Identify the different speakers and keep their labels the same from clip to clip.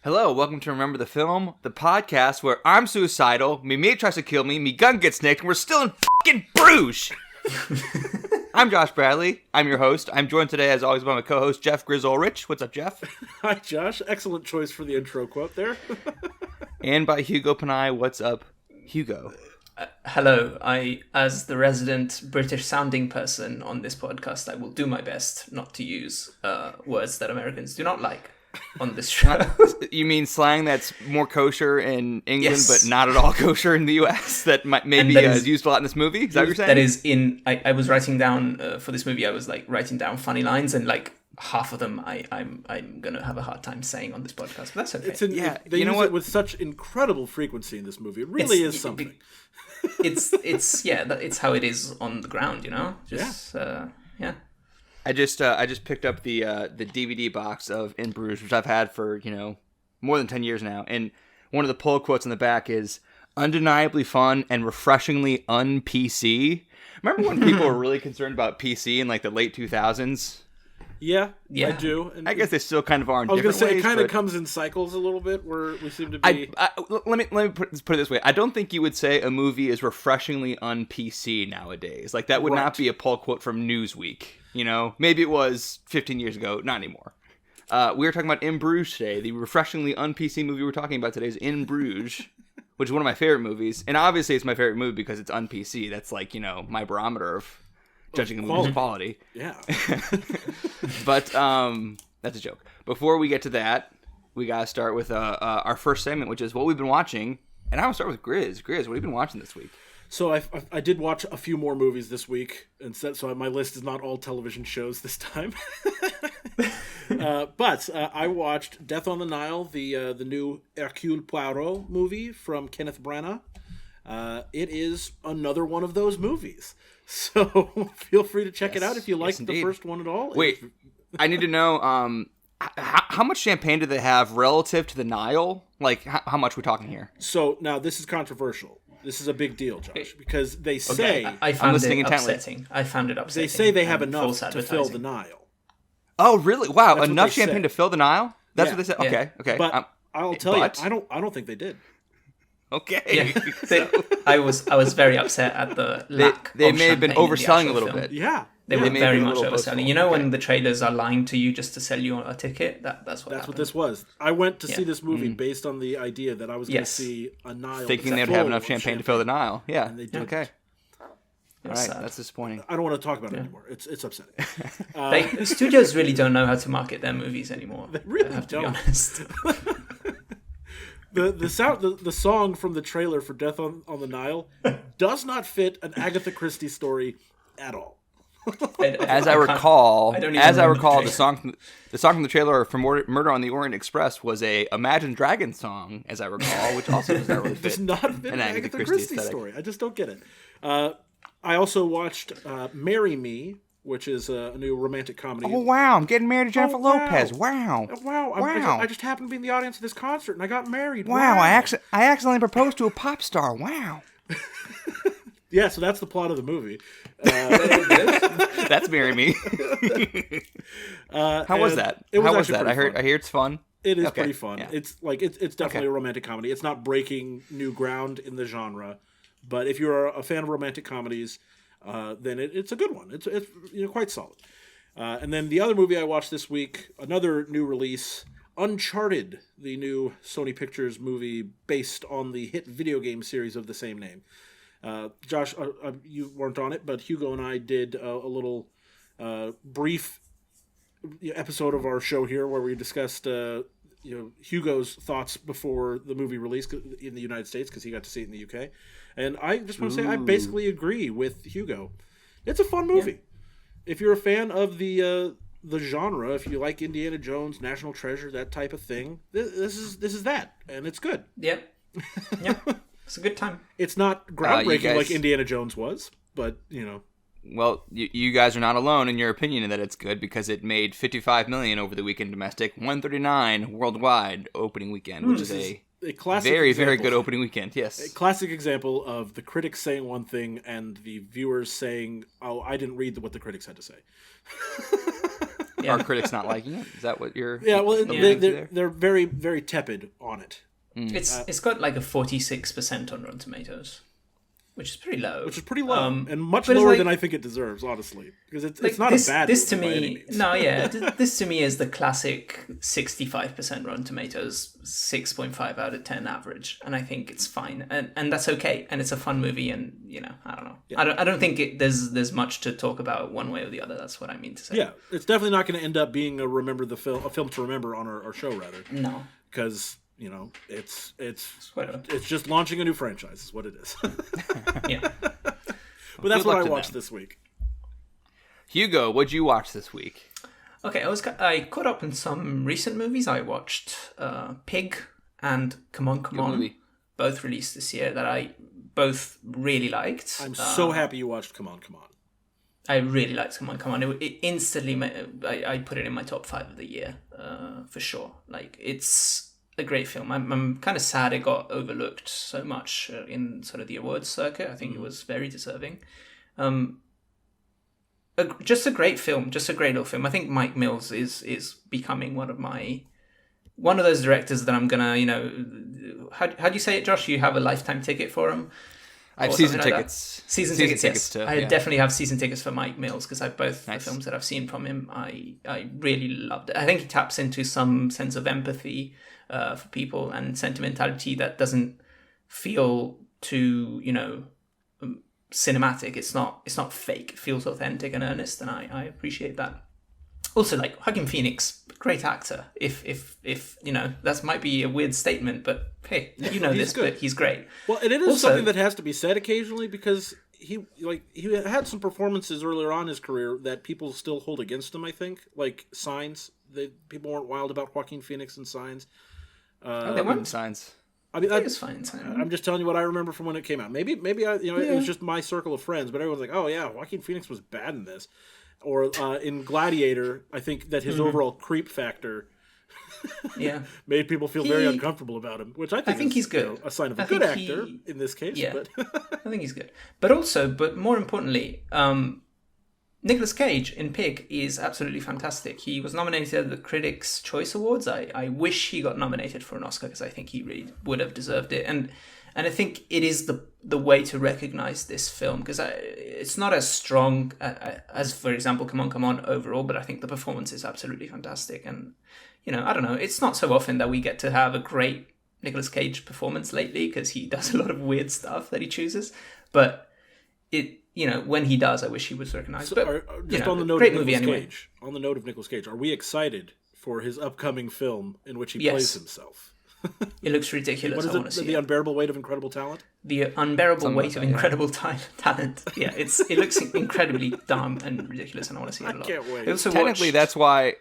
Speaker 1: Hello, welcome to Remember the Film, the podcast where I'm suicidal, me mate tries to kill me, me gun gets nicked, and we're still in fucking Bruges! I'm Josh Bradley. I'm your host. I'm joined today, as always, by my co-host, Jeff Grizz Ulrich. What's up, Jeff?
Speaker 2: Hi, Josh. Excellent choice for the intro quote there.
Speaker 1: And by Hugo Panay. What's up, Hugo?
Speaker 3: Hello. As the resident British-sounding person on this podcast, I will do my best not to use words that Americans do not like on this show.
Speaker 1: You mean slang that's more kosher in England,
Speaker 3: Yes.
Speaker 1: but not at all kosher in the U.S.? That maybe is used a lot in this movie? Is that what you're saying?
Speaker 3: That is in... I was writing down, for this movie, I was writing down funny lines, and half of them I'm going to have a hard time saying on this podcast, but that's okay.
Speaker 2: They use it with such incredible frequency in this movie. It really is something.
Speaker 3: It's how it is on the ground, you know? Yeah.
Speaker 1: I just picked up the DVD box of In Bruges, which I've had for, more than 10 years now. And one of the pull quotes in the back is, undeniably fun and refreshingly un-PC. Remember when people were really concerned about PC in the late 2000s?
Speaker 2: Yeah, I do. And
Speaker 1: I guess they still kind of are in different ways.
Speaker 2: I was going to say, it kind of comes in cycles a little bit, where we seem to be...
Speaker 1: Let me put it this way. I don't think you would say a movie is refreshingly un-PC nowadays. That would not be a pull quote from Newsweek. Maybe it was 15 years ago, not anymore. We were talking about In Bruges today. The refreshingly un-PC movie we're talking about today is In Bruges, which is one of my favorite movies. And obviously it's my favorite movie because it's un-PC. That's my barometer of judging a movie's quality.
Speaker 2: Yeah.
Speaker 1: But that's a joke. Before we get to that, we got to start with our first segment, which is what we've been watching. And I want to start with Grizz. Grizz, what have you been watching this week?
Speaker 2: So I did watch a few more movies this week, and so my list is not all television shows this time. But I watched Death on the Nile, the new Hercule Poirot movie from Kenneth Branagh. It is another one of those movies, so feel free to check it out if you liked the first one at all.
Speaker 1: Wait, I need to know how much champagne do they have relative to the Nile? How much are we talking here?
Speaker 2: So now this is controversial. This is a big deal, Josh, because they say...
Speaker 3: Okay. I found it upsetting. I found it upsetting.
Speaker 2: They say they have enough to fill the Nile.
Speaker 1: Oh, really? Wow,
Speaker 2: That's
Speaker 1: enough champagne to fill the Nile? That's what they said?
Speaker 2: Yeah.
Speaker 1: Okay.
Speaker 2: But I'll tell you, I don't think they did.
Speaker 1: Okay.
Speaker 3: Yeah. I was very upset at the lack
Speaker 1: They
Speaker 3: of
Speaker 1: may have been
Speaker 3: champagne in the
Speaker 1: overselling
Speaker 3: actual
Speaker 1: a little
Speaker 3: film.
Speaker 1: bit.
Speaker 2: Yeah.
Speaker 3: They were
Speaker 1: may
Speaker 3: very
Speaker 1: be a
Speaker 3: much
Speaker 1: little
Speaker 3: overselling.
Speaker 1: boastful.
Speaker 3: When the trailers are lying to you just to sell you a ticket, that's what
Speaker 2: this was. I went to see this movie based on the idea that I was going to see a Nile.
Speaker 1: Thinking they'd have enough champagne to fill the Nile. Yeah.
Speaker 2: And they didn't.
Speaker 1: Okay. All right, that's disappointing.
Speaker 2: I don't want to talk about it anymore. It's upsetting.
Speaker 3: Studios really don't know how to market their movies anymore.
Speaker 2: They really
Speaker 3: I have to
Speaker 2: don't.
Speaker 3: be honest.
Speaker 2: The song from the trailer for Death on the Nile does not fit an Agatha Christie story at all.
Speaker 1: As I recall,
Speaker 3: the
Speaker 1: song from the trailer for Murder on the Orient Express was a Imagine Dragons song, as I recall, which also does not really fit.
Speaker 2: Does not fit an Agatha Christie story. I just don't get it. I also watched Marry Me, which is a new romantic comedy.
Speaker 1: Oh, wow. I'm getting married to Jennifer Lopez. Wow.
Speaker 2: Wow. I just happened to be in the audience of this concert, and I got married.
Speaker 1: Wow. I accidentally proposed to a pop star. Wow.
Speaker 2: Yeah, so that's the plot of the movie.
Speaker 1: That's Marry Me. How was that? How was that? I hear it's fun.
Speaker 2: It is pretty fun.
Speaker 1: Yeah.
Speaker 2: It's definitely a romantic comedy. It's not breaking new ground in the genre, but if you're a fan of romantic comedies, then it's a good one. It's quite solid. And then the other movie I watched this week, another new release, Uncharted, the new Sony Pictures movie based on the hit video game series of the same name. Josh, you weren't on it, but Hugo and I did a little brief episode of our show here where we discussed Hugo's thoughts before the movie released in the United States, because he got to see it in the UK. And I just want to say I basically agree with Hugo. It's a fun movie. Yeah. If you're a fan of the genre, if you like Indiana Jones, National Treasure, that type of thing, this is that, and it's good.
Speaker 3: Yep. It's a good time.
Speaker 2: It's not groundbreaking like Indiana Jones was, but
Speaker 1: Well, you guys are not alone in your opinion that it's good, because it made $55 million over the weekend domestic, $139 worldwide opening weekend, which is a classic very good opening weekend. Yes,
Speaker 2: a classic example of the critics saying one thing and the viewers saying, "Oh, I didn't read what the critics had to say."
Speaker 3: Yeah.
Speaker 1: Are critics not liking it? Is that what you're?
Speaker 2: Yeah, well,
Speaker 1: alluding to there?
Speaker 2: they're very, very tepid on it.
Speaker 3: It's got like a 46% on Rotten Tomatoes, which is pretty low.
Speaker 2: Which is pretty low, and much
Speaker 3: but it's
Speaker 2: lower
Speaker 3: like-
Speaker 2: than I think it deserves, honestly. Because it's
Speaker 3: Like,
Speaker 2: not
Speaker 3: this,
Speaker 2: a bad
Speaker 3: this to
Speaker 2: movie by any
Speaker 3: me,
Speaker 2: means.
Speaker 3: no, yeah, this to me is the classic 65% Rotten Tomatoes, 6.5 out of 10 average, and I think it's fine, and that's okay, and it's a fun movie, and I don't know, I don't think there's much to talk about one way or the other. That's what I mean to say.
Speaker 2: Yeah, it's definitely not going to end up being a film to remember on our show, rather.
Speaker 3: No,
Speaker 2: Because it's
Speaker 3: whatever.
Speaker 2: it's just launching a new franchise, is what it is.
Speaker 3: Yeah.
Speaker 2: But that's
Speaker 1: Good
Speaker 2: what
Speaker 1: luck
Speaker 2: I
Speaker 1: to
Speaker 2: watched
Speaker 1: them.
Speaker 2: this week.
Speaker 1: Hugo, what'd you watch this week?
Speaker 3: Okay, I caught up in some recent movies. I watched Pig and Come On, Come
Speaker 1: Good
Speaker 3: On,
Speaker 1: movie.
Speaker 3: both released this year that I both really liked.
Speaker 2: I'm so happy you watched Come On, Come On.
Speaker 3: I really liked Come On, Come On. It instantly, I put it in my top 5 of the year, for sure. Like, it's a great film. I'm kind of sad it got overlooked so much in sort of the awards circuit. I think it was very deserving. Just a great film, just a great little film. I think Mike Mills is becoming one of those directors that I'm gonna, how do you say it, Josh? You have a lifetime ticket for him?
Speaker 1: I have
Speaker 3: Or
Speaker 1: season
Speaker 3: something like
Speaker 1: tickets.
Speaker 3: that? Season tickets, yes.
Speaker 1: too.
Speaker 3: I
Speaker 1: yeah.
Speaker 3: definitely have season tickets for Mike Mills because both
Speaker 1: Nice.
Speaker 3: the films that I've seen from him, I really loved it. I think he taps into some sense of empathy for people and sentimentality that doesn't feel too, cinematic. It's not fake. It feels authentic and earnest, and I appreciate that. Also, like, Joaquin Phoenix, great actor. If that might be a weird statement, but hey,
Speaker 2: he's
Speaker 3: this,
Speaker 2: good.
Speaker 3: but he's great.
Speaker 2: Well, and it is
Speaker 3: Also-
Speaker 2: something that has to be said occasionally, because he had some performances earlier on in his career that people still hold against him, I think. Like Signs. People weren't wild about Joaquin Phoenix in Signs.
Speaker 3: They weren't.
Speaker 1: Signs.
Speaker 2: I mean,
Speaker 3: It was fine.
Speaker 2: I'm just telling you what I remember from when it came out. Maybe it was just my circle of friends, but everyone's like, "Oh yeah, Joaquin Phoenix was bad in this." Or in Gladiator, I think that his overall creep factor
Speaker 3: Yeah.
Speaker 2: made people feel very uncomfortable about him, which I think is,
Speaker 3: he's good.
Speaker 2: a sign of a
Speaker 3: I
Speaker 2: good
Speaker 3: think
Speaker 2: actor in this case.
Speaker 3: Yeah.
Speaker 2: But
Speaker 3: I think he's good. But more importantly, Nicolas Cage in Pig is absolutely fantastic. He was nominated at the Critics' Choice Awards. I wish he got nominated for an Oscar because I think he really would have deserved it. And I think it is the way to recognize this film, because it's not as strong as, for example, Come On, Come On overall, but I think the performance is absolutely fantastic. And, I don't know, it's not so often that we get to have a great Nicolas Cage performance lately, because he does a lot of weird stuff that he chooses. But when he does, I wish he was recognized. But
Speaker 2: on the note
Speaker 3: great
Speaker 2: of
Speaker 3: movie
Speaker 2: Nicolas
Speaker 3: anyway.
Speaker 2: Cage, on the note of Nicolas Cage, are we excited for his upcoming film in which he
Speaker 3: Yes.
Speaker 2: plays himself?
Speaker 3: It looks ridiculous.
Speaker 2: What is
Speaker 3: I want to
Speaker 2: it?
Speaker 3: see
Speaker 2: The
Speaker 3: it.
Speaker 2: Unbearable Weight of Incredible Talent?
Speaker 3: The unbearable
Speaker 1: Something
Speaker 3: weight
Speaker 1: like
Speaker 3: of
Speaker 1: that, yeah.
Speaker 3: incredible talent. Yeah, it looks incredibly dumb and ridiculous, and I want to see it a lot.
Speaker 2: can't wait.
Speaker 3: I also
Speaker 1: Technically,
Speaker 3: watched-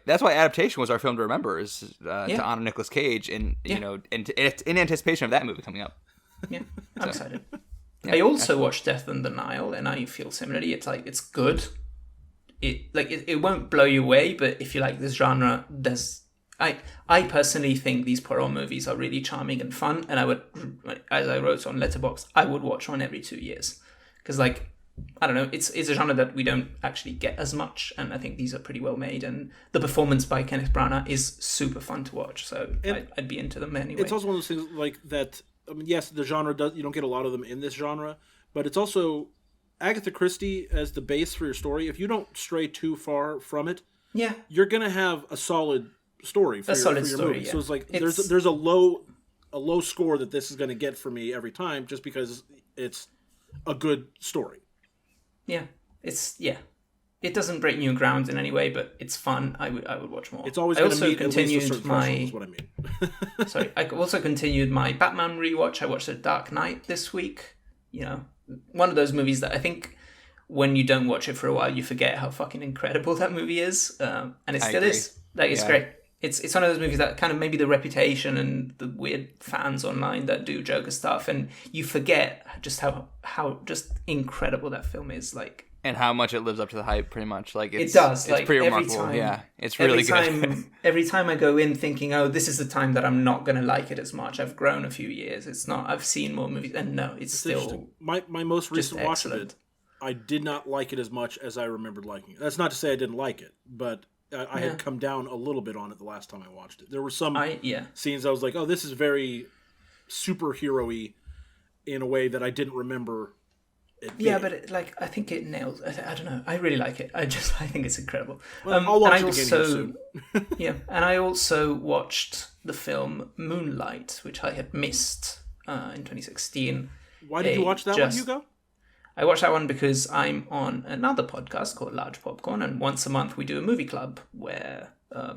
Speaker 1: that's why adaptation was our film to remember, is to honor Nicolas Cage, and
Speaker 3: Yeah.
Speaker 1: in anticipation of that movie coming up.
Speaker 3: Yeah, I'm excited. I also watched Death and the Nile, and I feel similarly. It's like, it's good. It won't blow you away, but if you like this genre, I personally think these Poirot movies are really charming and fun, and I would, as I wrote on Letterboxd, I would watch one every 2 years, because I don't know, it's a genre that we don't actually get as much, and I think these are pretty well made, and the performance by Kenneth Branagh is super fun to watch, so I'd be into them anyway.
Speaker 2: It's also one of those things like that. I mean, yes, the genre you don't get a lot of them in this genre, but it's also Agatha Christie as the base for your story. If you don't stray too far from it,
Speaker 3: yeah,
Speaker 2: you're gonna have a solid story for your movie.
Speaker 3: Yeah.
Speaker 2: So it's like there's a low score that this is going to get for me every time, just because it's a good story.
Speaker 3: Yeah, it doesn't break new ground in any way, but it's fun. I would watch more.
Speaker 2: It's always
Speaker 3: I
Speaker 2: going to
Speaker 3: also
Speaker 2: meet at least a
Speaker 3: continued
Speaker 2: certain threshold, is what I mean.
Speaker 3: Sorry, I also continued my Batman rewatch. I watched The Dark Knight this week. One of those movies that I think when you don't watch it for a while, you forget how fucking incredible that movie is, and it still is. Like, it's great. It's one of those movies that kind of maybe the reputation and the weird fans online that do Joker stuff, and you forget just how just incredible that film is. Like,
Speaker 1: And how much it lives up to the hype, pretty much. Like
Speaker 3: it does.
Speaker 1: It's
Speaker 3: Like,
Speaker 1: pretty
Speaker 3: every
Speaker 1: remarkable.
Speaker 3: time-
Speaker 1: Yeah, it's really good.
Speaker 3: Every time I go in thinking, oh, this is the time that I'm not going to like it as much. I've grown a few years. It's not. I've seen more movies, and no, it's still
Speaker 2: Interesting. My most recent watch of
Speaker 3: excellent.
Speaker 2: it, I did not like it as much as I remembered liking it. That's not to say I didn't like it, but I had come down a little bit on it the last time I watched it. There were some
Speaker 3: yeah.
Speaker 2: scenes I was like, oh, this is very superhero-y in a way that I didn't remember it being.
Speaker 3: Yeah, but I think it nails. I don't know. I really like it. I think it's incredible.
Speaker 2: Well, I'll watch
Speaker 3: and
Speaker 2: it again soon.
Speaker 3: Yeah, and I also watched the film Moonlight, which I had missed in 2016.
Speaker 2: Why did you watch that one, Hugo?
Speaker 3: I watched that one because I'm on another podcast called Large Popcorn, and once a month we do a movie club where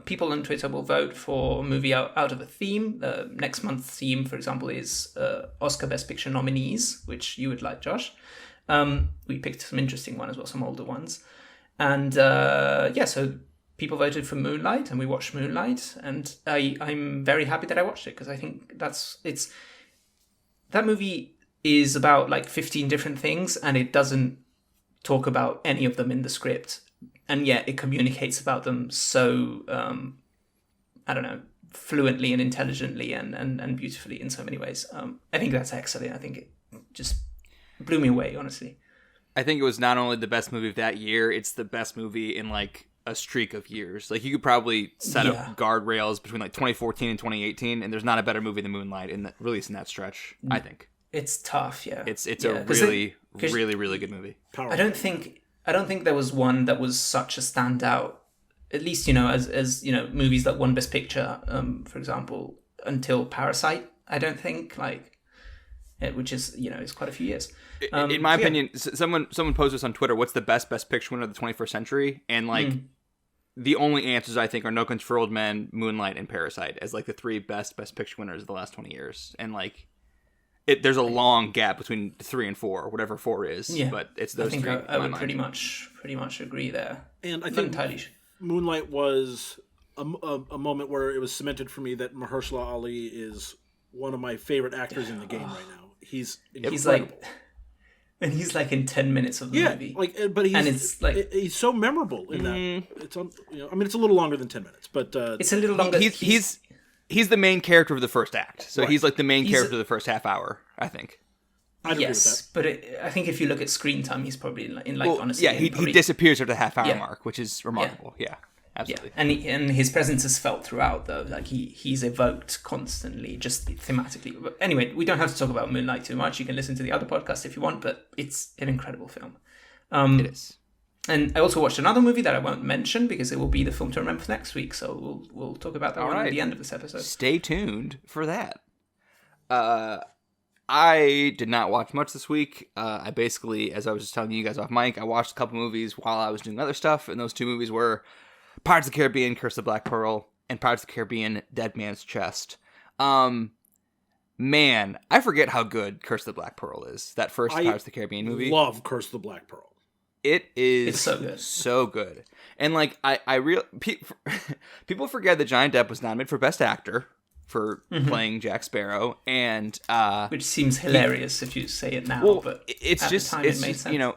Speaker 3: people on Twitter will vote for a movie out of a theme. Next month's theme, for example, is Oscar Best Picture nominees, which you would like, Josh. We picked some interesting ones as well, some older ones. And so people voted for Moonlight, and we watched Moonlight, and I'm very happy that I watched it, because I think that movie is about like 15 different things, and it doesn't talk about any of them in the script, and yet it communicates about them so fluently and intelligently and beautifully in so many ways. I think that's excellent. I think it just blew me away, honestly.
Speaker 1: I think it was not only the best movie of that year, it's the best movie in like a streak of years. Like, you could probably set up guardrails between like 2014 and 2018, and there's not a better movie than Moonlight released in that stretch, I think.
Speaker 3: It's tough, yeah.
Speaker 1: It's a really, really good movie.
Speaker 3: I don't think there was one that was such a standout, at least, as movies that won Best Picture, for example, until Parasite. I don't think, which is, it's quite a few years.
Speaker 1: In my opinion, someone posed this on Twitter, what's the best picture winner of the 21st century? And the only answers, I think, are No Country for Old Men, Moonlight, and Parasite as like the three best picture winners of the last 20 years. And there's a long gap between 3 and 4, whatever 4 is. Yeah. But it's those three.
Speaker 3: I would pretty much agree there.
Speaker 2: And I think Moonlight was a moment where it was cemented for me that Mahershala Ali is one of my favorite actors in the game right now. He's incredible.
Speaker 3: He's in 10 minutes of the movie.
Speaker 2: But he's so memorable in that. It's it's a little longer than 10 minutes, but
Speaker 3: it's a little longer.
Speaker 1: He's the main character of the first act, so he's like the main character of the first half hour, I think.
Speaker 2: I'd agree with that.
Speaker 3: But I think if you look at screen time, he's probably honestly.
Speaker 1: Yeah, he disappears at the half hour mark, which is remarkable. Yeah. Absolutely.
Speaker 3: Yeah. And his presence is felt throughout, though. He's evoked constantly, just thematically. But anyway, we don't have to talk about Moonlight too much. You can listen to the other podcast if you want, but it's an incredible film.
Speaker 1: It is.
Speaker 3: And I also watched another movie that I won't mention because it will be the film to remember for next week. So we'll talk about that at the end of this episode.
Speaker 1: Stay tuned for that. I did not watch much this week. I basically, as I was just telling you guys off mic, I watched a couple movies while I was doing other stuff, and those two movies were Pirates of the Caribbean, Curse of the Black Pearl, and Pirates of the Caribbean, Dead Man's Chest. Man, I forget how good Curse of the Black Pearl is. That first Pirates of the Caribbean movie.
Speaker 2: I love Curse of the Black Pearl.
Speaker 1: It's
Speaker 3: so good.
Speaker 1: So good. And people forget that Johnny Depp was nominated for Best Actor for playing Jack Sparrow, and
Speaker 3: which seems hilarious if you say it now, but
Speaker 1: it's
Speaker 3: at
Speaker 1: just
Speaker 3: the time it made sense.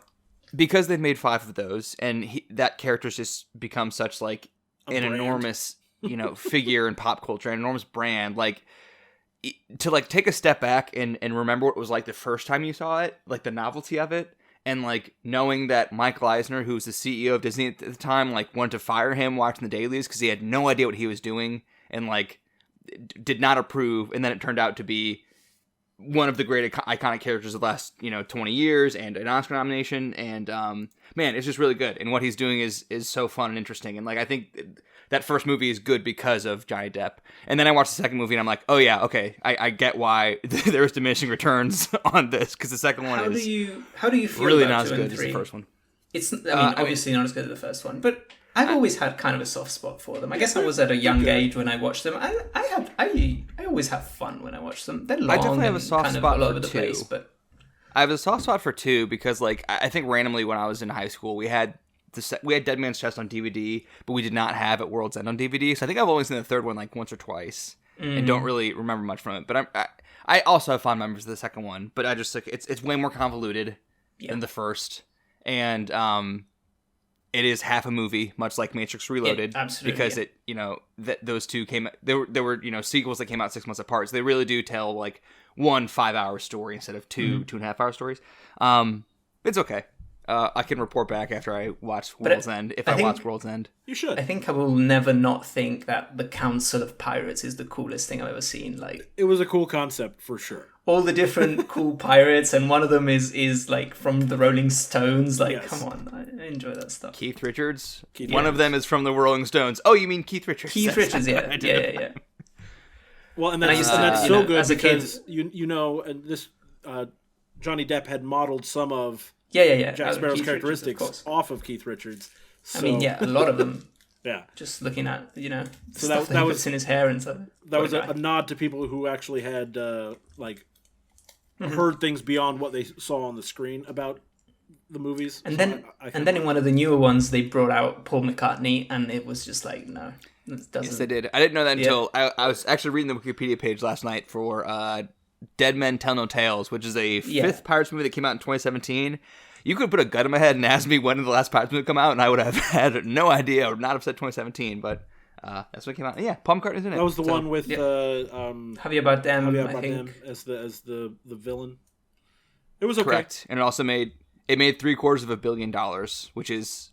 Speaker 1: Because they've made 5 of those, and that character's just become such an enormous figure in pop culture, an enormous brand. To take a step back and remember what it was like the first time you saw it, the novelty of it, and knowing that Michael Eisner, who was the CEO of Disney at the time, wanted to fire him watching the dailies because he had no idea what he was doing, and did not approve, and then it turned out to be one of the great iconic characters of the last 20 years, and an Oscar nomination, and man, it's just really good, and what he's doing is so fun and interesting, and I think that first movie is good because of Johnny Depp. And then I watched the second movie and I'm like, oh yeah, okay, I get why there's diminishing returns on this, because the second one
Speaker 3: how do you feel
Speaker 1: really
Speaker 3: about
Speaker 1: not as
Speaker 3: 2
Speaker 1: good
Speaker 3: and 3?
Speaker 1: as the first one.
Speaker 3: It's obviously not as good as the first one, but I've always had kind of a soft spot for them. I guess I was at a young age when I watched them. I always have fun when I watch them. They're long. I definitely have a soft spot all over the place, but
Speaker 1: I have a soft spot for 2 because I think randomly when I was in high school we had Dead Man's Chest on DVD, but we did not have At World's End on DVD. So I think I've only seen the third one once or twice, and don't really remember much from it. But I also have fond memories of the second one. But I just it's way more convoluted than the first, and it is half a movie, much like Matrix Reloaded, because those two came. There were sequels that came out 6 months apart, so they really do tell 1 5-hour story instead of 2 2.5-hour stories. It's okay. I can report back after I watch World's End, if I watch World's End.
Speaker 2: You should.
Speaker 3: I think I will never not think that the Council of Pirates is the coolest thing I've ever seen. Like,
Speaker 2: it was a cool concept for sure.
Speaker 3: All the different cool pirates, and one of them is like from the Rolling Stones. Like,
Speaker 2: Yes.
Speaker 3: come on, I enjoy that stuff.
Speaker 1: Keith Richards? One of them is from the Rolling Stones. Oh, you mean Keith Richards?
Speaker 3: Keith Richards, yeah.
Speaker 2: Well, and
Speaker 3: I
Speaker 2: that's,
Speaker 3: used
Speaker 2: and
Speaker 3: to,
Speaker 2: that's
Speaker 3: you
Speaker 2: so
Speaker 3: know,
Speaker 2: good
Speaker 3: as a
Speaker 2: because you know, and this Johnny Depp had modeled some of
Speaker 3: Yeah.
Speaker 2: Jack Sparrow's
Speaker 3: Keith
Speaker 2: characteristics
Speaker 3: Richards, of course.
Speaker 2: off of Keith Richards. So,
Speaker 3: I mean, yeah, a lot of them.
Speaker 2: yeah.
Speaker 3: Just looking at, you know,
Speaker 2: So
Speaker 3: stuff
Speaker 2: that
Speaker 3: that he
Speaker 2: was-
Speaker 3: puts in his hair and stuff.
Speaker 2: That was
Speaker 3: What a
Speaker 2: a
Speaker 3: guy.
Speaker 2: nod to people who actually had
Speaker 3: Mm-hmm.
Speaker 2: heard things beyond what they saw on the screen about the movies.
Speaker 3: And
Speaker 2: So
Speaker 3: then,
Speaker 2: I
Speaker 3: and then in one of the newer ones, they brought out Paul McCartney, and it was just like, no, it doesn't.
Speaker 1: Yes, I did. I didn't know that
Speaker 3: Yeah.
Speaker 1: until I was actually reading the Wikipedia page last night for Dead Men Tell No Tales, which is a fifth Pirates movie that came out in 2017. You could put a gun in my head and ask me when did the last Pirates movie come out, and I would have had no idea. I would not have said 2017, but that's when it came out. Yeah, Paul McCartney's in it.
Speaker 2: that was the one with
Speaker 3: Javier Bardem,
Speaker 2: Javier
Speaker 3: I
Speaker 2: Bardem
Speaker 3: think.
Speaker 2: as the villain. It was okay.
Speaker 1: Correct, and it also made $750 million, which is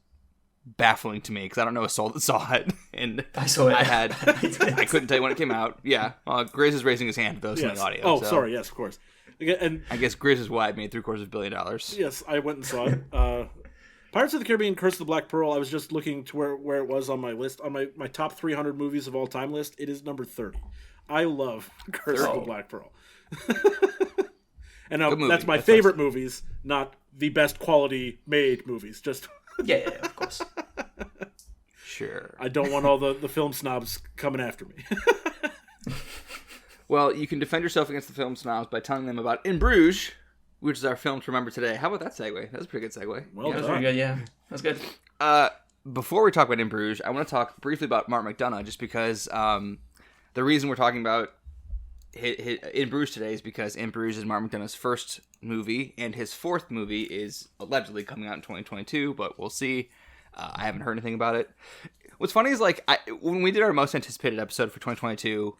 Speaker 1: baffling to me because I don't know a soul that saw it, and
Speaker 3: I saw it.
Speaker 1: I couldn't tell you when it came out. Yeah, Grizz is raising his hand for those in
Speaker 2: Yes.
Speaker 1: the audio.
Speaker 2: Oh,
Speaker 1: so
Speaker 2: sorry. Yes, of course. Again, and
Speaker 1: I guess Grizz is why it made $750 million.
Speaker 2: yes, I went and saw it. Pirates of the Caribbean: Curse of the Black Pearl. I was just looking to where it was on my list, on my top 300 movies of all time list. It is number 30. I love Curse of the Black Pearl. And now that's my favorite movies, not the best quality made movies. Just
Speaker 3: Yeah, of course.
Speaker 1: Sure.
Speaker 2: I don't want all the film snobs coming after me.
Speaker 1: Well, you can defend yourself against the film snobs by telling them about In Bruges, which is our film to remember today. How about that segue? That was a pretty good segue.
Speaker 2: Well
Speaker 3: That was
Speaker 2: done.
Speaker 3: very good, yeah. That was good.
Speaker 1: Before we talk about In Bruges, I want to talk briefly about Mark McDonagh, just because the reason we're talking about In Bruges today is because In Bruges is Mark McDonagh's first movie, and his fourth movie is allegedly coming out in 2022, but we'll see. I haven't heard anything about it. What's funny is, like, when we did our most anticipated episode for 2022,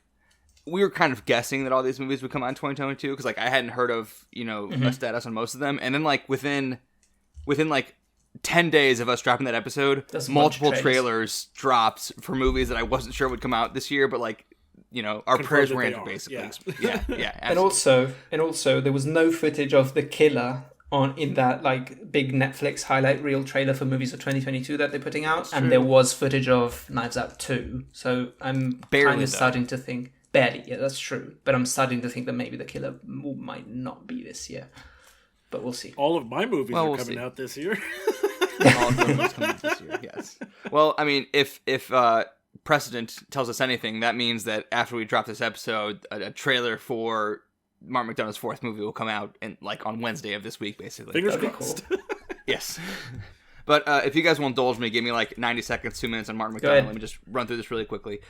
Speaker 1: we were kind of guessing that all these movies would come out in 2022, because, like, I hadn't heard of, a status on most of them, and then, like, within like 10 days of us dropping that episode,
Speaker 3: That's a bunch
Speaker 1: multiple
Speaker 3: of trailers.
Speaker 1: trailers dropped for movies that I wasn't sure would come out this year, but, like, our prayers
Speaker 2: that
Speaker 1: were
Speaker 2: they
Speaker 1: answered,
Speaker 2: are.
Speaker 1: basically.
Speaker 2: Yeah.
Speaker 1: Yeah.
Speaker 3: And also, there was no footage of the killer in that like big Netflix highlight reel trailer for movies of 2022 that they're putting out, and there was footage of Knives Out 2. So I'm
Speaker 1: Barely,
Speaker 3: kind of
Speaker 1: though.
Speaker 3: starting to think barely. Yeah, that's true. But I'm starting to think that maybe the killer might not be this year. But we'll see.
Speaker 2: All of my movies
Speaker 1: Well,
Speaker 2: are
Speaker 1: we'll
Speaker 2: coming
Speaker 1: see.
Speaker 2: out this year.
Speaker 1: All of them is coming out this year, yes. Well, I mean, if precedent tells us anything, that means that after we drop this episode, a trailer for Mark McDonagh's fourth movie will come out on Wednesday of this week, basically.
Speaker 2: Fingers
Speaker 3: That'd be
Speaker 2: crossed.
Speaker 1: Yes. But if you guys will indulge me, give me like 90 seconds, 2 minutes on Mark
Speaker 3: Go
Speaker 1: McDonagh.
Speaker 3: ahead.
Speaker 1: Let me just run through this really quickly.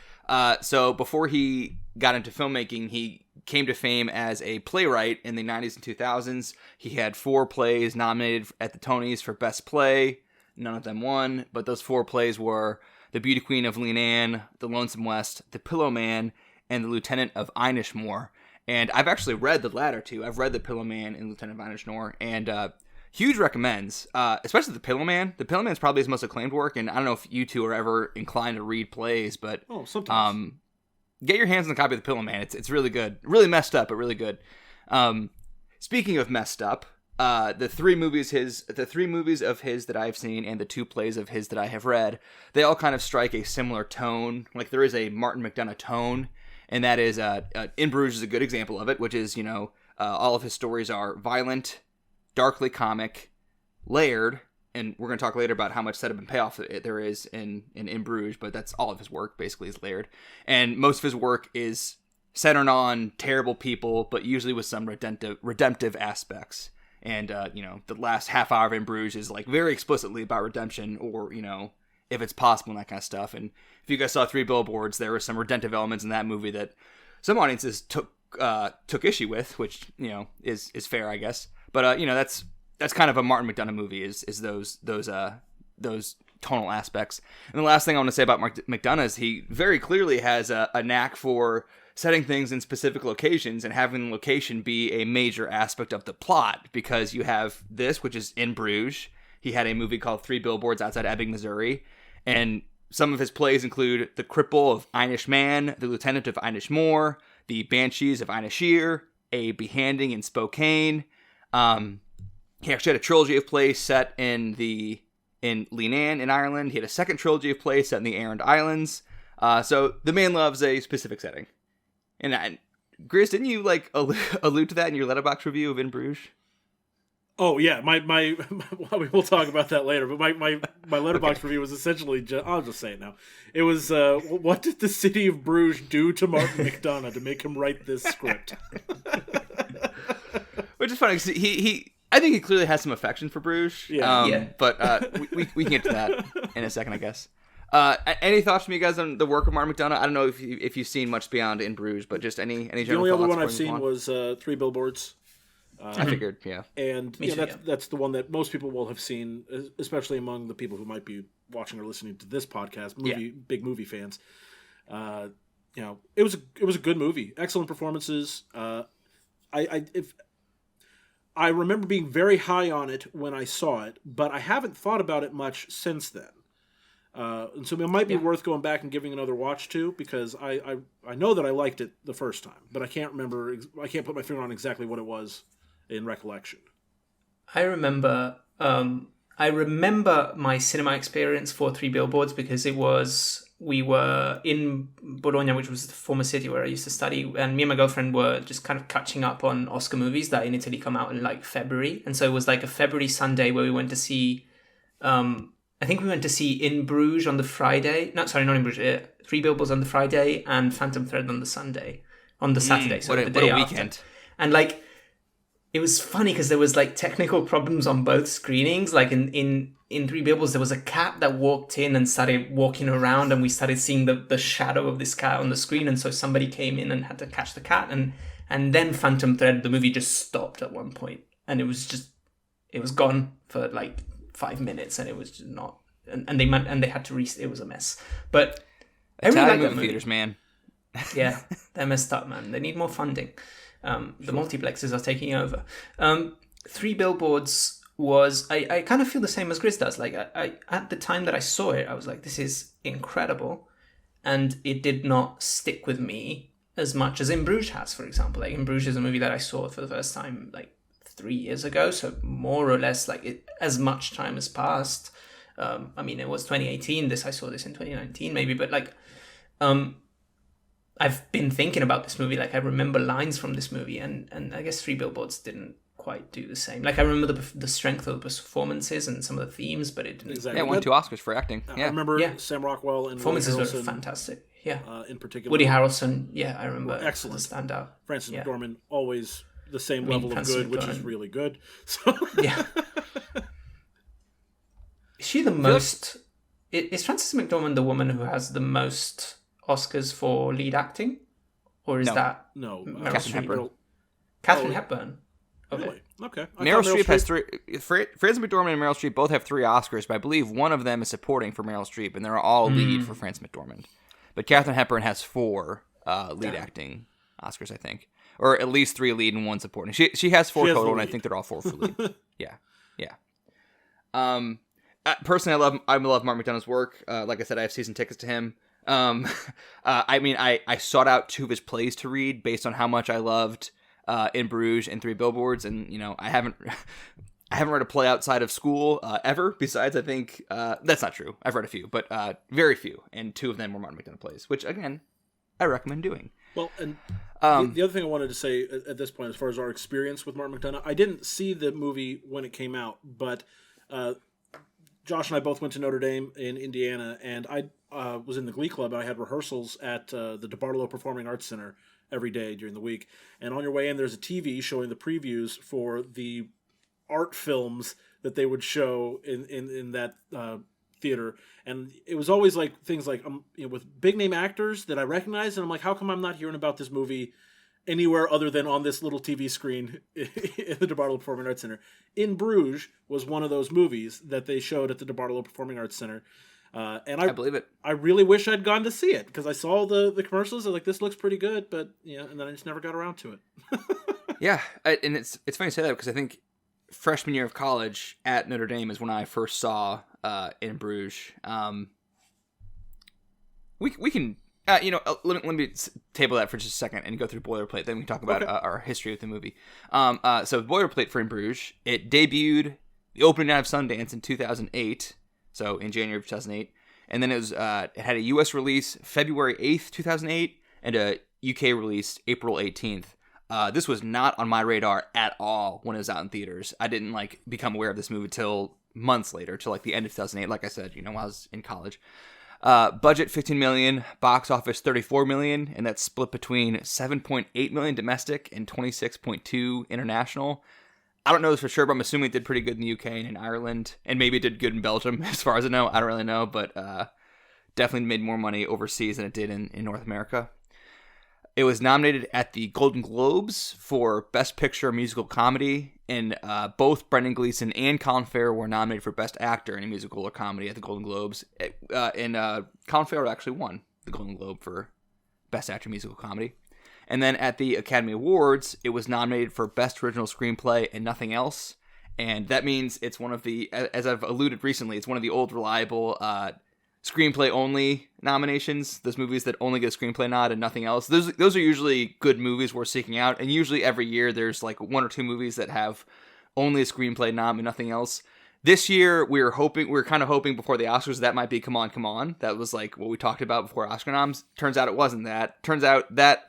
Speaker 1: So before he got into filmmaking, he came to fame as a playwright in the 90s and 2000s. He had 4 plays nominated at the Tonys for Best Play. None of them won, but those 4 plays were The Beauty Queen of Leenane, The Lonesome West, The Pillow Man, and The Lieutenant of Inishmore. And I've actually read the latter two. I've read The Pillow Man and Lieutenant of Inishmore, and huge recommends, especially The Pillow Man. The Pillow Man is probably his most acclaimed work, and I don't know if you two are ever inclined to read plays, but
Speaker 2: Oh, sometimes.
Speaker 1: get your hands on a copy of The Pillow Man. It's really good. Really messed up, but really good. Speaking of messed up, the three movies of his that I've seen and the 2 plays of his that I have read, they all kind of strike a similar tone. Like, there is a Martin McDonagh tone, and that is In Bruges is a good example of it, which is, all of his stories are violent, darkly comic, layered, and we're going to talk later about how much setup and payoff there is in Bruges, but that's all of his work basically is layered. And most of his work is centered on terrible people, but usually with some redemptive aspects. And, the last half hour of In Bruges is like very explicitly about redemption or, if it's possible and that kind of stuff. And if you guys saw 3 Billboards, there were some redemptive elements in that movie that some audiences took issue with, which, is fair, I guess. But, that's kind of a Martin McDonagh movie is those tonal aspects. And the last thing I want to say about Mark McDonagh is he very clearly has a knack for setting things in specific locations and having the location be a major aspect of the plot, because you have this, which is In Bruges, he had a movie called 3 Billboards Outside Ebbing, Missouri. And some of his plays include The Cripple of Inish Man, The Lieutenant of Inish Moor, The Banshees of Inisheer, A Behanding in Spokane. He actually had a trilogy of plays set in Leenane in Ireland. He had a second trilogy of plays set in the Aran Islands. So the man loves a specific setting. And Grizz, didn't you like allude to that in your letterboxd review of In Bruges?
Speaker 2: Oh yeah, my we'll talk about that later. But my letterboxd review was essentially I'll just say it now. It was what did the city of Bruges do to Martin McDonagh to make him write this script?
Speaker 1: Which is funny because I think he clearly has some affection for Bruges.
Speaker 3: Yeah.
Speaker 1: But we can get to that in a second, I guess. Any thoughts from you guys on the work of Martin McDonagh? I don't know if you've seen much beyond In Bruges, but just any general thoughts?
Speaker 2: The only other one I've seen was 3 Billboards.
Speaker 1: I figured, yeah.
Speaker 2: And that's the one that most people will have seen, especially among the people who might be watching or listening to this podcast, big movie fans. It was a good movie, excellent performances. I remember being very high on it when I saw it, but I haven't thought about it much since then. And so it might be worth going back and giving another watch to, because I know that I liked it the first time, but I can't remember. I can't put my finger on exactly what it was in recollection.
Speaker 3: I remember my cinema experience for 3 Billboards because we were in Bologna, which was the former city where I used to study, and me and my girlfriend were just kind of catching up on Oscar movies that in Italy come out in like February. And so it was like a February Sunday where we went to see, I think we went to see In Bruges on the Friday. No, sorry, not In Bruges. 3 Billboards on the Friday and Phantom Thread on the Saturday. So the day after. Weekend. And like, it was funny because there was like technical problems on both screenings. Like in 3 Billboards, there was a cat that walked in and started walking around, and we started seeing the shadow of this cat on the screen. And so somebody came in and had to catch the cat. And then Phantom Thread, the movie just stopped at one point, and it was gone for like 5 minutes, and it was just not. And they had to it was a mess. But I really like that movie.
Speaker 1: Theaters, man.
Speaker 3: Yeah, they're messed up, man. They need more funding. The multiplexes are taking over. 3 Billboards was... I kind of feel the same as Grizz does. Like, I at the time that I saw it, I was like, this is incredible. And it did not stick with me as much as In Bruges has, for example. Like, In Bruges is a movie that I saw for the first time, like, 3 years ago. So more or less, like, as much time has passed. I mean, it was 2018. I saw this in 2019, maybe. But, like... I've been thinking about this movie. Like, I remember lines from this movie, and I guess 3 Billboards didn't quite do the same. Like, I remember the strength of the performances and some of the themes, but it didn't.
Speaker 1: Exactly. Yeah, it won 2 Oscars for acting.
Speaker 2: I remember Sam Rockwell and
Speaker 3: performances were fantastic. Yeah,
Speaker 2: in particular,
Speaker 3: Woody Harrelson. Yeah, I remember.
Speaker 2: Excellent
Speaker 3: Standout.
Speaker 2: Frances McDormand, always the same level of good, which is really good. So
Speaker 3: yeah, is she the most? Is Frances McDormand the woman who has the most Oscars for lead acting, or is that
Speaker 1: Katharine Hepburn?
Speaker 3: Katharine Hepburn. Okay.
Speaker 2: Really? Okay.
Speaker 1: Meryl Streep has 3. Frances McDormand and Meryl Streep both have 3 Oscars, but I believe one of them is supporting for Meryl Streep, and they're all lead for Frances McDormand. But Katharine Hepburn has 4 lead acting Oscars, I think, or at least 3 lead and 1 supporting. She has 4 total, and I think they're all 4 for lead. Yeah. Personally, I love Martin McDonagh's work. Like I said, I have season tickets to him. I mean, I sought out 2 of his plays to read based on how much I loved In Bruges and 3 Billboards, and I haven't read a play outside of school ever. Besides, I think that's not true. I've read a few, but very few, and 2 of them were Martin McDonagh plays, which again I recommend doing.
Speaker 2: Well, and the other thing I wanted to say at this point, as far as our experience with Martin McDonagh, I didn't see the movie when it came out, but Josh and I both went to Notre Dame in Indiana, and I was in the Glee Club, and I had rehearsals at the DeBartolo Performing Arts Center every day during the week. And on your way in, there's a TV showing the previews for the art films that they would show in that theater. And it was always like things like with big name actors that I recognized, and I'm like, how come I'm not hearing about this movie anywhere other than on this little TV screen in the DeBartolo Performing Arts Center? In Bruges was one of those movies that they showed at the DeBartolo Performing Arts Center. And I believe it. I really wish I'd gone to see it because I saw the commercials. I was like, this looks pretty good, but and then I just never got around to it.
Speaker 1: Yeah, and it's funny to say that because I think freshman year of college at Notre Dame is when I first saw In Bruges. We can let me table that for just a second and go through Boilerplate. Then we can talk about our history with the movie. So Boilerplate for In Bruges, it debuted the opening night of Sundance in 2008. So in January of 2008, and then it had a U.S. release February 8th, 2008, and a UK release April 18th. This was not on my radar at all when it was out in theaters. I didn't become aware of this movie till months later, till the end of 2008. Like I said, while I was in college. Budget $15 million, box office $34 million, and that's split between $7.8 million domestic and $26.2 international. I don't know this for sure, but I'm assuming it did pretty good in the UK and in Ireland, and maybe it did good in Belgium, as far as I know. I don't really know, but definitely made more money overseas than it did in North America. It was nominated at the Golden Globes for Best Picture Musical Comedy, and both Brendan Gleeson and Colin Farrell were nominated for Best Actor in a Musical or Comedy at the Golden Globes. And Colin Farrell actually won the Golden Globe for Best Actor Musical Comedy. And then at the Academy Awards, it was nominated for Best Original Screenplay and nothing else. And that means it's one of the, as I've alluded recently, it's one of the old reliable screenplay-only nominations. Those movies that only get a screenplay nod and nothing else. Those are usually good movies worth seeking out. And usually every year there's one or two movies that have only a screenplay nom and nothing else. This year, we were kind of hoping before the Oscars that might be Come On, Come On. That was what we talked about before Oscar noms. Turns out it wasn't that. Turns out that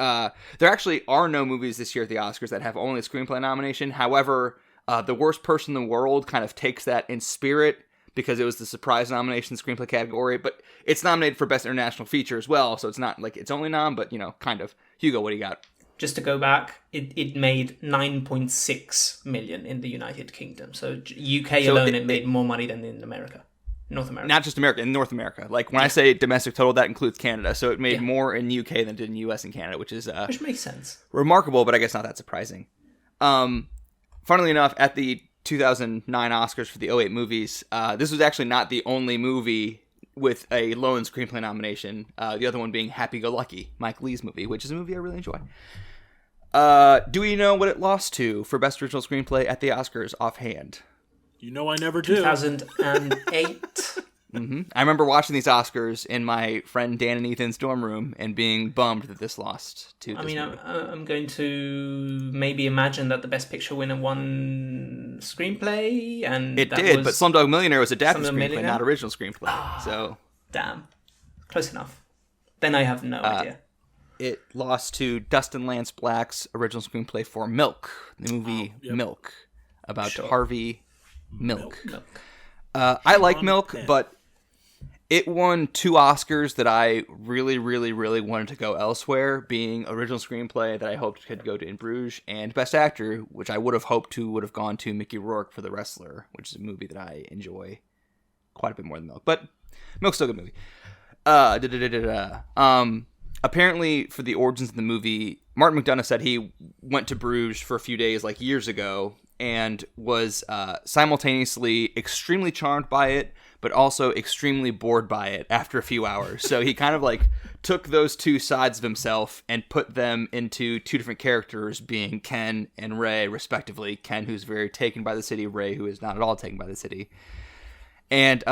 Speaker 1: there actually are no movies this year at the Oscars that have only a screenplay nomination. However, The Worst Person in the World kind of takes that in spirit because it was the surprise nomination screenplay category. But it's nominated for Best International Feature as well, so it's not its only nom, but kind of. Hugo, what do you got?
Speaker 3: Just to go back, it made 9.6 million in the United Kingdom. So UK alone, it made more money than in North America.
Speaker 1: Not just America, in North America. When I say domestic total, that includes Canada. So it made more in UK than it did in US and Canada, which
Speaker 3: makes sense.
Speaker 1: Remarkable, but I guess not that surprising. Funnily enough, at the 2009 Oscars for the 2008 movies, this was actually not the only movie with a lone screenplay nomination. The other one being Happy Go Lucky, Mike Leigh's movie, which is a movie I really enjoy. Do we know what it lost to for Best Original Screenplay at the Oscars offhand?
Speaker 2: I never do.
Speaker 3: 2008.
Speaker 1: I remember watching these Oscars in my friend Dan and Ethan's dorm room and being bummed that this lost to this movie.
Speaker 3: I'm going to maybe imagine that the Best Picture winner won screenplay, and
Speaker 1: it did, but Slumdog Millionaire was adapted screenplay, not original screenplay. So
Speaker 3: damn, close enough. Then I have no idea.
Speaker 1: It lost to Dustin Lance Black's original screenplay for Milk, the movie Milk, about Harvey Milk. I like Milk, but it won 2 Oscars that I really, really, really wanted to go elsewhere, being original screenplay that I hoped could go to In Bruges, and Best Actor, which I would have hoped would have gone to Mickey Rourke for The Wrestler, which is a movie that I enjoy quite a bit more than Milk. But Milk's still a good movie. Apparently, for the origins of the movie, Martin McDonagh said he went to Bruges for a few days, years ago, and was simultaneously extremely charmed by it, but also extremely bored by it after a few hours. So he kind of took those two sides of himself and put them into 2 different characters, being Ken and Ray, respectively. Ken, who's very taken by the city, Ray, who is not at all taken by the city. And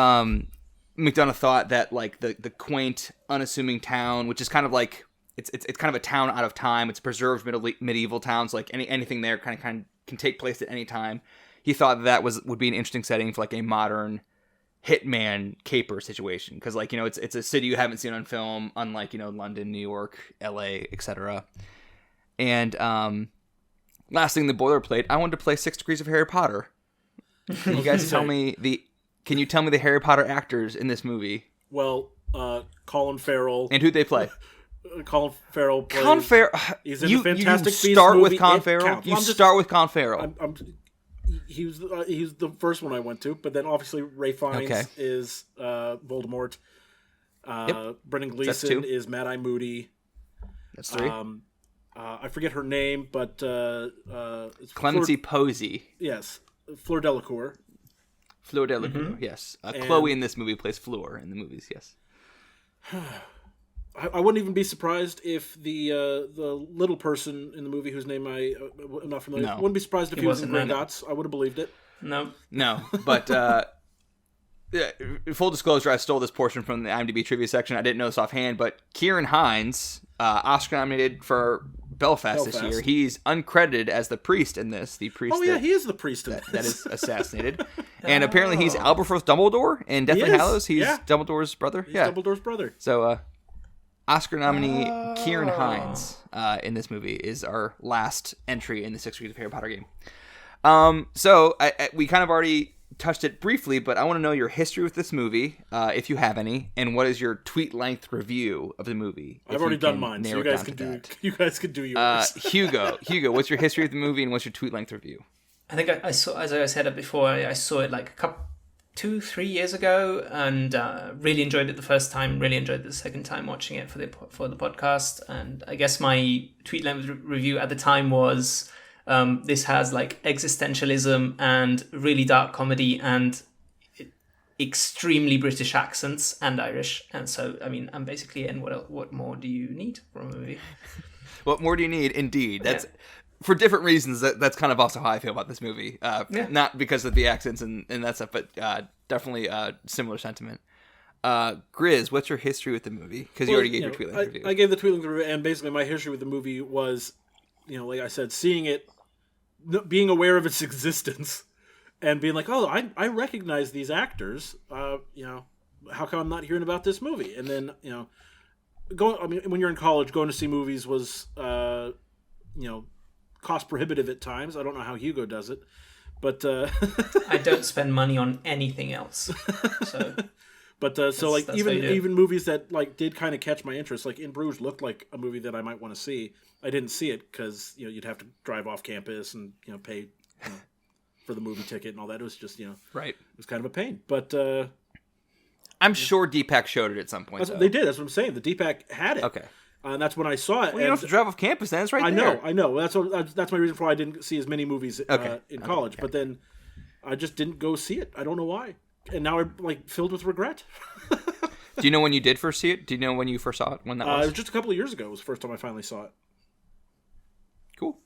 Speaker 1: McDonagh thought that the quaint, unassuming town, which is kind of it's kind of a town out of time. It's preserved medieval towns. Anything there kind of can take place at any time. He thought that would be an interesting setting for a modern hitman caper situation, because it's a city you haven't seen on film, unlike London, New York, L.A., etc. And last thing, the boilerplate. I wanted to play 6 Degrees of Harry Potter. Can you guys tell me the Harry Potter actors in this movie?
Speaker 2: Well, Colin Farrell.
Speaker 1: And who'd they play?
Speaker 2: Colin Farrell plays...
Speaker 1: Colin Farrell...
Speaker 2: He's in the Fantastic Beasts
Speaker 1: start
Speaker 2: movie.
Speaker 1: With Colin Farrell? Start with Colin Farrell.
Speaker 2: He was the first one I went to, but then obviously Ray Fiennes is Voldemort. Brendan Gleeson is Mad-Eye Moody.
Speaker 1: That's 3.
Speaker 2: I forget her name, but... it's
Speaker 1: Clemency Posey.
Speaker 2: Yes. Fleur Delacour.
Speaker 1: Fleur Delacour, yes. Chloe in this movie plays Fleur in the movies, yes.
Speaker 2: I wouldn't even be surprised if the little person in the movie whose name I'm not familiar with, wouldn't be surprised if he was in Gringotts. I would have believed it.
Speaker 3: No,
Speaker 1: but yeah, full disclosure, I stole this portion from the IMDb trivia section. I didn't know this offhand, but Kieran Hines, Oscar nominated for Belfast this year. He's uncredited as the priest in this. The priest.
Speaker 2: Oh yeah, he is the priest in this.
Speaker 1: That is assassinated, and apparently he's Aberforth Dumbledore in Deathly Hallows. He's Dumbledore's brother.
Speaker 2: He's Dumbledore's brother.
Speaker 1: So, Oscar nominee Kieran Hines in this movie is our last entry in the 6 Weeks of Harry Potter game. So we kind of already touched it briefly, but I want to know your history with this movie, if you have any, and what is your tweet-length review of the movie?
Speaker 2: I've already done mine, so you guys can do yours.
Speaker 1: Hugo, what's your history of the movie, and what's your tweet-length review?
Speaker 3: I think I saw, as I said it before, I saw it like 2-3 years ago, and really enjoyed it the first time. Really enjoyed the second time watching it for the podcast. And I guess my tweet-length review at the time was, this has like existentialism and really dark comedy and extremely British accents and Irish. And so, I mean, I'm basically in. What more do you need from a movie?
Speaker 1: What more do you need? Indeed. That's for different reasons. That's kind of also how I feel about this movie. Not because of the accents and that stuff, but definitely similar sentiment. Grizz, what's your history with the movie? Because you already gave your tweet-length review.
Speaker 2: I gave the tweet-length review, and basically my history with the movie was, like I said, seeing it, being aware of its existence, and being like, oh, I recognize these actors. How come I'm not hearing about this movie? And then, when you're in college, going to see movies was, cost prohibitive at times. I don't know how Hugo does it, but
Speaker 3: I don't spend money on anything else. So,
Speaker 2: but that's even movies that like did kind of catch my interest, like In Bruges looked like a movie that I might want to see. I didn't see it because you'd have to drive off campus and pay for the movie ticket and all that. It was just
Speaker 1: right.
Speaker 2: It was kind of a pain, but
Speaker 1: I'm sure Deepak showed it at some point.
Speaker 2: They did. That's what I'm saying. The Deepak had it.
Speaker 1: Okay.
Speaker 2: And that's when I saw it.
Speaker 1: Well, you don't have to drive off campus. Then it's right there.
Speaker 2: I know. That's my reason for why I didn't see as many movies in college. Okay. But then I just didn't go see it. I don't know why. And now I'm like filled with regret.
Speaker 1: Do you know when you did first see it? Do you know when you first saw it? When that was?
Speaker 2: It was just a couple of years ago. It was the first time I finally saw it.
Speaker 1: Cool.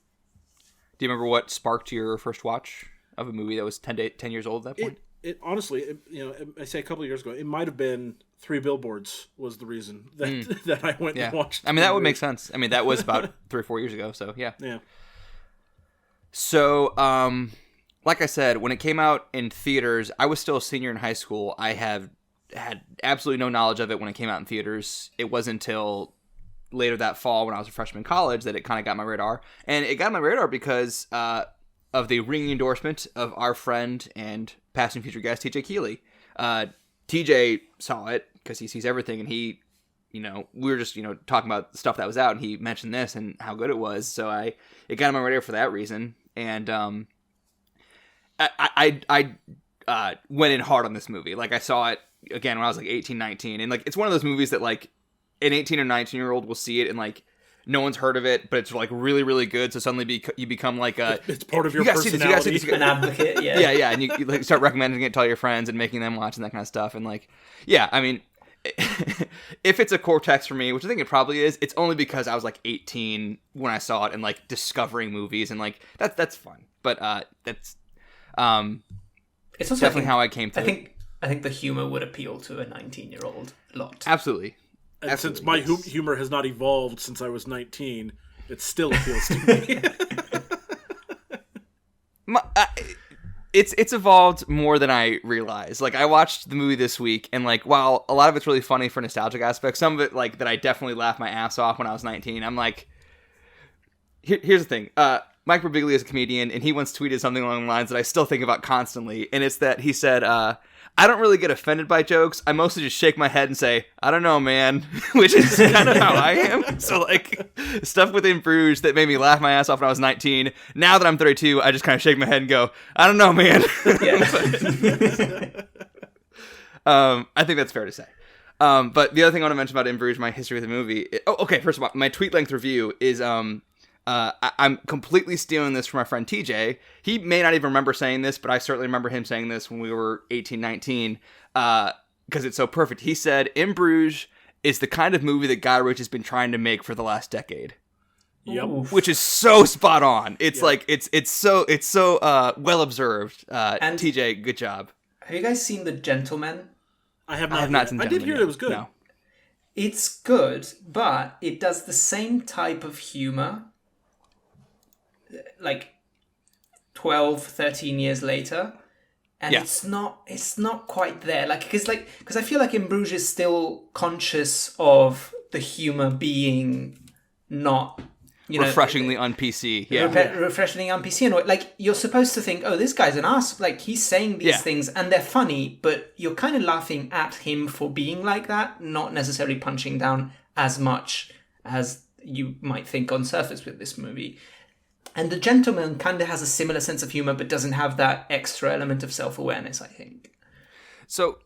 Speaker 1: Do you remember what sparked your first watch of a movie that was 10 years old at that point?
Speaker 2: It honestly, I say a couple of years ago, it might have been Three Billboards was the reason that that I went and watched.
Speaker 1: I mean, that would make sense. I mean, that was about 3 or 4 years ago. So yeah.
Speaker 2: Yeah.
Speaker 1: So, like I said, when it came out in theaters, I was still a senior in high school. I had absolutely no knowledge of it when it came out in theaters. It wasn't until later that fall when I was a freshman in college that it kind of got on my radar. And it got on my radar because of the ringing endorsement of our friend and past and future guest, TJ Keeley. TJ saw it because he sees everything, and he, we were just, talking about stuff that was out, and he mentioned this and how good it was. So it got on my radar for that reason. And I went in hard on this movie. Like, I saw it again when I was like 18, 19. And like, it's one of those movies that like an 18 or 19-year-old will see it and like, no one's heard of it, but it's like really, really good. So suddenly you become like
Speaker 2: it's part of your personality.
Speaker 3: An advocate, yeah.
Speaker 1: Yeah. And you like start recommending it to all your friends and making them watch and that kind of stuff. And like, yeah, I mean, if it's a cortex for me, which I think it probably is, it's only because I was like 18 when I saw it and like discovering movies and like that's fun. But that's
Speaker 3: it's also
Speaker 1: definitely how I came to
Speaker 3: it. I think the humor would appeal to a 19-year-old a lot.
Speaker 1: Absolutely.
Speaker 2: And since my humor has not evolved since I was 19, it still appeals to me.
Speaker 1: It's evolved more than I realized. Like, I watched the movie this week, and like, while a lot of it's really funny for nostalgic aspects, some of it like that I definitely laughed my ass off when I was 19. I'm like, here's the thing. Mike Birbiglia is a comedian, and he once tweeted something along the lines that I still think about constantly, and it's that he said, I don't really get offended by jokes. I mostly just shake my head and say, I don't know, man, which is kind of how I am. So, like, stuff within Bruges that made me laugh my ass off when I was 19. Now that I'm 32, I just kind of shake my head and go, I don't know, man. I think that's fair to say. But the other thing I want to mention about In Bruges, my history with the movie. Okay, first of all, my tweet-length review is... I'm completely stealing this from my friend TJ. He may not even remember saying this, but I certainly remember him saying this when we were 18, 19, because it's so perfect. He said, In Bruges is the kind of movie that Guy Ritchie's been trying to make for the last decade.
Speaker 2: Yep.
Speaker 3: Oof.
Speaker 1: Which is so spot on. It's like it's so well observed. And TJ, good job.
Speaker 3: Have you guys seen The Gentleman?
Speaker 2: I have not.
Speaker 1: I have not seen
Speaker 2: I did hear it was good.
Speaker 1: No.
Speaker 3: It's good, but it does the same type of humor, like 12, 13 years later, and it's not quite there. Because I feel like In Bruges is still conscious of the humor being not,
Speaker 1: refreshingly on PC. Yeah.
Speaker 3: Refreshingly on PC. And like, you're supposed to think, oh, this guy's an ass. Like, he's saying these things and they're funny, but you're kind of laughing at him for being like that, not necessarily punching down as much as you might think on surface with this movie. And The Gentleman kind of has a similar sense of humor, but doesn't have that extra element of self-awareness, I think.
Speaker 1: So,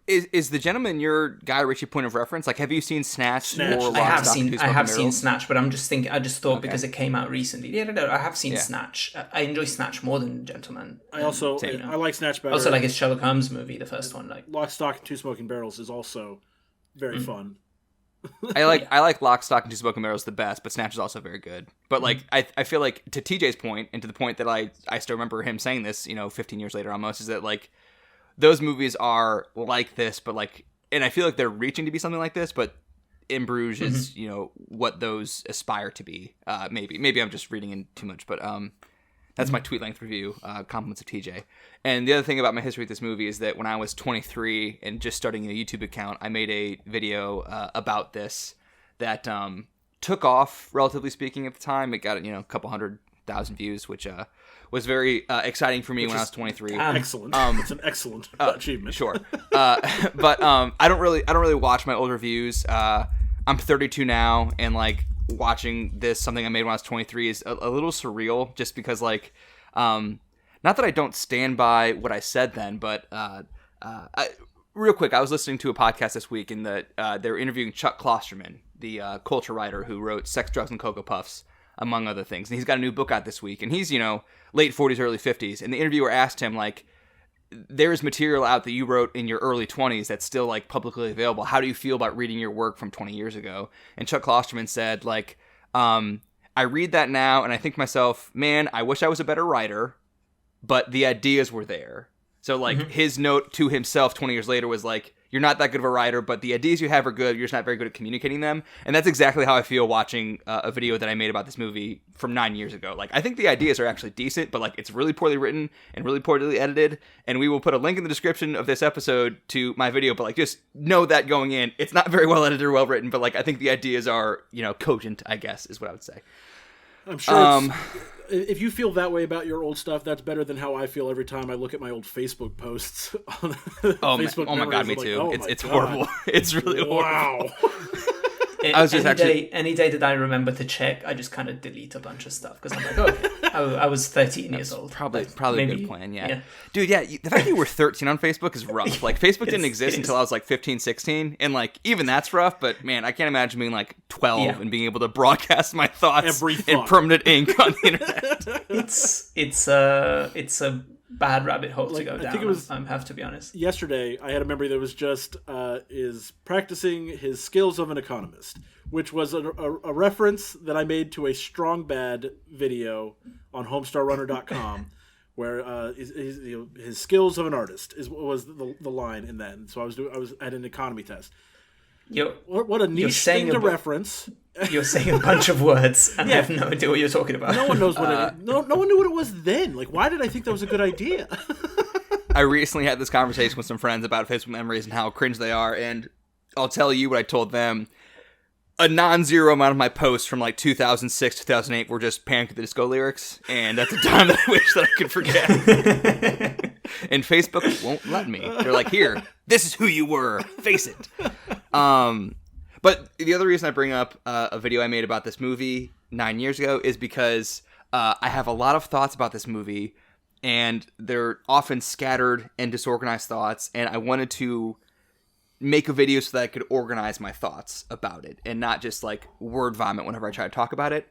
Speaker 1: is The Gentleman your Guy Ritchie point of reference? Like, have you seen Snatch? Or Lock,
Speaker 3: I have
Speaker 1: Stock, and Two Smoking
Speaker 3: seen
Speaker 1: Barrels?
Speaker 3: Snatch, but I just thought because it came out recently. Yeah, no, I have seen Snatch. I enjoy Snatch more than Gentleman.
Speaker 2: I also I like Snatch better.
Speaker 3: Also, like his Sherlock Holmes movie, the first one. Like
Speaker 2: Lock, Stock, and Two Smoking Barrels is also very fun.
Speaker 1: I like Lock, Stock, and Two Smoking Barrels the best, but Snatch is also very good. But like I feel like, to TJ's point, and to the point that I still remember him saying this, 15 years later almost, is that like those movies are like this, but like, and I feel like they're reaching to be something like this, but In Bruges is what those aspire to be. Maybe I'm just reading in too much, but that's my tweet length review. Compliments of TJ. And the other thing about my history with this movie is that when I was 23 and just starting a YouTube account, I made a video about this that took off, relatively speaking, at the time. It got a couple 100,000 views, which was very exciting for me when I was 23.
Speaker 2: Excellent. It's an excellent achievement.
Speaker 1: Sure. But I don't really watch my old reviews. I'm 32 now, and like watching this, something I made when I was 23, is a little surreal, just because like not that I don't stand by what I said then, but real quick, I was listening to a podcast this week, and they were interviewing Chuck Klosterman, the culture writer who wrote Sex, Drugs, and Cocoa Puffs, among other things. And he's got a new book out this week, and he's, late 40s, early 50s. And the interviewer asked him, like, there's material out that you wrote in your early 20s that's still, like, publicly available. How do you feel about reading your work from 20 years ago? And Chuck Klosterman said, like, I read that now, and I think to myself, man, I wish I was a better writer, but the ideas were there. So, like, his note to himself 20 years later was, like, you're not that good of a writer, but the ideas you have are good. You're just not very good at communicating them. And that's exactly how I feel watching a video that I made about this movie from 9 years ago. Like, I think the ideas are actually decent, but, like, it's really poorly written and really poorly edited. And we will put a link in the description of this episode to my video, but, like, just know that going in. It's not very well edited or well written, but, like, I think the ideas are, cogent, I guess, is what I would say.
Speaker 2: I'm sure if you feel that way about your old stuff, that's better than how I feel every time I look at my old Facebook posts. On Facebook
Speaker 1: my God, me too.
Speaker 2: Like,
Speaker 1: it's horrible. It's really horrible.
Speaker 2: Wow.
Speaker 1: I was just
Speaker 3: any day that I remember to check, I just kind of delete a bunch of stuff because I'm like, okay, I was 13 years old.
Speaker 1: Probably a good plan, yeah. Dude, yeah, the fact that you were 13 on Facebook is rough. Like, Facebook didn't exist until I was like 15, 16, and like even that's rough. But man, I can't imagine being like 12 and being able to broadcast my thoughts in permanent ink on the internet.
Speaker 3: It's a bad rabbit hole to go down. I think it was, I have to be honest.
Speaker 2: Yesterday, I had a memory that was just is practicing his skills of an economist, which was a reference that I made to a Strong Bad video on homestarrunner.com, where his skills of an artist was the line in that. And so I was at an economy test. What a niche thing to reference.
Speaker 3: You're saying a bunch of words, and I have no idea what you're talking about.
Speaker 2: No one knows what it is. No one knew what it was then. Like, why did I think that was a good idea?
Speaker 1: I recently had this conversation with some friends about Facebook memories and how cringe they are, and I'll tell you what I told them. A non-zero amount of my posts from like 2006, 2008 were just Panic at the Disco lyrics, and that's a time that I wish that I could forget. And Facebook won't let me. They're like, here, this is who you were. Face it. But the other reason I bring up a video I made about this movie 9 years ago is because I have a lot of thoughts about this movie, and they're often scattered and disorganized thoughts, and I wanted to make a video so that I could organize my thoughts about it and not just like word vomit whenever I try to talk about it.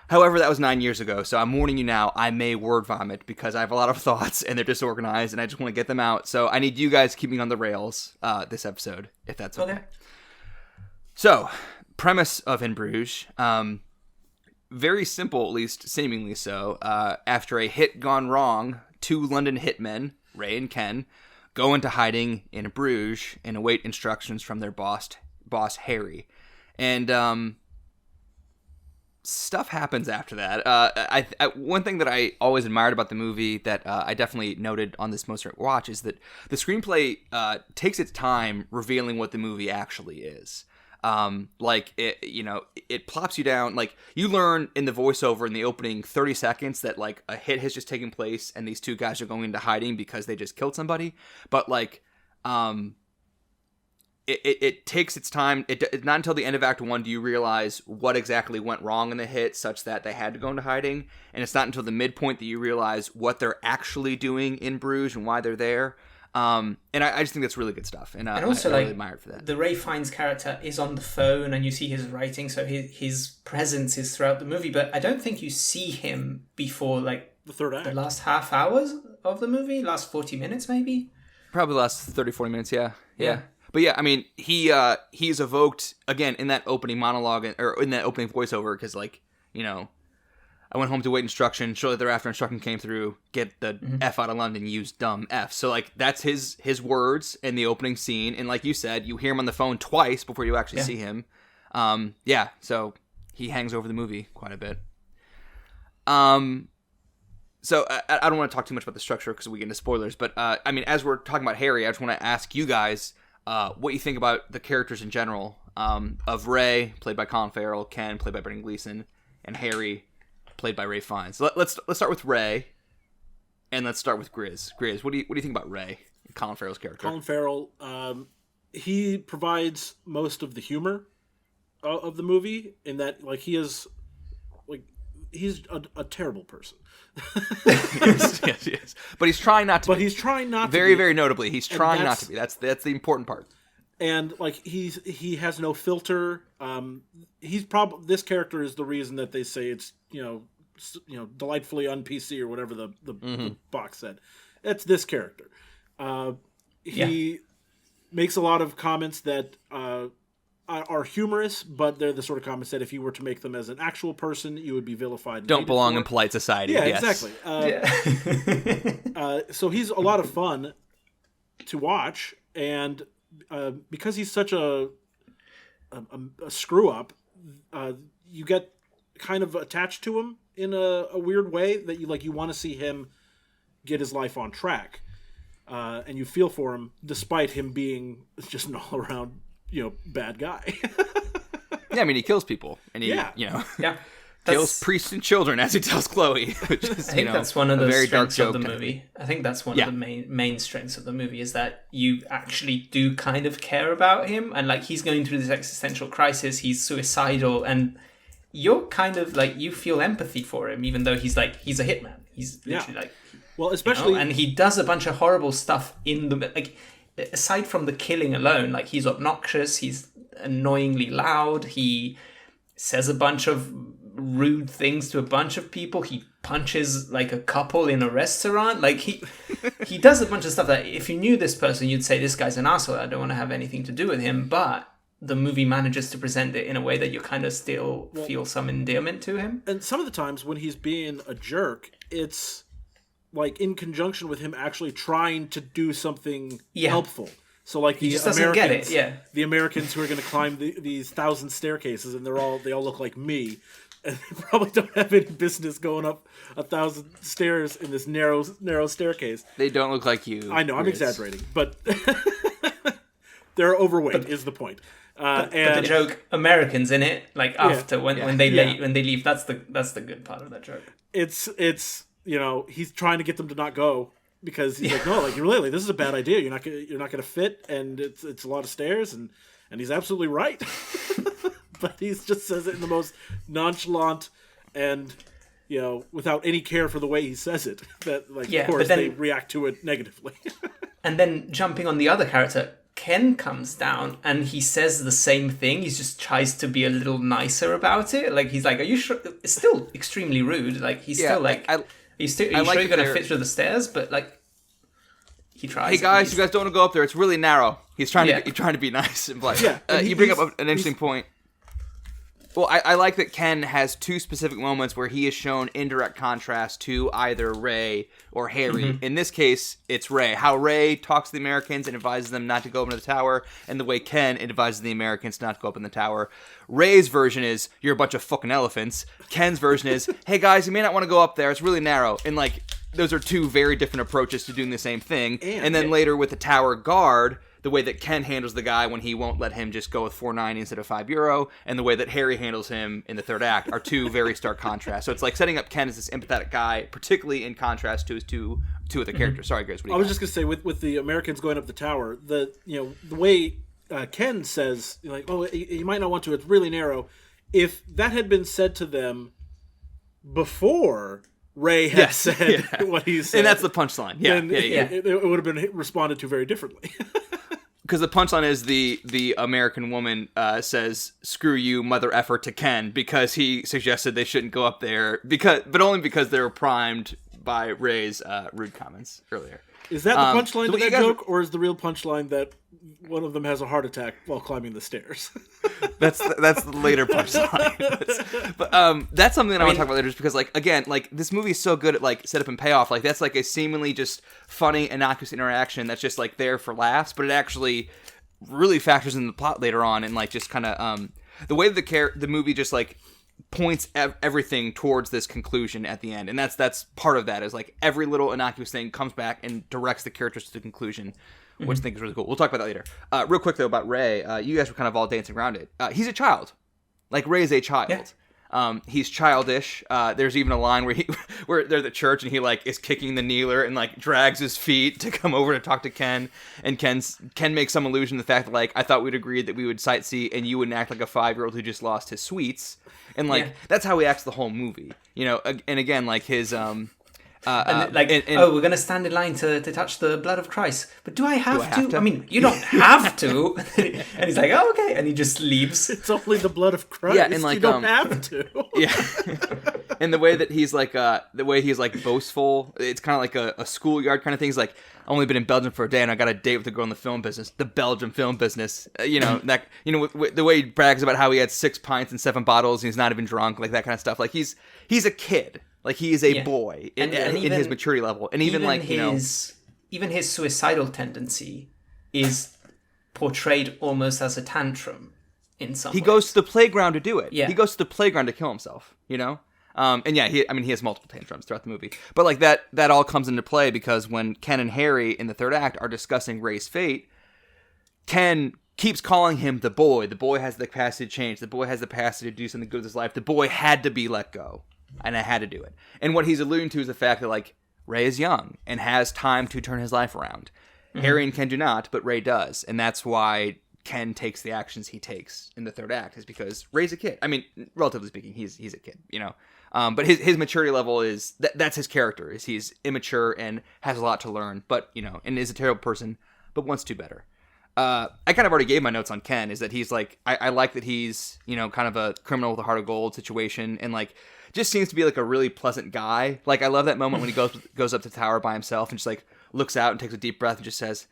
Speaker 1: However, that was 9 years ago, so I'm warning you now, I may word vomit because I have a lot of thoughts and they're disorganized and I just want to get them out. So I need you guys to keep me on the rails this episode, if that's okay. So, premise of In Bruges, very simple, at least seemingly so. After a hit gone wrong, two London hitmen, Ray and Ken, go into hiding in Bruges and await instructions from their boss Harry. And stuff happens after that. One thing that I always admired about the movie that I definitely noted on this most recent watch is that the screenplay takes its time revealing what the movie actually is. It plops you down. Like, you learn in the voiceover in the opening 30 seconds that, like, a hit has just taken place and these two guys are going into hiding because they just killed somebody. But, like, it takes its time. It's not until the end of Act 1 do you realize what exactly went wrong in the hit such that they had to go into hiding. And it's not until the midpoint that you realize what they're actually doing in Bruges and why they're there. And I just think that's really good stuff, and also, I really admired for that.
Speaker 3: The Ray Fiennes character is on the phone, and you see his writing, so his presence is throughout the movie. But I don't think you see him before like
Speaker 2: the third act,
Speaker 3: the last half hours of the movie, last 40 minutes maybe.
Speaker 1: Probably the last 30, 40 minutes, yeah. But yeah, I mean, he's evoked again in that opening monologue or in that opening voiceover because, like, you know, I went home to wait instruction. Shortly thereafter, instruction came through. Get the F out of London, use dumb F. So, like, that's his words in the opening scene. And like you said, you hear him on the phone twice before you actually see him. So he hangs over the movie quite a bit. So I don't want to talk too much about the structure because we get into spoilers. But, I mean, as we're talking about Harry, I just want to ask you guys what you think about the characters in general of Ray, played by Colin Farrell, Ken, played by Brendan Gleeson, and Harry, played by Ray Fiennes. So let's start with Ray, and let's start with Grizz. Grizz, what do you think about Ray, Colin Farrell's character?
Speaker 2: Colin Farrell, he provides most of the humor of the movie in that, like, he's a terrible person.
Speaker 1: yes. But he's trying not to.
Speaker 2: But he's trying not to.
Speaker 1: Very notably, he's trying not to be. That's the important part.
Speaker 2: And, like, he has no filter. This character is the reason that they say it's delightfully un-PC or whatever the box said. It's this character. He makes a lot of comments that are humorous, but they're the sort of comments that if you were to make them as an actual person, you would be vilified. And
Speaker 1: don't belong in polite society.
Speaker 2: Yeah,
Speaker 1: yes.
Speaker 2: Exactly. So he's a lot of fun to watch, and because he's such a screw up, you get kind of attached to him in a weird way that you want to see him get his life on track, and you feel for him despite him being just an all around bad guy.
Speaker 1: Yeah, I mean, he kills people, and he kills priests and children, as he tells Chloe, which is,
Speaker 3: I think that's one of the
Speaker 1: very
Speaker 3: strengths
Speaker 1: dark
Speaker 3: of the movie. I think that's one of the main strengths of the movie is that you actually do kind of care about him, and like he's going through this existential crisis, he's suicidal, and you're kind of like, you feel empathy for him, even though he's a hitman. He's literally like,
Speaker 2: well, especially,
Speaker 3: and he does a bunch of horrible stuff in the, like, aside from the killing alone, like, he's obnoxious, he's annoyingly loud, he says a bunch of rude things to a bunch of people, he punches like a couple in a restaurant, like he does a bunch of stuff that if you knew this person, you'd say, this guy's an asshole, I don't want to have anything to do with him. But the movie manages to present it in a way that you kind of still feel some endearment to him.
Speaker 2: And some of the times when he's being a jerk, it's like in conjunction with him actually trying to do something helpful. So, like,
Speaker 3: he just doesn't get it. Yeah,
Speaker 2: the Americans who are going to climb these 1,000 staircases, and they all look like me, and they probably don't have any business going up 1,000 stairs in this narrow staircase.
Speaker 1: They don't look like you.
Speaker 2: I know, I'm exaggerating, but they're overweight. Is the point?
Speaker 3: But the joke, Americans in it, like after when they leave, that's the good part of that joke.
Speaker 2: It's he's trying to get them to not go. Because he's like, no, like, really, this is a bad idea. You're not gonna fit, and it's a lot of stairs, and he's absolutely right. But he just says it in the most nonchalant and without any care for the way he says it. That, like, of course they react to it negatively. And
Speaker 3: then jumping on the other character, Ken comes down and he says the same thing. He just tries to be a little nicer about it. Like, he's like, "Are you sure?" It's still extremely rude. Like, he's still like. Are you sure you're going to fit through the stairs? But, like... he tries.
Speaker 1: Hey guys, you guys don't want to go up there. It's really narrow. He's trying to be nice and like.
Speaker 2: Yeah,
Speaker 1: you bring up an interesting point. Well, I like that Ken has two specific moments where he is shown in direct contrast to either Ray or Harry. Mm-hmm. In this case, it's Ray. How Ray talks to the Americans and advises them not to go up into the tower, and the way Ken advises the Americans not to go up in the tower. Ray's version is, you're a bunch of fucking elephants. Ken's version is, hey guys, you may not want to go up there. It's really narrow. And like, those are two very different approaches to doing the same thing. And then later with the tower guard, the way that Ken handles the guy when he won't let him just go with €4.90 instead of €5, and the way that Harry handles him in the third act are two very stark contrasts. So it's like setting up Ken as this empathetic guy, particularly in contrast to his two other characters. Sorry, Grizz.
Speaker 2: I was just gonna say with the Americans going up the tower, the way Ken says, like, oh, you might not want to. It's really narrow. If that had been said to them before Ray had said what he said,
Speaker 1: and that's the punchline. Then
Speaker 2: it would have been responded to very differently.
Speaker 1: Because the punchline is the American woman says, "Screw you, mother effer," to Ken because he suggested they shouldn't go up there but only because they were primed by Ray's rude comments earlier.
Speaker 2: Is that the punchline to that joke, or is the real punchline that one of them has a heart attack while climbing the stairs?
Speaker 1: That's the later punchline. But that's something that I want to talk about later, just because, like, again, like, this movie is so good at, like, setup and payoff. Like, that's, like, a seemingly just funny, innocuous interaction that's just, like, there for laughs, but it actually really factors in the plot later on, and, like, just kind of, the way the movie just, like, points everything towards this conclusion at the end, and that's part of that, is like every little innocuous thing comes back and directs the characters to the conclusion, which I think is really cool. We'll talk about that later. Real quick though about Ray, you guys were kind of all dancing around it. He's a child, like Ray's a child. He's childish. There's even a line where they're at the church and he like is kicking the kneeler and like drags his feet to come over to talk to Ken, and Ken makes some allusion to the fact that like, I thought we'd agreed that we would sightsee and you wouldn't act like a 5-year-old who just lost his sweets. And like that's how he acts the whole movie, and again, like his we're
Speaker 3: gonna stand in line to touch the blood of Christ, but do I have to? I mean, you don't have to. And he's like, oh, okay, and he just leaves.
Speaker 2: It's only the blood of Christ. Yeah, and like you don't have to.
Speaker 1: Yeah, and the way that he's like, boastful. It's kind of like a schoolyard kind of thing. He's like, I've only been in Belgium for a day, and I got a date with a girl in the film business, the Belgium film business. With the way he brags about how he had 6 pints and 7 bottles, and he's not even drunk, like that kind of stuff. Like he's a kid, like he is a boy in his maturity level, and even like
Speaker 3: even his suicidal tendency is portrayed almost as a tantrum in some.
Speaker 1: He goes to the playground to do it. Yeah, he goes to the playground to kill himself. And he has multiple tantrums throughout the movie. But like that all comes into play because when Ken and Harry in the third act are discussing Ray's fate, Ken keeps calling him the boy. The boy has the capacity to change. The boy has the capacity to do something good with his life. The boy had to be let go, and I had to do it. And what he's alluding to is the fact that like Ray is young and has time to turn his life around. Mm-hmm. Harry and Ken do not, but Ray does, and that's why Ken takes the actions he takes in the third act, is because Ray's a kid. I mean, relatively speaking, he's a kid, But his maturity level is that's his character. Is he's immature and has a lot to learn, but and is a terrible person, but wants to do better. I kind of already gave my notes on Ken. Is that he's like I like that he's kind of a criminal with a heart of gold situation, and like just seems to be like a really pleasant guy. Like I love that moment when he goes up to the tower by himself and just like looks out and takes a deep breath and just says,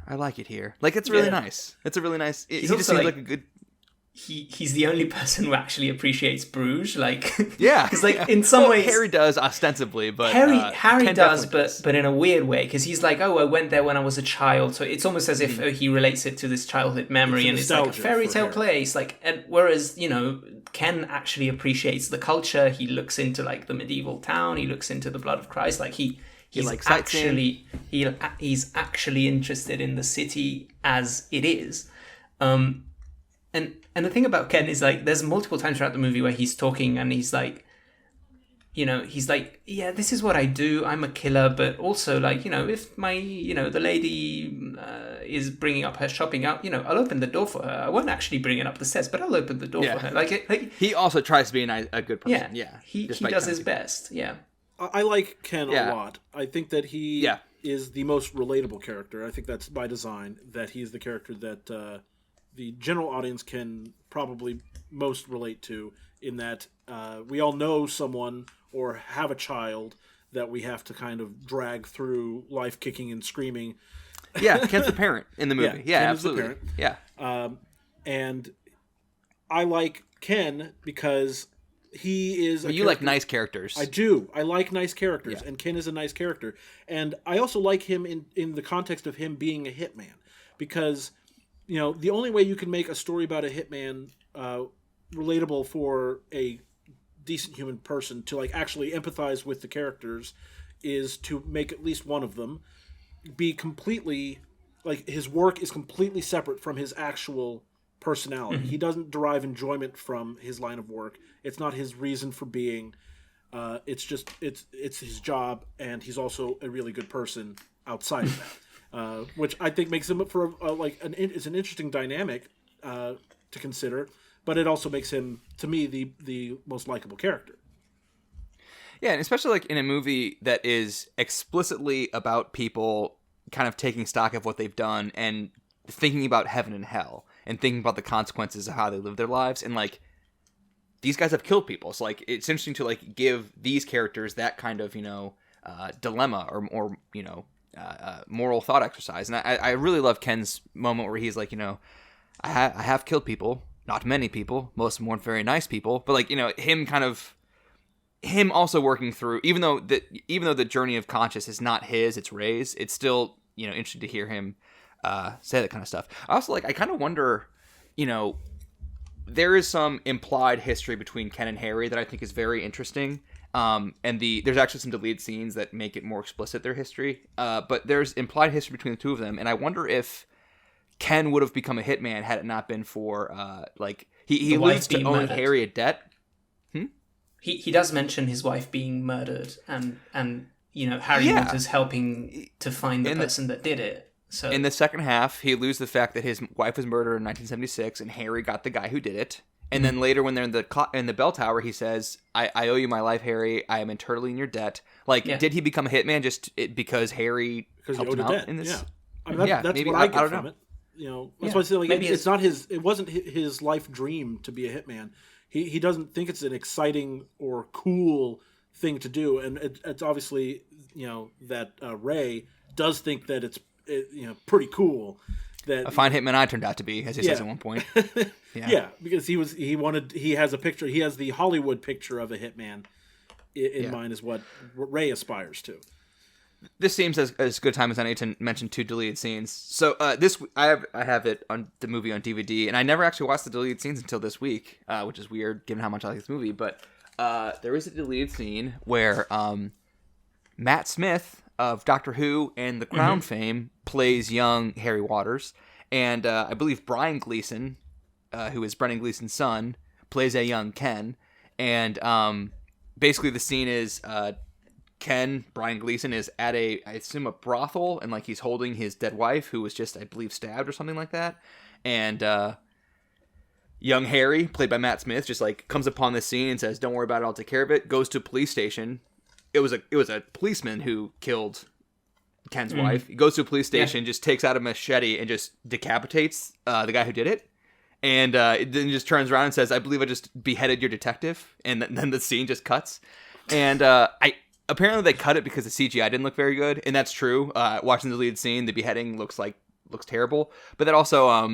Speaker 1: I like it here. Like it's really nice. It's a really nice. He just seems like a good.
Speaker 3: He's the only person who actually appreciates Bruges. Like
Speaker 1: because
Speaker 3: like in some ways
Speaker 1: Harry does ostensibly, but
Speaker 3: Harry does, but in a weird way, because he's like, oh, I went there when I was a child, so it's almost as if he relates it to this childhood memory, and it's like a fairy tale place. Like, and whereas Ken actually appreciates the culture. He looks into like the medieval town. He looks into the blood of Christ. Like he's actually interested in the city as it is. And the thing about Ken is like there's multiple times throughout the movie where he's talking and he's like, yeah, this is what I do. I'm a killer, but also like, if my, the lady is bringing up her shopping out, I'll open the door for her. I won't actually bring it up the stairs, but I'll open the door for her. Like
Speaker 1: he also tries to be a good person. Yeah.
Speaker 3: He does his best. Yeah.
Speaker 2: I like Ken a lot. I think that he is the most relatable character. I think that's by design, that he's the character that the general audience can probably most relate to, in that we all know someone or have a child that we have to kind of drag through life kicking and screaming.
Speaker 1: Yeah, Ken's the parent in the movie. Yeah,
Speaker 2: Ken
Speaker 1: absolutely.
Speaker 2: is the parent.
Speaker 1: Yeah.
Speaker 2: And I like Ken because he is
Speaker 1: you like nice characters.
Speaker 2: I do. I like nice characters,
Speaker 1: Yeah.
Speaker 2: and Ken is a nice character. And I also like him in the context of him being a hitman, because, you know, the only way you can make a story about a hitman relatable for a decent human person to like actually empathize with the characters is to make at least one of them be completely, like, his work is completely separate from his actual personality. He doesn't derive enjoyment from his line of work. It's not his reason for being. It's just it's his job, and he's also a really good person outside of that, which I think makes him for it's an interesting dynamic to consider. But it also makes him, to me, the most likable character.
Speaker 1: Yeah, and especially like in a movie that is explicitly about people kind of taking stock of what they've done and thinking about heaven and hell and thinking about the consequences of how they live their lives. And like, these guys have killed people. So like, it's interesting to like give these characters that kind of, you know, dilemma or you know, moral thought exercise. And I really love Ken's moment where he's like, you know, I have killed people. Not many people. Most of them weren't very nice people. But like, you know, him also working through, even though the journey of conscious is not his, it's Ray's. It's still, you know, interesting to hear him say that kind of stuff. I also I kind of wonder, you know, there is some implied history between Ken and Harry that I think is very interesting. And there's actually some deleted scenes that make it more explicit, their history. But there's implied history between the two of them, and I wonder if Ken would have become a hitman had it not been for he lives to owe Harry a debt.
Speaker 3: He does mention his wife being murdered, and you know, Harry was helping to find the person that did it. So
Speaker 1: in the second half, he alludes to the fact that his wife was murdered in 1976, and Harry got the guy who did it. And then later, when they're in the bell tower, he says, "I owe you my life, Harry. I am eternally in your debt." Like, did he become a hitman because Harry helped him out in this?
Speaker 2: Yeah, I mean, that's
Speaker 1: maybe,
Speaker 2: what I get
Speaker 1: don't
Speaker 2: from
Speaker 1: know.
Speaker 2: it. You know, that's why I say, like, it's not his. It wasn't his life dream to be a hitman. He doesn't think it's an exciting or cool thing to do, and it's obviously, you know, that Ray does think that it's you know, pretty cool. That
Speaker 1: a fine hitman I turned out to be, as he says at one point.
Speaker 2: Yeah, because he has a picture. He has the Hollywood picture of a hitman in mind, is what Ray aspires to.
Speaker 1: This seems as good time as any to mention two deleted scenes. So I have it on the movie on DVD, and I never actually watched the deleted scenes until this week, which is weird given how much I like this movie. But there is a deleted scene where Matt Smith of Doctor Who and The Crown fame plays young Harry Waters, and I believe Brian Gleason, who is Brendan Gleason's son, plays a young Ken. And basically the scene is Brian Gleason is at I assume a brothel, and like he's holding his dead wife who was just, I believe, stabbed or something like that. And young Harry, played by Matt Smith, just like comes upon this scene and says, "Don't worry about it, I'll take care of it." Goes to a police station. It was a policeman who killed Ken's wife. He goes to a police station, just takes out a machete and just decapitates the guy who did it. And then just turns around and says, "I believe I just beheaded your detective." And then the scene just cuts. And apparently they cut it because the CGI didn't look very good, and that's true. Watching the deleted scene, the beheading looks terrible. But that also, I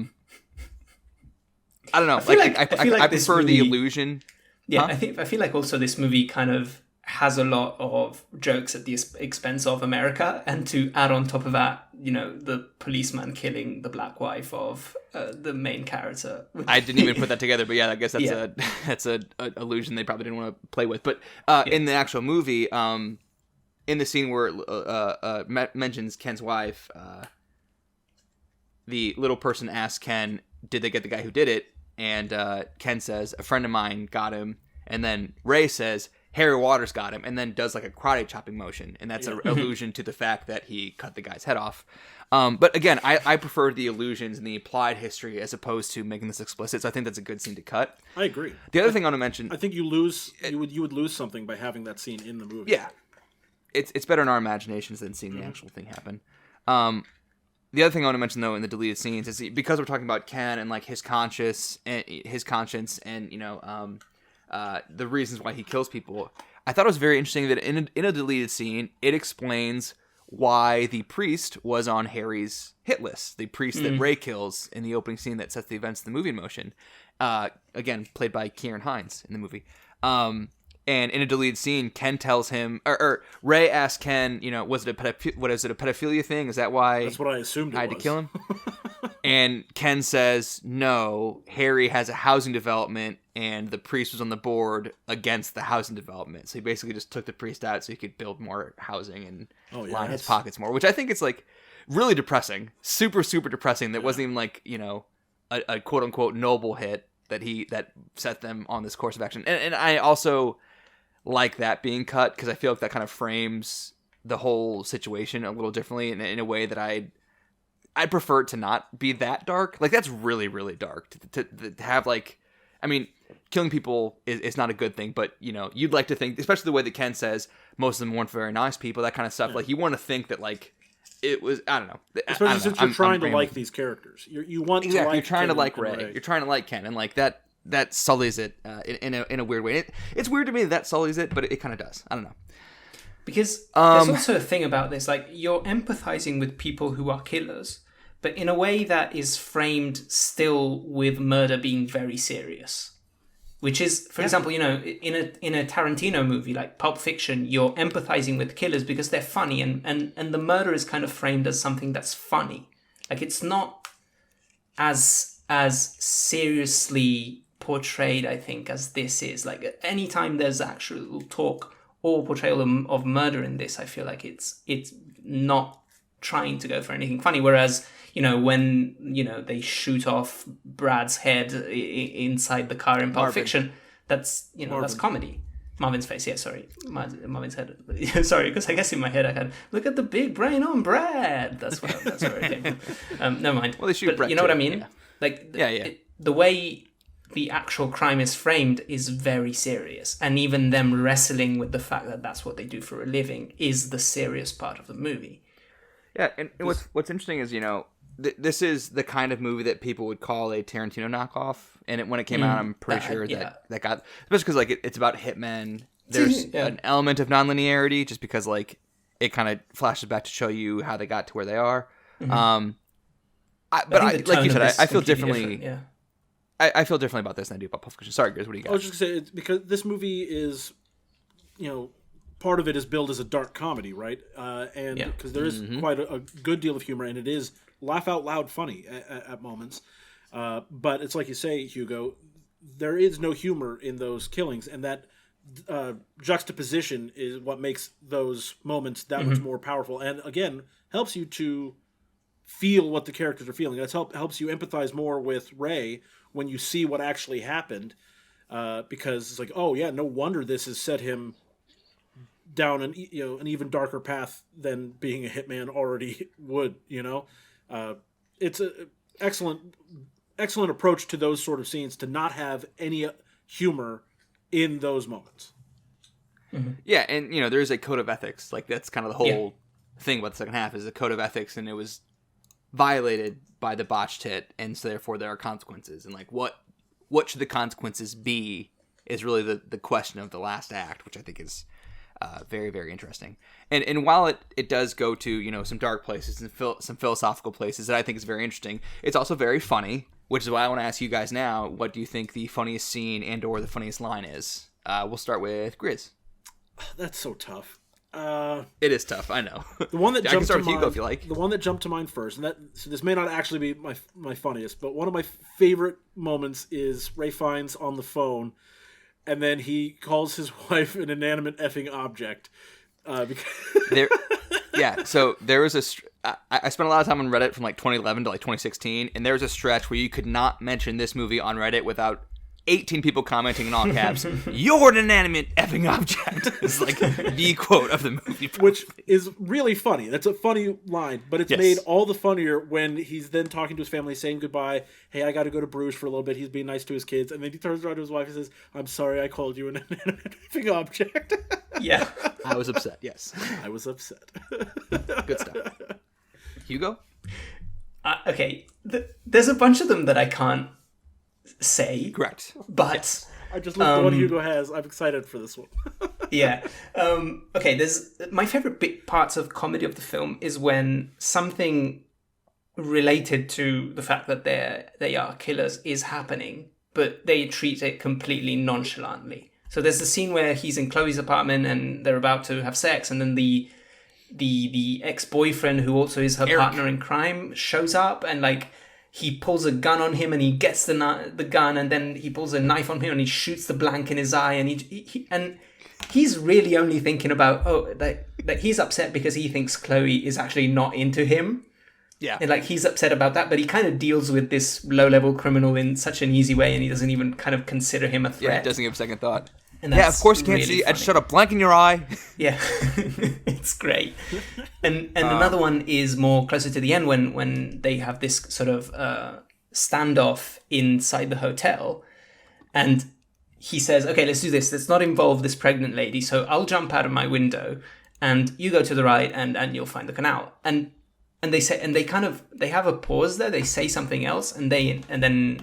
Speaker 1: don't know. I prefer the illusion.
Speaker 3: Yeah, I feel like also this movie kind of has a lot of jokes at the expense of America, and to add on top of that, you know, the policeman killing the black wife of the main character.
Speaker 1: I didn't even put that together, but yeah, I guess that's a illusion they probably didn't want to play with. But in the actual movie, in the scene where it mentions Ken's wife, the little person asks Ken, "Did they get the guy who did it?" And Ken says, "A friend of mine got him." And then Ray says, "Harry Waters got him," and then does like a karate chopping motion, and that's an allusion to the fact that he cut the guy's head off. But again, I prefer the allusions and the implied history as opposed to making this explicit. So I think that's a good scene to cut.
Speaker 2: I agree.
Speaker 1: The other thing I want to mention,
Speaker 2: I think you would lose something by having that scene in the movie.
Speaker 1: Yeah, it's better in our imaginations than seeing the actual thing happen. The other thing I want to mention, though, in the deleted scenes is because we're talking about Ken and like his conscience, and you know, the reasons why he kills people. I thought it was very interesting that in a deleted scene, it explains why the priest was on Harry's hit list. The priest that Ray kills in the opening scene that sets the events of the movie in motion. Again, played by Kieran Hines in the movie. And in a deleted scene, Ken tells him, or Ray asks Ken, was it a pedophilia thing? Is that why?
Speaker 2: That's what I assumed.
Speaker 1: I had to kill him. And Ken says, no, Harry has a housing development, and the priest was on the board against the housing development. So he basically just took the priest out so he could build more housing and line his pockets more, which I think is like really depressing, super, super depressing. That wasn't even like, a quote unquote noble hit that set them on this course of action. And I also like that being cut because I feel like that kind of frames the whole situation a little differently in a way that I prefer it to not be that dark. Like that's really, really dark to have like, I mean, killing people is not a good thing, but you'd like to think, especially the way that Ken says most of them weren't very nice people, that kind of stuff. Yeah. Like you want to think that like it was, I don't know.
Speaker 2: Especially since you're trying to like these characters. You want to like
Speaker 1: you're trying
Speaker 2: Ken
Speaker 1: to like Ray. You're trying to like Ken, and like that sullies it in a weird way. It's weird to me that sullies it, but it kind of does. I don't know.
Speaker 3: Because there's also a thing about this, like you're empathizing with people who are killers, but in a way that is framed still with murder being very serious. Which is, for example, in a Tarantino movie like Pulp Fiction, you're empathizing with killers because they're funny, and the murder is kind of framed as something that's funny. Like it's not as seriously portrayed, I think, as this is. Like anytime there's actual talk or portrayal of murder in this, I feel like it's not trying to go for anything funny. Whereas, when, they shoot off Brad's head inside the car in Pulp Fiction, that's, that's comedy. Marvin's face, yeah, sorry. Marvin's head. Sorry, because I guess in my head I had, look at the big brain on Brad. That's where it came from. Never mind.
Speaker 1: Well, they shoot Brad,
Speaker 3: you know
Speaker 1: too.
Speaker 3: What I mean?
Speaker 1: Yeah.
Speaker 3: Like,
Speaker 1: yeah.
Speaker 3: The way the actual crime is framed is very serious. And even them wrestling with the fact that that's what they do for a living is the serious part of the movie.
Speaker 1: Yeah, and what's interesting is, this is the kind of movie that people would call a Tarantino knockoff. And when it came out, I'm pretty sure that got... Especially because, like, it's about hitmen. There's an element of nonlinearity just because, like, it kind of flashes back to show you how they got to where they are. Mm-hmm. Like you said, I feel differently...
Speaker 3: Yeah.
Speaker 1: I feel differently about this than I do about Pulp Fiction. Sorry, Grizz, what do you got?
Speaker 2: I was just going to say, it's because this movie is, part of it is billed as a dark comedy, right? And because there is quite a good deal of humor, and it is laugh out loud funny at moments. But it's like you say, Hugo, there is no humor in those killings, and that juxtaposition is what makes those moments that much more powerful, and again helps you to feel what the characters are feeling. That helps you empathize more with Ray when you see what actually happened, because it's like, oh yeah, no wonder this has set him down an even darker path than being a hitman already would. It's an excellent approach to those sort of scenes to not have any humor in those moments.
Speaker 1: Mm-hmm. Yeah, and there's a code of ethics. Like that's kind of the whole thing about the second half is a code of ethics, and it was violated by the botched hit, and so therefore there are consequences. And like what should the consequences be is really the question of the last act, which I think is very, very interesting. And while it does go to some dark places and some philosophical places that I think is very interesting, it's also very funny, which is why I want to ask you guys now, what do you think the funniest scene and or the funniest line is? We'll start with Grizz.
Speaker 2: That's so tough.
Speaker 1: It is tough, I know.
Speaker 2: The one that
Speaker 1: I can start with Hugo if you like.
Speaker 2: The one that jumped to mind first, and so this may not actually be my funniest, but one of my favorite moments is Ray Fiennes on the phone, and then he calls his wife an inanimate effing object.
Speaker 1: So there was I spent a lot of time on Reddit from like 2011 to like 2016, and there was a stretch where you could not mention this movie on Reddit without 18 people commenting in all caps, "You're an inanimate effing object." It's like the quote of the movie. Probably.
Speaker 2: Which is really funny. That's a funny line, but it's made all the funnier when he's then talking to his family, saying goodbye. Hey, I got to go to Bruges for a little bit. He's being nice to his kids. And then he turns around to his wife and says, "I'm sorry I called you an inanimate effing object."
Speaker 3: Yeah.
Speaker 1: I was upset, yes.
Speaker 2: I was upset.
Speaker 1: Good stuff. Hugo?
Speaker 3: Okay. There's a bunch of them that I can't say.
Speaker 1: Correct.
Speaker 3: But
Speaker 2: I just looked at what Hugo has. I'm excited for this one.
Speaker 3: Yeah. Okay, there's my favorite parts of comedy of the film is when something related to the fact that they are killers is happening, but they treat it completely nonchalantly. So there's the scene where he's in Chloe's apartment and they're about to have sex, and then the ex-boyfriend, who also is her partner in crime, shows up and like he pulls a gun on him and he gets the gun, and then he pulls a knife on him and he shoots the blank in his eye, and he's really only thinking about that he's upset because he thinks Chloe is actually not into him.
Speaker 1: Yeah.
Speaker 3: And like he's upset about that, but he kind of deals with this low-level criminal in such an easy way, and he doesn't even kind of consider him a threat.
Speaker 1: Yeah, he doesn't give a second thought.
Speaker 3: And
Speaker 1: of course you can't
Speaker 3: really
Speaker 1: see. I
Speaker 3: funny.
Speaker 1: just shot a blank in your eye.
Speaker 3: Yeah, it's great. And another one is more closer to the end when they have this sort of standoff inside the hotel, and he says, "Okay, let's do this. Let's not involve this pregnant lady. So I'll jump out of my window, and you go to the right, and you'll find the canal." And they say, and they have a pause there. They say something else, and then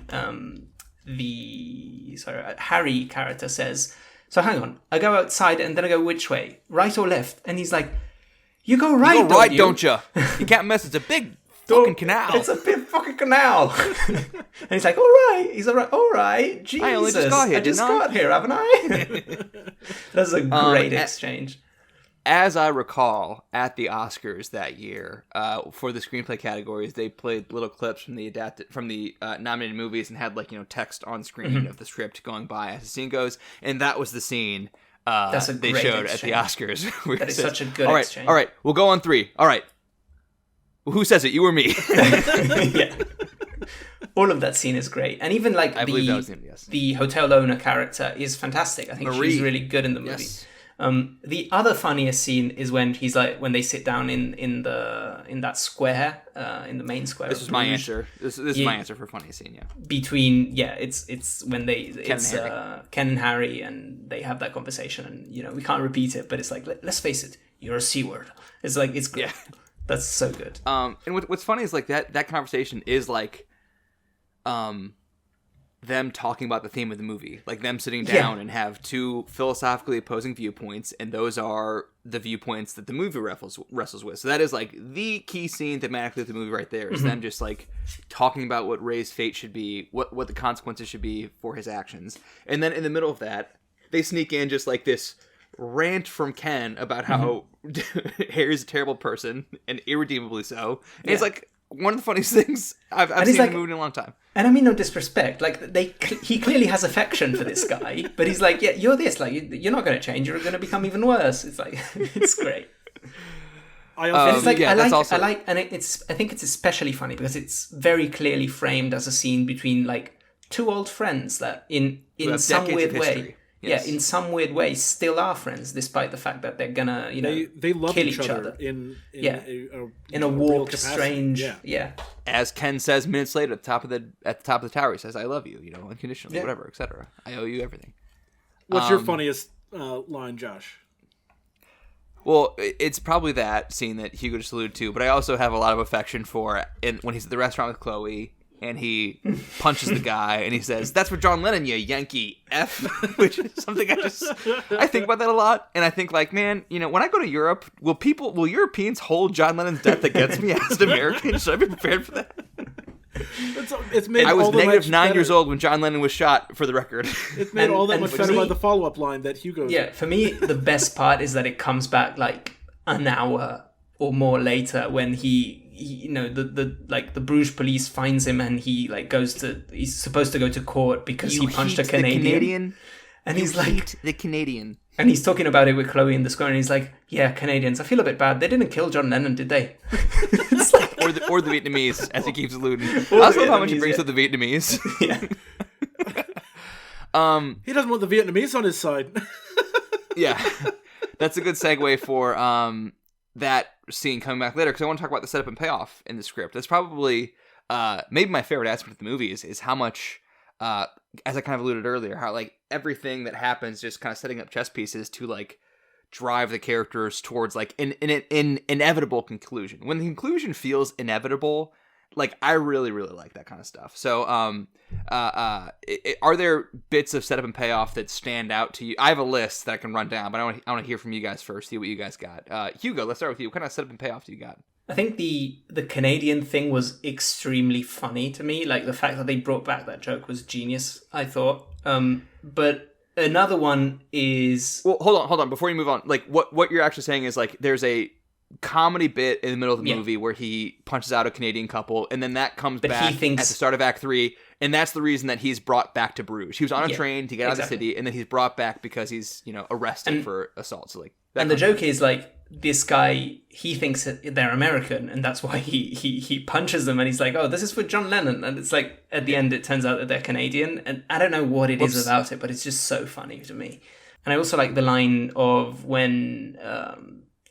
Speaker 3: Harry character says, "So hang on, I go outside and then I go which way, right or left?" And he's like, "You go right,
Speaker 1: you go right, don't you? You can't miss. It's a big fucking canal.
Speaker 3: It's a big fucking canal." And he's like, "All right." He's all right. Jesus,
Speaker 1: I only just got here.
Speaker 3: I just got here, haven't I? That's a great exchange.
Speaker 1: As I recall, at the Oscars that year, for the screenplay categories, they played little clips from the nominated movies and had text on screen of the script going by as the scene goes, and that was the scene they showed at the Oscars.
Speaker 3: That is such a good exchange.
Speaker 1: All right, we'll go on 3. All right, who says it? You or me?
Speaker 3: Yeah. All of that scene is great, and even
Speaker 1: I believe that was him, yes.
Speaker 3: The hotel owner character is fantastic. I think
Speaker 1: Marie.
Speaker 3: she's really good in the movie.
Speaker 1: Yes.
Speaker 3: The other funniest scene is when when they sit down in that square, in the main square.
Speaker 1: This is my answer. This is my answer for funniest scene. Yeah.
Speaker 3: It's when Ken and Harry, and they have that conversation, and we can't repeat it, but it's like, let's face it, you're a C-word. It's like, it's great. Yeah. That's so good.
Speaker 1: And what's funny is like that conversation is like, them talking about the theme of the movie, like them sitting down and have two philosophically opposing viewpoints, and those are the viewpoints that the movie wrestles with. So that is like the key scene thematically of the movie right there, is them just like talking about what Ray's fate should be, what the consequences should be for his actions. And then in the middle of that, they sneak in just like this rant from Ken about how Harry's a terrible person, and irredeemably so. And it's like one of the funniest things I've seen in a movie in a long time.
Speaker 3: And I mean no disrespect, like he clearly has affection for this guy, but he's like, yeah, you're this, like you're not going to change, you're going to become even worse. It's like, it's great. I think it's especially funny because it's very clearly framed as a scene between like two old friends that in some weird way. Yes. Yeah, in some weird way, still are friends, despite the fact that they're gonna,
Speaker 2: they love
Speaker 3: kill
Speaker 2: each other in
Speaker 3: a warped, strange,
Speaker 1: As Ken says minutes later at the top of the tower, he says, "I love you, unconditionally, whatever, etc. I owe you everything."
Speaker 2: What's your funniest line, Josh?
Speaker 1: Well, it's probably that scene that Hugo just alluded to, but I also have a lot of affection for when he's at the restaurant with Chloe. And he punches the guy, and he says, "That's for John Lennon, you Yankee F," which is something I think about that a lot. And I think, like, man, when I go to Europe, will Europeans hold John Lennon's death against me as an American? Should I be prepared for that?
Speaker 2: I
Speaker 1: was negative 9 years old when John Lennon was shot, for the record.
Speaker 2: It's made all that much better by the follow-up line that Hugo.
Speaker 3: Yeah, for me, the best part is that it comes back like an hour or more later when the Bruges police finds him, and he's supposed to go to court because he punched a Canadian. And he's like,
Speaker 1: the Canadian.
Speaker 3: And he's talking about it with Chloe in the square, and he's like, "Yeah, Canadians, I feel a bit bad. They didn't kill John Lennon, did they?" It's like...
Speaker 1: or the Vietnamese, as he keeps alluding. I also love how much he brings up the Vietnamese.
Speaker 3: Yeah.
Speaker 2: He doesn't want the Vietnamese on his side.
Speaker 1: Yeah. That's a good segue for that scene coming back later, because I want to talk about the setup and payoff in the script. That's probably maybe my favorite aspect of the movie is how much, as I kind of alluded earlier, how like everything that happens just kind of setting up chess pieces to like drive the characters towards like an inevitable conclusion. When the conclusion feels inevitable, like I really like that kind of stuff. So are there bits of setup and payoff that stand out to you? I have a list that I can run down, but I want to hear from you guys first, see what you guys got. Hugo, let's start with you. What kind of setup and payoff do you got?
Speaker 3: I think the Canadian thing was extremely funny to me. Like the fact that they brought back that joke was genius, I thought. But another one is...
Speaker 1: Well, hold on. Before you move on, like what you're actually saying is like there's a comedy bit in the middle of the movie where he punches out a Canadian couple, and then that comes back at the start of Act 3, and that's the reason that he's brought back to Bruges. He was on a train to get out of the city, and then he's brought back because he's arrested for assault. So like,
Speaker 3: and the joke is like this guy, he thinks that they're American, and that's why he punches them, and he's like, oh, this is for John Lennon, and it's like at the end it turns out that they're Canadian, and I don't know what it is about it, but it's just so funny to me. And I also like the line of when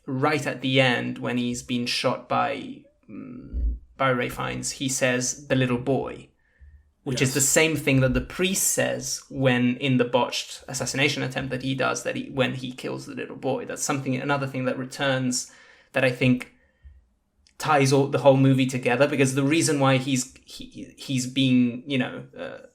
Speaker 3: right at the end, when he's been shot by Ray Fiennes, he says the little boy, which is the same thing that the priest says when in the botched assassination attempt that he does, when he kills the little boy. That's another thing that returns, that I think ties the whole movie together, because the reason why he's being,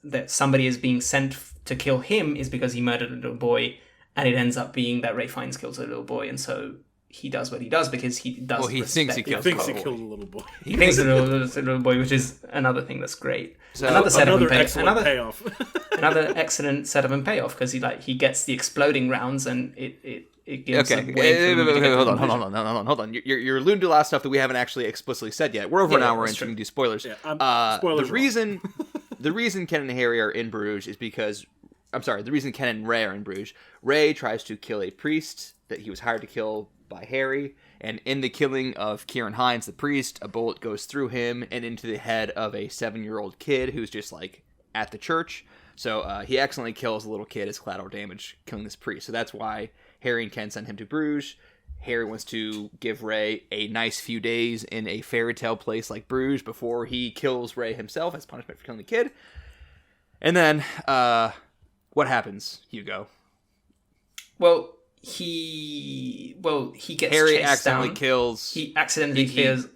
Speaker 3: that somebody is being sent to kill him is because he murdered a little boy, and it ends up being that Ray Fiennes kills a little boy, and so he does what he does because he does.
Speaker 1: Well, he thinks he killed
Speaker 2: a little boy.
Speaker 3: He thinks a little boy, which is another thing that's great. So another excellent payoff. Another excellent setup and payoff, because he gets the exploding rounds, and it gives.
Speaker 1: Okay, hold on. You're alluding to a lot of stuff that we haven't actually explicitly said yet. We're over an hour in, so we can do spoilers.
Speaker 2: Yeah, spoilers.
Speaker 1: The reason Ken and Harry are in Bruges is because. I'm sorry. The reason Ken and Ray are in Bruges. Ray tries to kill a priest that he was hired to kill by Harry, and in the killing of Kieran Hines, the priest, a bullet goes through him and into the head of a 7-year-old kid who's just like at the church. So he accidentally kills a little kid as collateral damage, killing this priest. So that's why Harry and Ken send him to Bruges. Harry wants to give Ray a nice few days in a fairy tale place like Bruges before he kills Ray himself as punishment for killing the kid. And then what happens, Hugo?
Speaker 3: Well, he gets
Speaker 1: Harry
Speaker 3: chased
Speaker 1: accidentally
Speaker 3: down.
Speaker 1: kills.
Speaker 3: He accidentally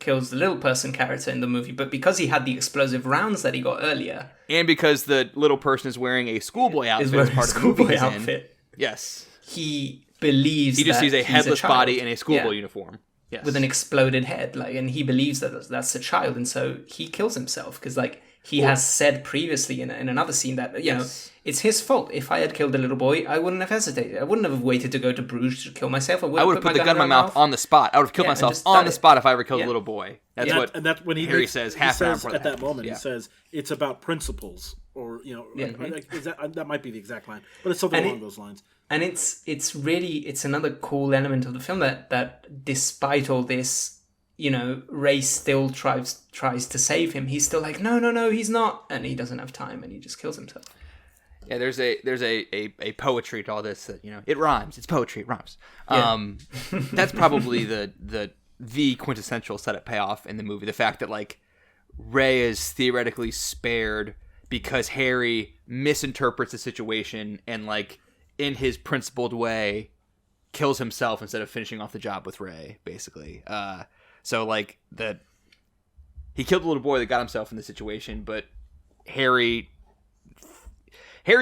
Speaker 3: kills the little person character in the movie, but because he had the explosive rounds that he got earlier,
Speaker 1: and because the little person is wearing a schoolboy outfit as part of the movie he's in. Yes,
Speaker 3: he believes
Speaker 1: he just
Speaker 3: that
Speaker 1: sees a headless body in a schoolboy uniform. Yes.
Speaker 3: With an exploded head, and he believes that that's a child, and so he kills himself because he has said previously in another scene that you know it's his fault. If I had killed a little boy, I wouldn't have hesitated. I wouldn't have waited to go to Bruges to kill myself. I would have put the gun in my mouth
Speaker 1: on the spot. I would have killed myself on the spot if I ever killed a little boy. That's what
Speaker 2: and that's when
Speaker 1: Harry says.
Speaker 2: He says at that moment, he says it's about principles, or that might be the exact line, but it's something along those lines.
Speaker 3: And it's really another cool element of the film that despite all this, Ray still tries to save him. He's still like, no, he's not, and he doesn't have time, and he just kills himself.
Speaker 1: Yeah, there's a poetry to all this that it rhymes. It's poetry. It rhymes. Yeah. That's probably the quintessential setup payoff in the movie. The fact that Ray is theoretically spared because Harry misinterprets the situation and in his principled way kills himself instead of finishing off the job with Ray, basically. So he killed the little boy that got himself in the situation, but Harry's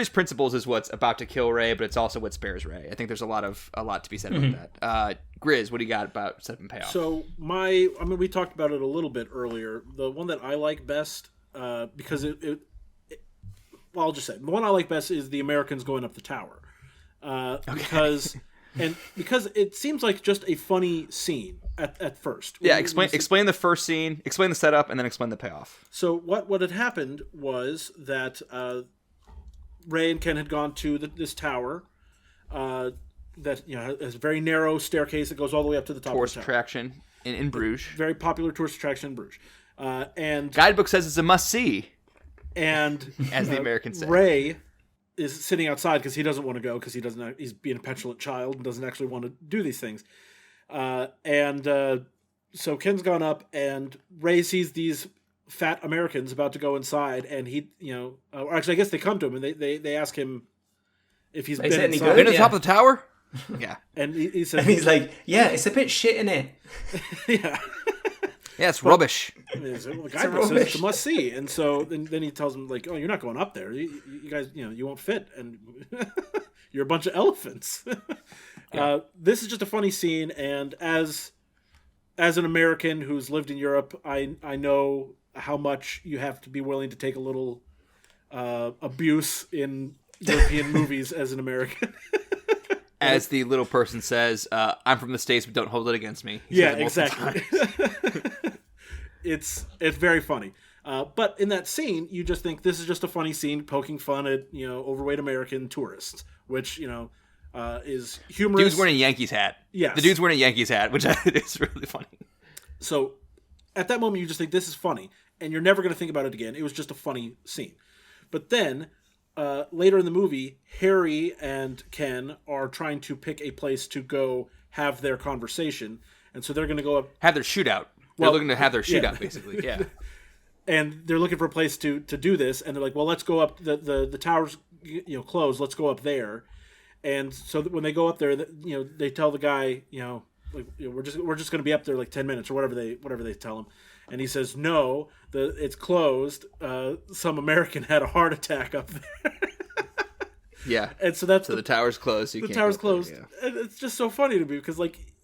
Speaker 1: principles is what's about to kill Ray, but it's also what spares Ray. I think there's a lot to be said about that. Grizz, what do you got about setup and payoff?
Speaker 2: So we talked about it a little bit earlier. The one that I like best, because I'll just say the one I like best is the Americans going up the tower, because it seems like just a funny scene at first.
Speaker 1: Yeah, explain the first scene, explain the setup, and then explain the payoff. So
Speaker 2: what had happened was that Ray and Ken had gone to this tower that has a very narrow staircase that goes all the way up to the top.
Speaker 1: Tourist
Speaker 2: of the tower.
Speaker 1: attraction in Bruges.
Speaker 2: Very popular tourist attraction in Bruges. And
Speaker 1: guidebook says it's a must see.
Speaker 2: And
Speaker 1: as the Americans say,
Speaker 2: Ray is sitting outside because he doesn't want to go because he's being a petulant child and doesn't actually want to do these things. So Ken's gone up and Ray sees these fat Americans about to go inside, and he, actually I guess they come to him and they ask him if he's been inside.
Speaker 1: Been to the top of the tower? Yeah.
Speaker 2: And he says,
Speaker 3: and he's like, yeah, it's a bit shit in it.
Speaker 2: Yeah.
Speaker 1: Yeah, it's rubbish.
Speaker 2: The guidebook says it's a must see, and so then he tells him like, "Oh, you're not going up there. You guys, you won't fit, and you're a bunch of elephants." This is just a funny scene, and as an American who's lived in Europe, I know how much you have to be willing to take a little abuse in European movies as an American.
Speaker 1: As the little person says, I'm from the States, but don't hold it against me.
Speaker 2: Yeah, exactly. It's very funny. But in that scene, you just think this is just a funny scene poking fun at, overweight American tourists, which, is humorous.
Speaker 1: Dude's wearing a Yankees hat.
Speaker 2: Yes.
Speaker 1: The dude's wearing a Yankees hat, which is really funny.
Speaker 2: So at that moment, you just think this is funny, and you're never going to think about it again. It was just a funny scene. But then later in the movie, Harry and Ken are trying to pick a place to go have their conversation. And so they're going to go up.
Speaker 1: Have their shootout. They're looking to have their shootout, basically. Yeah.
Speaker 2: And they're looking for a place to do this. And they're like, well, let's go up. The tower's closed. Let's go up there. And so when they go up there, they tell the guy, we're just going to be up there like 10 minutes or whatever they tell him. And he says, no, it's closed. Some American had a heart attack up there.
Speaker 1: Yeah.
Speaker 2: And so
Speaker 1: the tower's closed. So
Speaker 2: the tower's closed. Yeah. And it's just so funny to me because,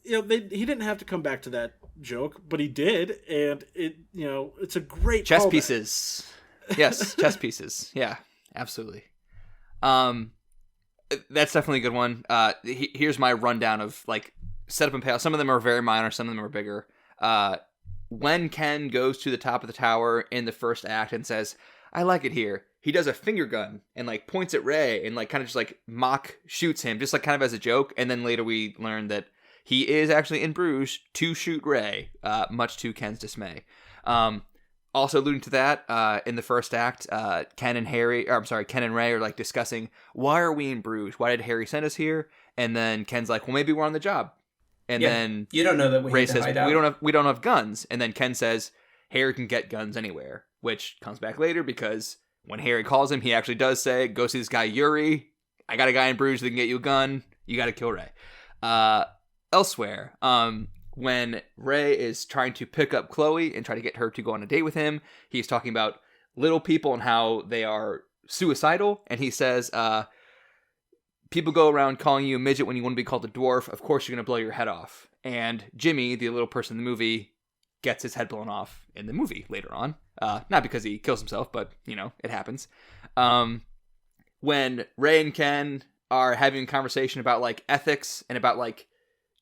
Speaker 2: he didn't have to come back to that joke, but he did. And it's a great
Speaker 1: chess
Speaker 2: callback.
Speaker 1: Pieces. Yes, chess pieces. Yeah, absolutely. That's definitely a good one. Here's my rundown of setup and payoff. Some of them are very minor. Some of them are bigger. When Ken goes to the top of the tower in the first act and says, I like it here, he does a finger gun and points at Ray and kind of just mock shoots him, just kind of as a joke. And then later we learn that he is actually in Bruges to shoot Ray, much to Ken's dismay. Also alluding to that, in the first act, Ken and Ray are discussing, why are we in Bruges? Why did Harry send us here? And then Ken's like, well, maybe we're on the job. And then
Speaker 3: you don't know that
Speaker 1: Ray says, we don't have guns. And then Ken says, Harry can get guns anywhere, which comes back later because when Harry calls him, he actually does say, go see this guy Yuri. I got a guy in Bruges that can get you a gun. You got to kill Ray. Elsewhere, when Ray is trying to pick up Chloe and try to get her to go on a date with him, he's talking about little people and how they are suicidal. And he says, people go around calling you a midget when you want to be called a dwarf. Of course, you're going to blow your head off. And Jimmy, the little person in the movie, gets his head blown off in the movie later on. Not because he kills himself, but, it happens. When Ray and Ken are having a conversation about, ethics and about,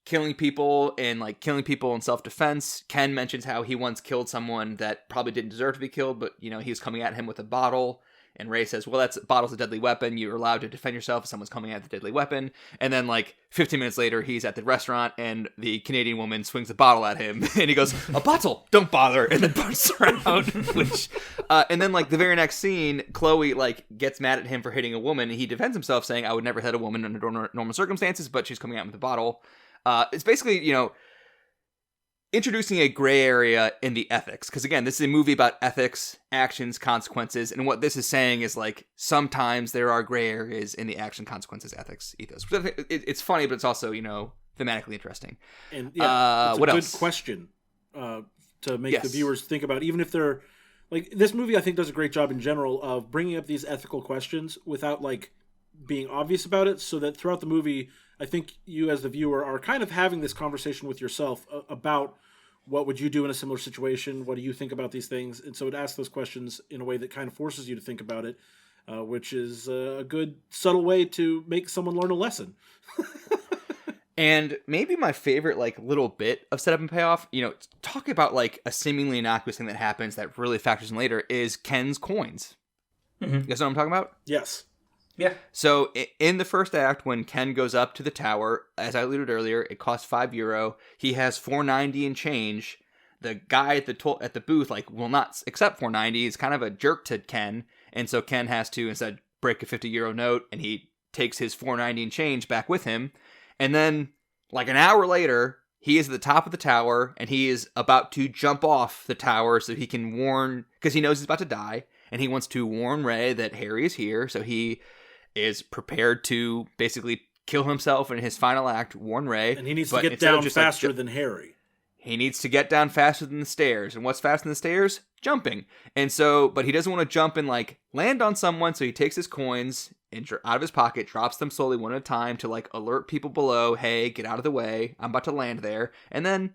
Speaker 1: killing people and, killing people in self-defense, Ken mentions how he once killed someone that probably didn't deserve to be killed, but, he was coming at him with a bottle. And Ray says, well, bottle's a deadly weapon. You're allowed to defend yourself if someone's coming at the deadly weapon. And then 15 minutes later, he's at the restaurant and the Canadian woman swings a bottle at him. And he goes, a bottle, don't bother. And then punches her out. And then the very next scene, Chloe gets mad at him for hitting a woman. And he defends himself saying, I would never hit a woman under normal circumstances, but she's coming at him with a bottle. It's basically, introducing a gray area in the ethics. Because again, this is a movie about ethics, actions, consequences. And what this is saying is sometimes there are gray areas in the action, consequences, ethics, ethos. It's funny, but it's also, thematically interesting.
Speaker 2: And it's
Speaker 1: what
Speaker 2: a
Speaker 1: else?
Speaker 2: Good question to make the viewers think about, even if they're this movie, I think does a great job in general of bringing up these ethical questions without being obvious about it, so that throughout the movie, I think you as the viewer are kind of having this conversation with yourself about what would you do in a similar situation? What do you think about these things? And so it asks those questions in a way that kind of forces you to think about it, which is a good subtle way to make someone learn a lesson.
Speaker 1: And maybe my favorite little bit of setup and payoff, talk about a seemingly innocuous thing that happens that really factors in later is Ken's coins. Mm-hmm. You guys know what I'm talking about?
Speaker 2: Yes.
Speaker 3: Yeah.
Speaker 1: So in the first act, when Ken goes up to the tower, as I alluded earlier, it costs €5. He has $4.90 in change. The guy at the booth will not accept $4.90. He's kind of a jerk to Ken, and so Ken has to instead break a €50 note, and he takes his $4.90 in change back with him. And then an hour later, he is at the top of the tower, and he is about to jump off the tower so he can warn, because he knows he's about to die, and he wants to warn Ray that Harry is here. So he is prepared to basically kill himself in his final act, warn Ray.
Speaker 2: And he needs to get down faster than Harry.
Speaker 1: he needs to get down faster than the stairs. And what's faster than the stairs? Jumping. And so, but he doesn't want to jump and like land on someone. So he takes his coins out of his pocket, drops them slowly one at a time to like alert people below. Hey, get out of the way. I'm about to land there. And then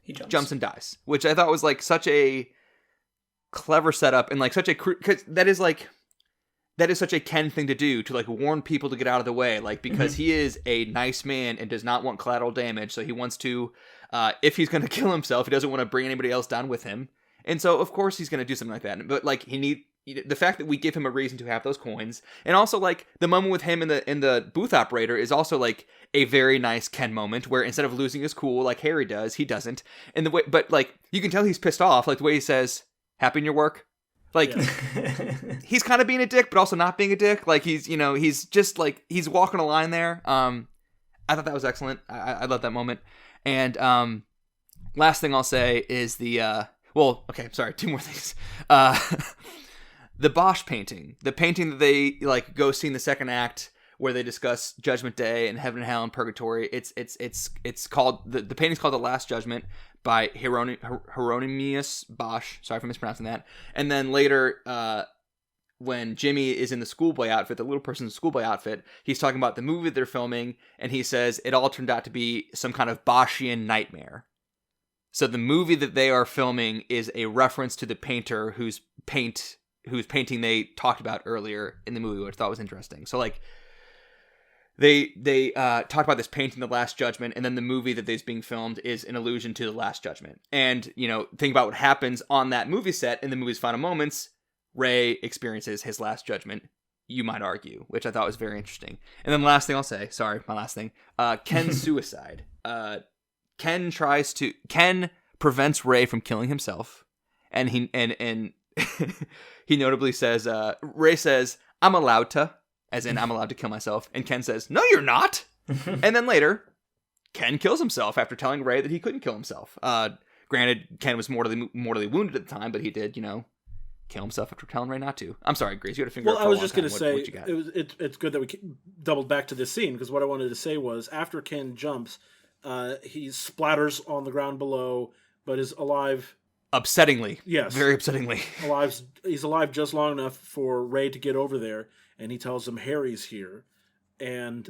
Speaker 3: he
Speaker 1: jumps and dies, which I thought was like such a clever setup and like such a, cause that is such a Ken thing to do, to like warn people to get out of the way. Like, because he is a nice man and does not want collateral damage. So he wants to, if he's going to kill himself, he doesn't want to bring anybody else down with him. And so, of course, he's going to do something like that. But, like, the fact that we give him a reason to have those coins, and also, like, the moment with him and the booth operator is also, like, a very nice Ken moment, where instead of losing his cool, like Harry does, he doesn't. And the way, but, like, you can tell he's pissed off, like, the way he says, happy in your work. Like, he's kind of being a dick, but also not being a dick. Like, he's, you know, he's just, like, he's walking a line there. I thought that was excellent. I love that moment. And last thing I'll say is the... well, okay, sorry, two more things. The Bosch painting. The painting that they, like, go see in the second act where they discuss Judgment Day and Heaven and Hell and Purgatory. It's called... The painting's called The Last Judgment by Hieronymus Bosch. Sorry for mispronouncing that. And then later, when Jimmy is in the schoolboy outfit, the little person's schoolboy outfit, he's talking about the movie they're filming, and he says it all turned out to be some kind of Boschian nightmare. So the movie that they are filming is a reference to the painter whose painting they talked about earlier in the movie, which I thought was interesting. So like they talked about this painting, The Last Judgment, and then the movie that is being filmed is an allusion to The Last Judgment. And, you know, think about what happens on that movie set in the movie's final moments. Ray experiences his last judgment, you might argue, which I thought was very interesting. And then the last thing I'll say, sorry, my last thing, Ken's suicide. Ken prevents Ray from killing himself, and he he notably says, Ray says, I'm allowed to, as in I'm allowed to kill myself, and Ken says, no, you're not. And then later, Ken kills himself after telling Ray that he couldn't kill himself. Granted, Ken was mortally wounded at the time, but he did, you know, kill himself after telling Ray not to. I'm sorry, Grizz, you had a finger.
Speaker 2: Well, I was just going to say, it's good that we doubled back to this scene, because what I wanted to say was, after Ken jumps, he splatters on the ground below, but is alive.
Speaker 1: Upsettingly.
Speaker 2: Yes.
Speaker 1: Very upsettingly.
Speaker 2: He's alive just long enough for Ray to get over there, and he tells him Harry's here. And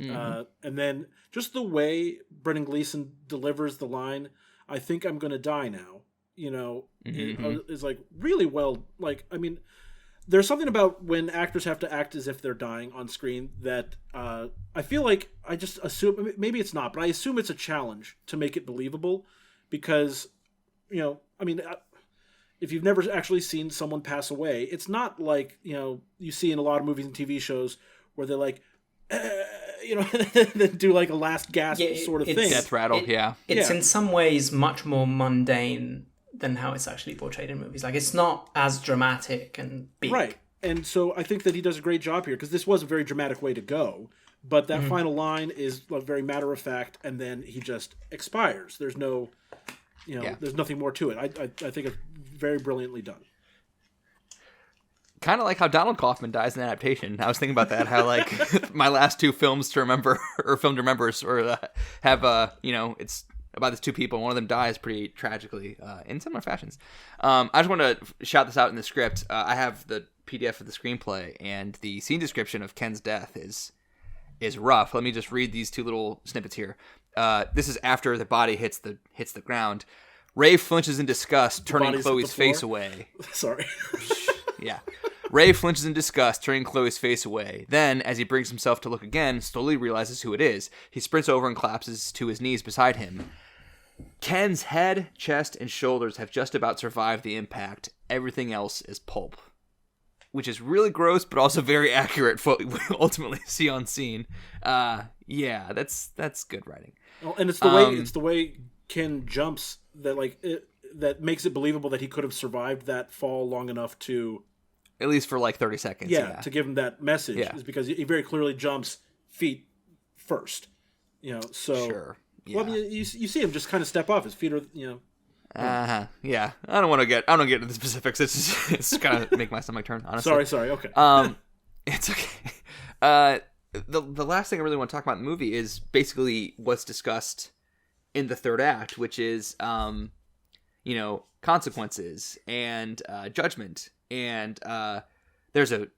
Speaker 2: and then just the way Brendan Gleeson delivers the line, I think I'm going to die now, you know, is like really well, like, I mean, there's something about when actors have to act as if they're dying on screen that I feel like I just assume, maybe it's not, but I assume it's a challenge to make it believable, because, you know, I mean, if you've never actually seen someone pass away, it's not like, you know, you see in a lot of movies and TV shows where they're like, you know, then do like a last gasp sort of thing.
Speaker 1: Death rattle,
Speaker 3: It's in some ways much more mundane than how it's actually portrayed in movies. Like, it's not as dramatic and big.
Speaker 2: Right. And so I think that he does a great job here, because this was a very dramatic way to go, but that final line is like very matter of fact, and then he just expires. There's no, you know, there's nothing more to it. I think it's very brilliantly done.
Speaker 1: Kind of like how Donald Kaufman dies in adaptation. I was thinking about that, how like my last two films to remember, or film to remember, or have you know, it's about these two people. One of them dies pretty tragically in similar fashions. I just want to shout this out in the script. I have the PDF of the screenplay, and the scene description of Ken's death is rough. Let me just read these two little snippets here. This is after the body hits the ground. Ray flinches in disgust, turning Chloe's face away.
Speaker 2: Sorry.
Speaker 1: Yeah. Ray flinches in disgust, turning Chloe's face away. Then, as he brings himself to look again, slowly realizes who it is. He sprints over and collapses to his knees beside him. Ken's head, chest, and shoulders have just about survived the impact. Everything else is pulp. Which is really gross, but also very accurate for what we ultimately see on scene. Yeah, that's good writing.
Speaker 2: Well, and it's the way Ken jumps that makes it believable that he could have survived that fall long enough to,
Speaker 1: at least for like 30 seconds. Yeah.
Speaker 2: To give him that message, is because he very clearly jumps feet first. You know, so
Speaker 1: sure. Yeah.
Speaker 2: Well, you see him just kind of step off. His feet are, you know.
Speaker 1: Yeah. I don't want to get into the specifics. It's kind of make my stomach turn, honestly.
Speaker 2: Sorry. Okay.
Speaker 1: It's okay. The last thing I really want to talk about in the movie is basically what's discussed in the third act, which is consequences and judgment, and there's a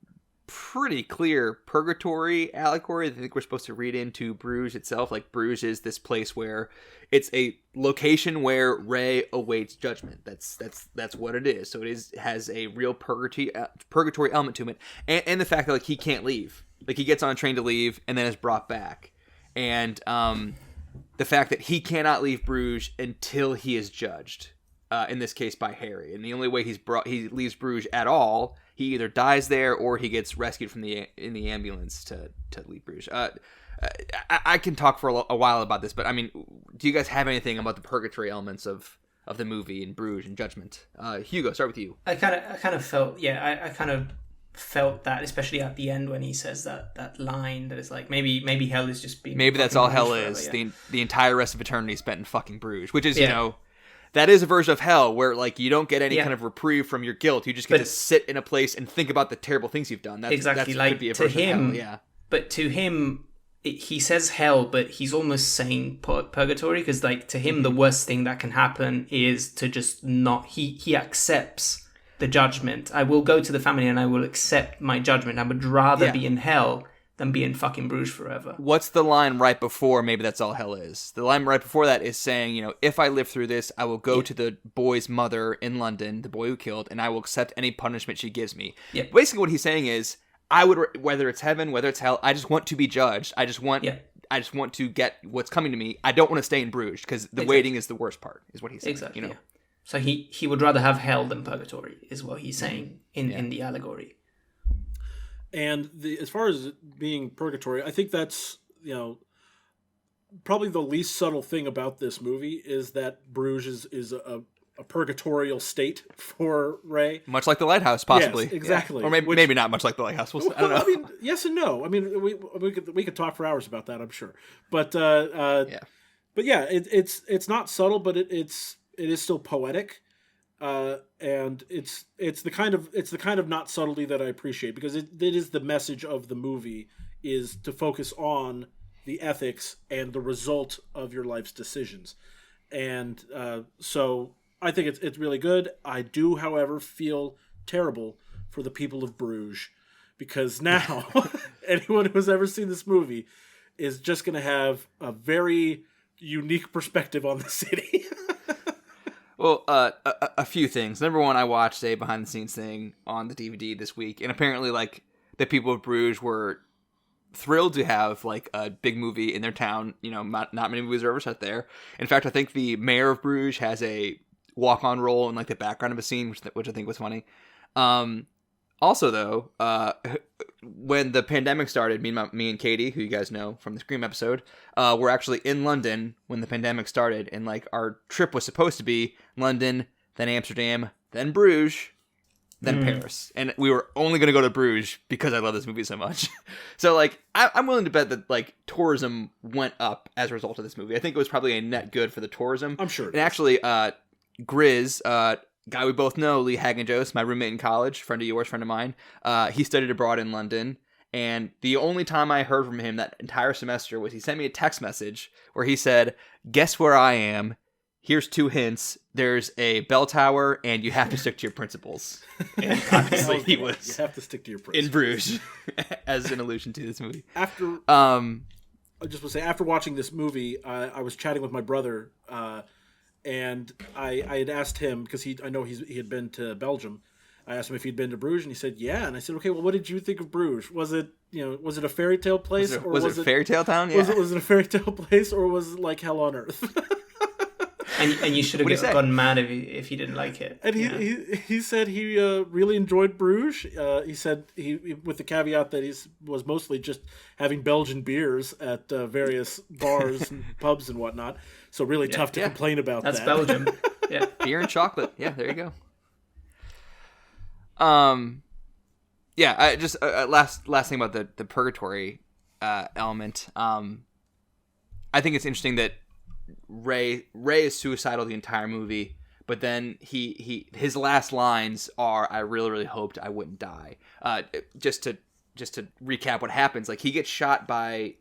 Speaker 1: pretty clear purgatory allegory that I think we're supposed to read into Bruges itself. Like, Bruges is this place where it's a location where Ray awaits judgment. That's what it is. So it has a real purgatory element to it, and the fact that, like, he can't leave. Like, he gets on a train to leave and then is brought back, and the fact that he cannot leave Bruges until he is judged. In this case, by Harry, and the only way he leaves Bruges at all, he either dies there or he gets rescued from in the ambulance to leave Bruges. I can talk for a while about this, but I mean, do you guys have anything about the purgatory elements of the movie in Bruges and Judgment? Hugo, start with you.
Speaker 3: I kind of felt felt that, especially at the end when he says that line that is like, maybe hell is just being.
Speaker 1: Maybe that's all hell
Speaker 3: forever,
Speaker 1: is.
Speaker 3: yeah.
Speaker 1: The entire rest of eternity spent in fucking Bruges, which is that is a version of hell where, like, you don't get any kind of reprieve from your guilt. You just get to sit in a place and think about the terrible things you've done.
Speaker 3: Exactly,
Speaker 1: that
Speaker 3: like,
Speaker 1: could be a
Speaker 3: to
Speaker 1: version
Speaker 3: him,
Speaker 1: of hell, yeah.
Speaker 3: But to him, he says hell, but he's almost saying purgatory, because, like, to him, the worst thing that can happen is to just not... He accepts the judgment. I will go to the family and I will accept my judgment. I would rather be in hell than be in fucking Bruges forever.
Speaker 1: What's the line right before maybe that's all hell is? The line right before that is saying, if I live through this, I will go to the boy's mother in London, the boy who killed, and I will accept any punishment she gives me.
Speaker 3: Yeah.
Speaker 1: Basically what he's saying is, I would, whether it's heaven, whether it's hell, I just want to be judged. I just want to get what's coming to me. I don't want to stay in Bruges, because the waiting is the worst part, is what he's saying.
Speaker 3: Exactly, yeah. So he would rather have hell than purgatory, is what he's saying in the allegory.
Speaker 2: And as far as it being purgatory, I think that's, probably the least subtle thing about this movie is that Bruges is a purgatorial state for Ray.
Speaker 1: Much like The Lighthouse, possibly.
Speaker 2: Yes, exactly.
Speaker 1: Yeah. Or maybe not much like The Lighthouse. I don't know.
Speaker 2: I mean, yes and no. I mean, we could talk for hours about that, I'm sure. But it's not subtle, but it is still poetic. And it's the kind of not subtlety that I appreciate, because it is the message of the movie, is to focus on the ethics and the result of your life's decisions. And so I think it's really good. I do, however, feel terrible for the people of Bruges, because now anyone who has ever seen this movie is just going to have a very unique perspective on the city.
Speaker 1: Well, a few things. Number one, I watched a behind-the-scenes thing on the DVD this week, and apparently, like, the people of Bruges were thrilled to have, like, a big movie in their town. Not many movies are ever set there. In fact, I think the mayor of Bruges has a walk-on role in, like, the background of a scene, which I think was funny. Also, though, when the pandemic started, me and Katie, who you guys know from the Scream episode, were actually in London when the pandemic started, and, like, our trip was supposed to be London, then Amsterdam, then Bruges, then Paris, and we were only going to go to Bruges because I love this movie so much. So, like, I'm willing to bet that, like, tourism went up as a result of this movie. I think it was probably a net good for the tourism.
Speaker 2: I'm sure.
Speaker 1: And actually, Grizz, guy we both know, Lee Hagen-Jost, my roommate in college, friend of yours, friend of mine. He studied abroad in London, and the only time I heard from him that entire semester was he sent me a text message where he said, "Guess where I am? Here's 2 hints. There's a bell tower, and you have to stick to your principles." And obviously he was
Speaker 2: you have to stick to your principles.
Speaker 1: in Bruges, as an allusion to this movie.
Speaker 2: After watching this movie, I was chatting with my brother, and I had asked him, because I know he had been to Belgium. I asked him if he'd been to Bruges, and he said, yeah. And I said, okay, well, what did you think of Bruges? Was it a fairy tale place?
Speaker 1: Was it a fairy tale town? Yeah.
Speaker 2: Was it a fairy tale place, or was it like hell on earth?
Speaker 3: And you should have gone mad if you didn't like it.
Speaker 2: And he said he really enjoyed Bruges. He said he with the caveat that he was mostly just having Belgian beers at various bars and pubs and whatnot. So really tough to complain about that.
Speaker 3: That's Belgium. Yeah,
Speaker 1: beer and chocolate. Yeah, there you go. I just last thing about the purgatory element. I think it's interesting that Ray is suicidal the entire movie, but then his last lines are, "I really, really hoped I wouldn't die." Just to recap what happens, like, he gets shot by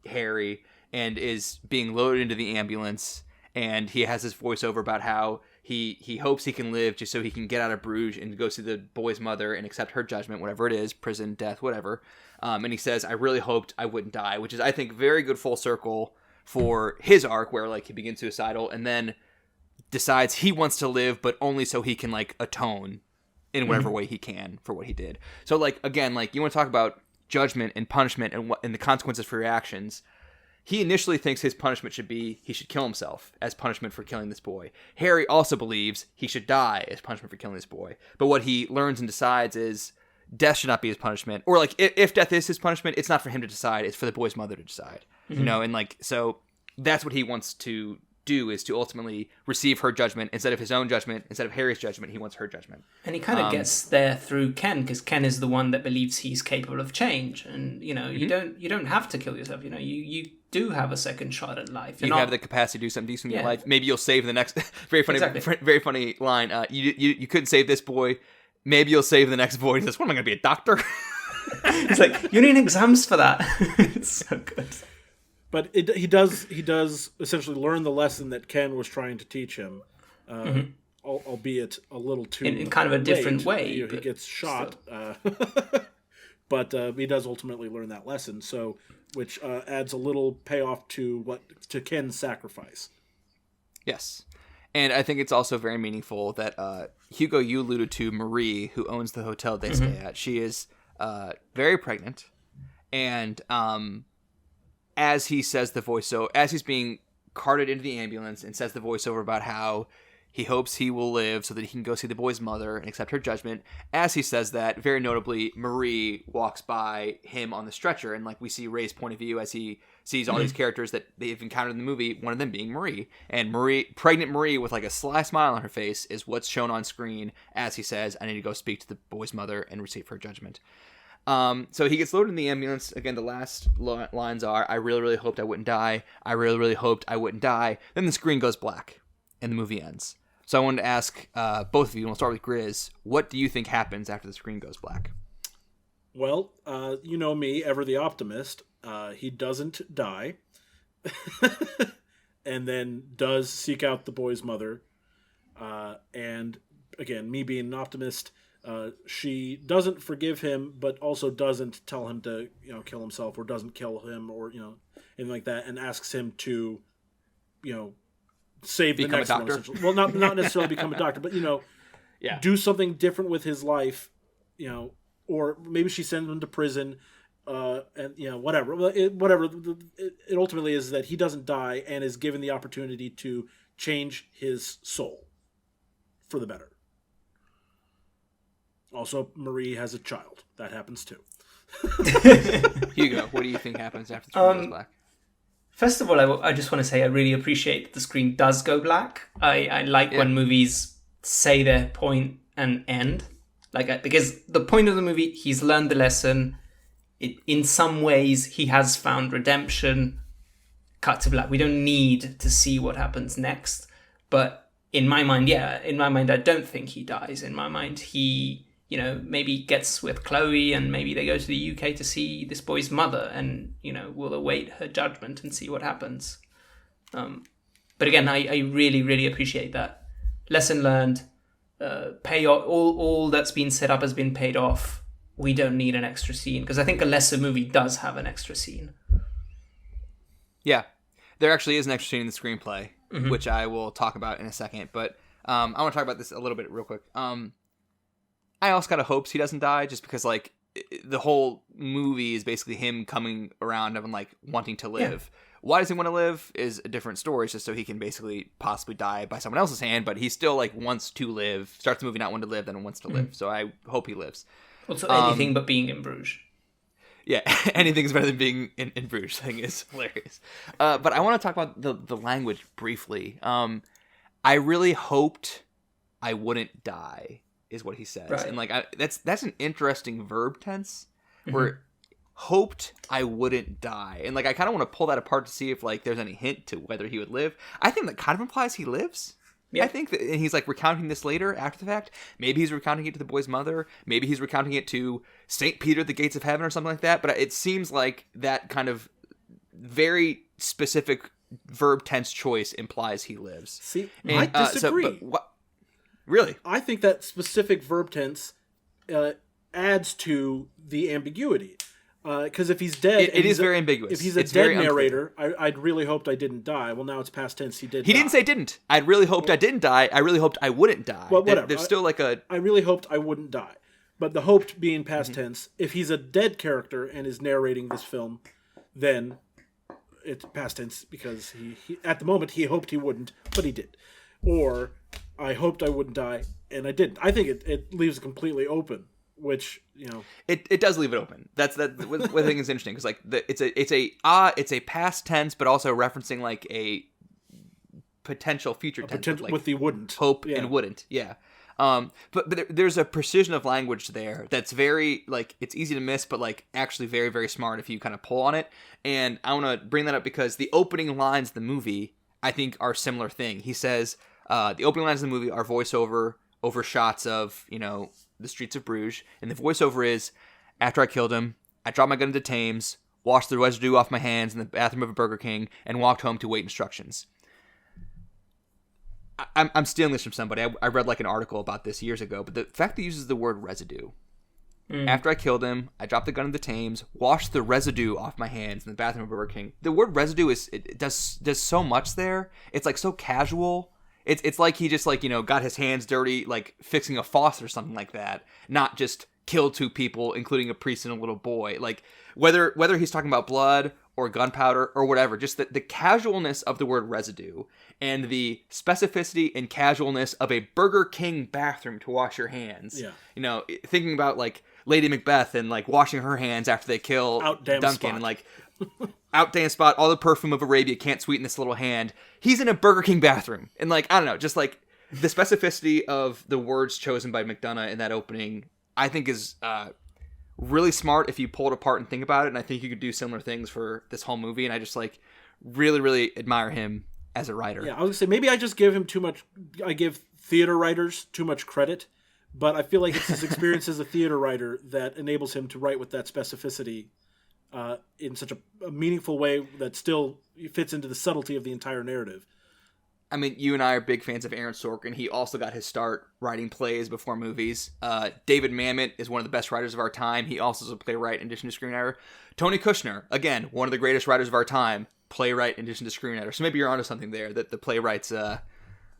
Speaker 1: Harry and is being loaded into the ambulance, and he has this voiceover about how he hopes he can live just so he can get out of Bruges and go see the boy's mother and accept her judgment, whatever it is, prison, death, whatever. And he says, I really hoped I wouldn't die, which is, I think, very good full circle for his arc, where like he begins suicidal and then decides he wants to live, but only so he can like atone in whatever way he can for what he did. So like, again, like you want to talk about judgment and punishment and the consequences for your actions. He initially thinks his punishment should be he should kill himself as punishment for killing this boy. Harry also believes he should die as punishment for killing this boy. But what he learns and decides is death should not be his punishment. Or like if death is his punishment, it's not for him to decide, it's for the boy's mother to decide. You know, and like so that's what he wants to do, is to ultimately receive her judgment instead of his own judgment. Instead of Harry's judgment, he wants her judgment.
Speaker 3: And he kind of gets there through Ken, because Ken is the one that believes he's capable of change. And you know, you don't have to kill yourself. You know, you do have a second shot at life.
Speaker 1: You have the capacity to do something decent in your life. Maybe you'll save the next. Very funny, very funny line. You couldn't save this boy. Maybe you'll save the next boy. He says, "What am I going to be, a doctor?"
Speaker 3: It's like, you need exams for that. It's so good.
Speaker 2: But he does essentially learn the lesson that Ken was trying to teach him, albeit a little too
Speaker 3: in kind of a different way.
Speaker 2: You know, he gets shot, but he does ultimately learn that lesson. So, which adds a little payoff to Ken's sacrifice. Yes,
Speaker 1: and I think it's also very meaningful that Hugo, you alluded to Marie, who owns the hotel they stay at. She is very pregnant, and as he says the voiceover, as he's being carted into the ambulance and says the voiceover about how he hopes he will live so that he can go see the boy's mother and accept her judgment. As he says that, very notably, Marie walks by him on the stretcher, and like we see Ray's point of view as he sees all these characters that they've encountered in the movie, one of them being Marie. And pregnant Marie with like a sly smile on her face is what's shown on screen as he says, I need to go speak to the boy's mother and receive her judgment. So he gets loaded in the ambulance. Again, the last lines are, I really, really hoped I wouldn't die. I really, really hoped I wouldn't die. Then the screen goes black and the movie ends. So I wanted to ask both of you, and we'll start with Grizz, what do you think happens after the screen goes black?
Speaker 2: Well, you know me, ever the optimist. He doesn't die. And then does seek out the boy's mother. And again, me being an optimist, she doesn't forgive him, but also doesn't tell him to, kill himself, or doesn't kill him, or, anything like that, and asks him to, save
Speaker 1: become
Speaker 2: the next
Speaker 1: a doctor.
Speaker 2: one. Well, not necessarily become a doctor, but, do something different with his life, or maybe she sends him to prison, and, whatever. Whatever. It ultimately is that he doesn't die and is given the opportunity to change his soul for the better. Also, Marie has a child. That happens too.
Speaker 1: Hugo, what do you think happens after the screen goes black?
Speaker 3: First of all, I just want to say I really appreciate that the screen does go black. I like when movies say their point and end. Because the point of the movie, he's learned the lesson. In some ways, he has found redemption. Cut to black. We don't need to see what happens next. But in my mind, I don't think he dies. In my mind, he... maybe gets with Chloe, and maybe they go to the UK to see this boy's mother, and, we'll await her judgment and see what happens. But again, I really, really appreciate that. Lesson learned, pay off, all that's been set up has been paid off. We don't need an extra scene, because I think a lesser movie does have an extra scene.
Speaker 1: Yeah, there actually is an extra scene in the screenplay, which I will talk about in a second, but I want to talk about this a little bit real quick. I also kind of hopes he doesn't die, just because, the whole movie is basically him coming around and, wanting to live. Yeah. Why does he want to live is a different story. It's just so he can basically possibly die by someone else's hand, but he still, wants to live. Starts the movie not wanting to live, then wants to live. So I hope he lives.
Speaker 3: Also, anything but being in Bruges.
Speaker 1: Yeah, anything's better than being in Bruges. Thing is hilarious. But I want to talk about the language briefly. I really hoped I wouldn't die, is what he says. Right. And that's an interesting verb tense, where hoped I wouldn't die. And I kind of want to pull that apart to see if there's any hint to whether he would live. I think that kind of implies he lives. Yeah. I think that, and he's recounting this later after the fact. Maybe he's recounting it to the boy's mother. Maybe he's recounting it to St. Peter at the gates of heaven or something like that. But it seems like that kind of very specific verb tense choice implies he lives.
Speaker 2: See, I disagree.
Speaker 1: Really?
Speaker 2: I think that specific verb tense adds to the ambiguity. Because if he's dead...
Speaker 1: It is very ambiguous.
Speaker 2: If he's a dead narrator, I'd really hoped I didn't die. Well, now it's past tense. He did die.
Speaker 1: He didn't say didn't. I'd really hoped I didn't die. I really hoped I wouldn't die.
Speaker 2: Well, whatever.
Speaker 1: There's still like a...
Speaker 2: I really hoped I wouldn't die. But the hoped being past tense, if he's a dead character and is narrating this film, then it's past tense because he at the moment he hoped he wouldn't, but he did. Or I hoped I wouldn't die and I didn't. I think it leaves it completely open, which, you know,
Speaker 1: it does leave it open. What I think is interesting because like it's a past tense, but also referencing like a potential future tense
Speaker 2: like with the wouldn't,
Speaker 1: hope and wouldn't, yeah. But there's a precision of language there that's very, like, it's easy to miss, but, like, actually very, very smart if you kind of pull on it. And I want to bring that up because the opening lines of the movie, I think, are a similar thing. He says, the opening lines of the movie are voiceover over shots of, you know, the streets of Bruges. And the voiceover is, after I killed him, I dropped my gun into Thames, washed the residue off my hands in the bathroom of a Burger King, and walked home to wait instructions. I'm stealing this from somebody. I read like an article about this years ago, but the fact that he uses the word residue. After I killed him, I dropped the gun in the Thames, washed the residue off my hands in the bathroom of Burger King. The word residue it does so much there. It's like so casual. It's like he just like, you know, got his hands dirty, like fixing a faucet or something like that. Not just killed two people, including a priest and a little boy. Like whether he's talking about blood or gunpowder or whatever, just the casualness of the word residue and the specificity and casualness of a Burger King bathroom to wash your hands. Yeah. You know, thinking about like Lady Macbeth and like washing her hands after they kill Duncan spot. And like out damn spot, all the perfume of Arabia can't sweeten this little hand. He's in a Burger King bathroom. And like, I don't know, just like the specificity of the words chosen by McDonough in that opening, I think is really smart if you pull it apart and think about it. And I think you could do similar things for this whole movie. And I just like really, really admire him as a writer.
Speaker 2: Yeah, I was gonna say maybe I just give him too much. I give theater writers too much credit, but I feel like it's his experience as a theater writer that enables him to write with that specificity in such a meaningful way that still fits into the subtlety of the entire narrative.
Speaker 1: I mean, you and I are big fans of Aaron Sorkin. He also got his start writing plays before movies. David Mamet is one of the best writers of our time. He also is a playwright in addition to screenwriter. Tony Kushner, again, one of the greatest writers of our time, playwright in addition to screenwriter. So maybe you're onto something there, that the playwrights,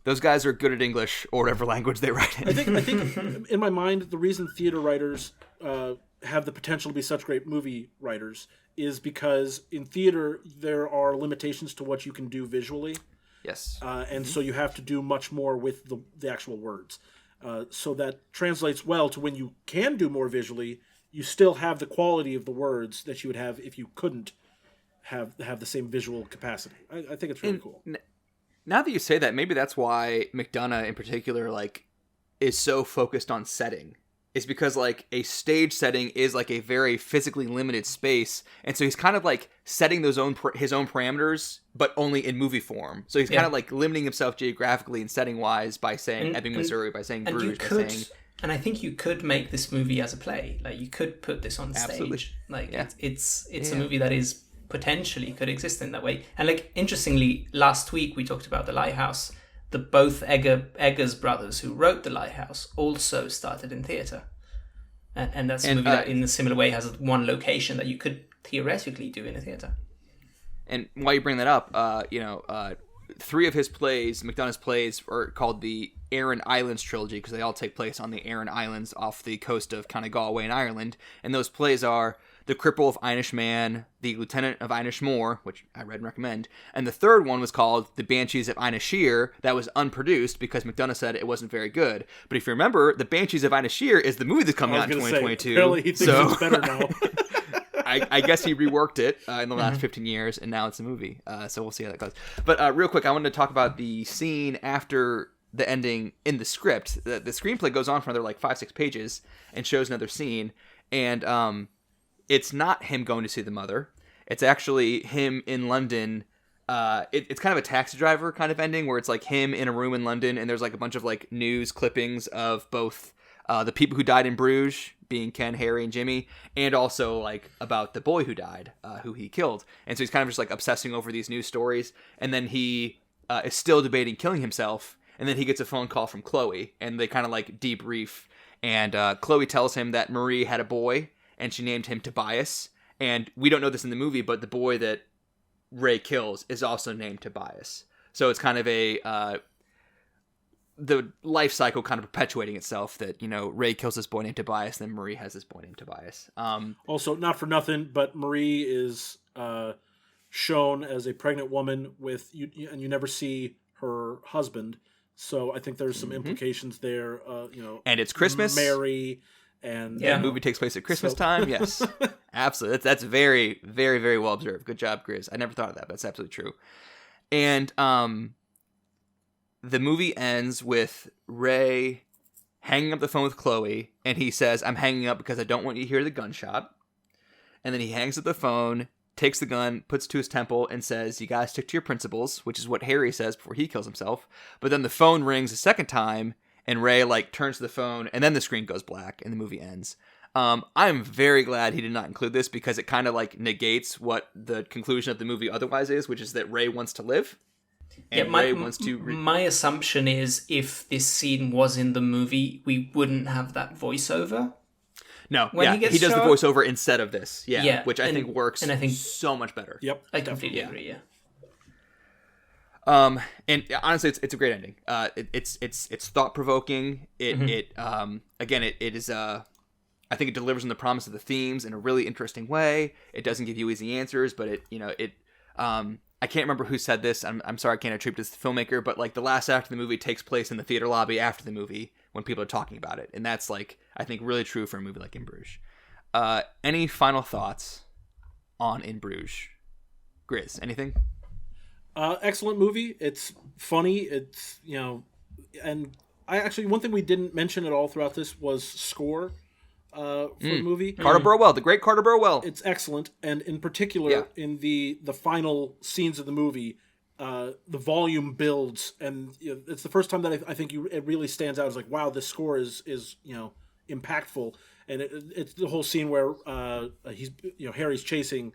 Speaker 1: those guys are good at English or whatever language they write in.
Speaker 2: I think in my mind, the reason theater writers have the potential to be such great movie writers is because in theater, there are limitations to what you can do visually.
Speaker 1: Yes.
Speaker 2: And so you have to do much more with the actual words. So that translates well to when you can do more visually, you still have the quality of the words that you would have if you couldn't have the same visual capacity. I think it's really cool.
Speaker 1: Now that you say that, maybe that's why McDonough in particular like is so focused on setting. It's because like a stage setting is like a very physically limited space, and so he's kind of like setting his own parameters, but only in movie form. So he's kind of like limiting himself geographically and setting wise by saying Ebbing, Missouri, by saying Bruges, by saying.
Speaker 3: And I think you could make this movie as a play. Like you could put this on stage. Like it's a movie that is potentially could exist in that way. And like interestingly, last week we talked about The Lighthouse. Both Eggers brothers who wrote The Lighthouse also started in theatre. And that's a movie that in a similar way has one location that you could theoretically do in a theatre.
Speaker 1: And while you bring that up, three of his plays, McDonough's plays, are called the Aran Islands trilogy because they all take place on the Aran Islands off the coast of kind of Galway in Ireland. And those plays are The Cripple of Inishmaan, The Lieutenant of Inishmore, which I read and recommend, and the third one was called The Banshees of Inisheer. That was unproduced because McDonough said it wasn't very good. But if you remember, The Banshees of Inisheer is the movie that's coming out in 2022.
Speaker 2: Apparently he thinks it's better now.
Speaker 1: I guess he reworked it in the last 15 years, and now it's a movie. So we'll see how that goes. But real quick, I wanted to talk about the scene after the ending in the script. The screenplay goes on for another like 5-6 pages and shows another scene. And it's not him going to see the mother. It's actually him in London. It's kind of a Taxi Driver kind of ending where it's like him in a room in London, and there's like a bunch of like news clippings of both the people who died in Bruges, being Ken, Harry, and Jimmy, and also like about the boy who died, who he killed. And so he's kind of just like obsessing over these news stories. And then he is still debating killing himself. And then he gets a phone call from Chloe, and they kind of like debrief. And Chloe tells him that Marie had a boy, and she named him Tobias. And we don't know this in the movie, but the boy that Ray kills is also named Tobias. So it's kind of the life cycle kind of perpetuating itself that, you know, Ray kills this boy named Tobias, and then Marie has this boy named Tobias.
Speaker 2: Also, not for nothing, but Marie is shown as a pregnant woman and you never see her husband. So I think there's some implications there,
Speaker 1: and it's Christmas.
Speaker 2: Mary, and
Speaker 1: the movie takes place at Christmas time. Yes, absolutely. That's very, very, very well observed. Good job, Grizz. I never thought of that, but that's absolutely true. And the movie ends with Ray hanging up the phone with Chloe, and he says, "I'm hanging up because I don't want you to hear the gunshot." And then he hangs up the phone, takes the gun, puts it to his temple, and says, "You gotta stick to your principles," which is what Harry says before he kills himself. But then the phone rings a second time, and Ray like turns to the phone, and then the screen goes black, and the movie ends. I'm very glad he did not include this, because it kind of like negates what the conclusion of the movie otherwise is, which is that Ray wants to live. And Ray wants to...
Speaker 3: my assumption is if this scene was in the movie, we wouldn't have that voiceover.
Speaker 1: No, he does the voiceover instead of this, which I think works and I think so much better.
Speaker 2: Yep,
Speaker 3: I completely agree. Yeah.
Speaker 1: And honestly, it's a great ending. It's thought provoking. It is I think it delivers on the promise of the themes in a really interesting way. It doesn't give you easy answers, but I can't remember who said this. I'm sorry, I can't attribute this to the filmmaker, but like the last act of the movie takes place in the theater lobby after the movie when people are talking about it, and that's like I think really true for a movie like In Bruges. Any final thoughts on In Bruges? Grizz, anything?
Speaker 2: Excellent movie. It's funny. It's and I actually one thing we didn't mention at all throughout this was score. For the movie,
Speaker 1: Carter Burwell, the great Carter Burwell.
Speaker 2: It's excellent, and in particular in the final scenes of the movie, the volume builds, and it's the first time that I think it really stands out. It's like, wow, this score is impactful, and it's the whole scene where he's Harry's chasing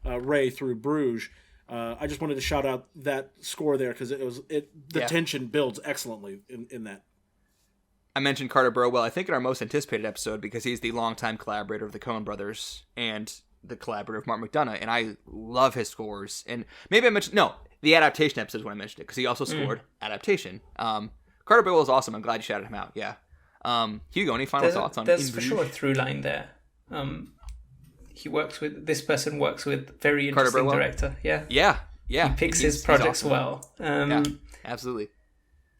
Speaker 2: Ray through Bruges. I just wanted to shout out that score there because the tension builds excellently in that.
Speaker 1: I mentioned Carter Burwell, I think, in our most anticipated episode, because he's the longtime collaborator of the Coen brothers and the collaborator of Mark McDonagh, and I love his scores. And maybe I mentioned... No, the adaptation episode is when I mentioned it, because he also scored adaptation. Carter Burwell is awesome. I'm glad you shouted him out. Yeah. Hugo, any final thoughts on...
Speaker 3: There's for sure a through line there. This person works with very interesting director. Yeah.
Speaker 1: Yeah. Yeah.
Speaker 3: He picks his projects awesome. Well.
Speaker 1: Yeah, absolutely.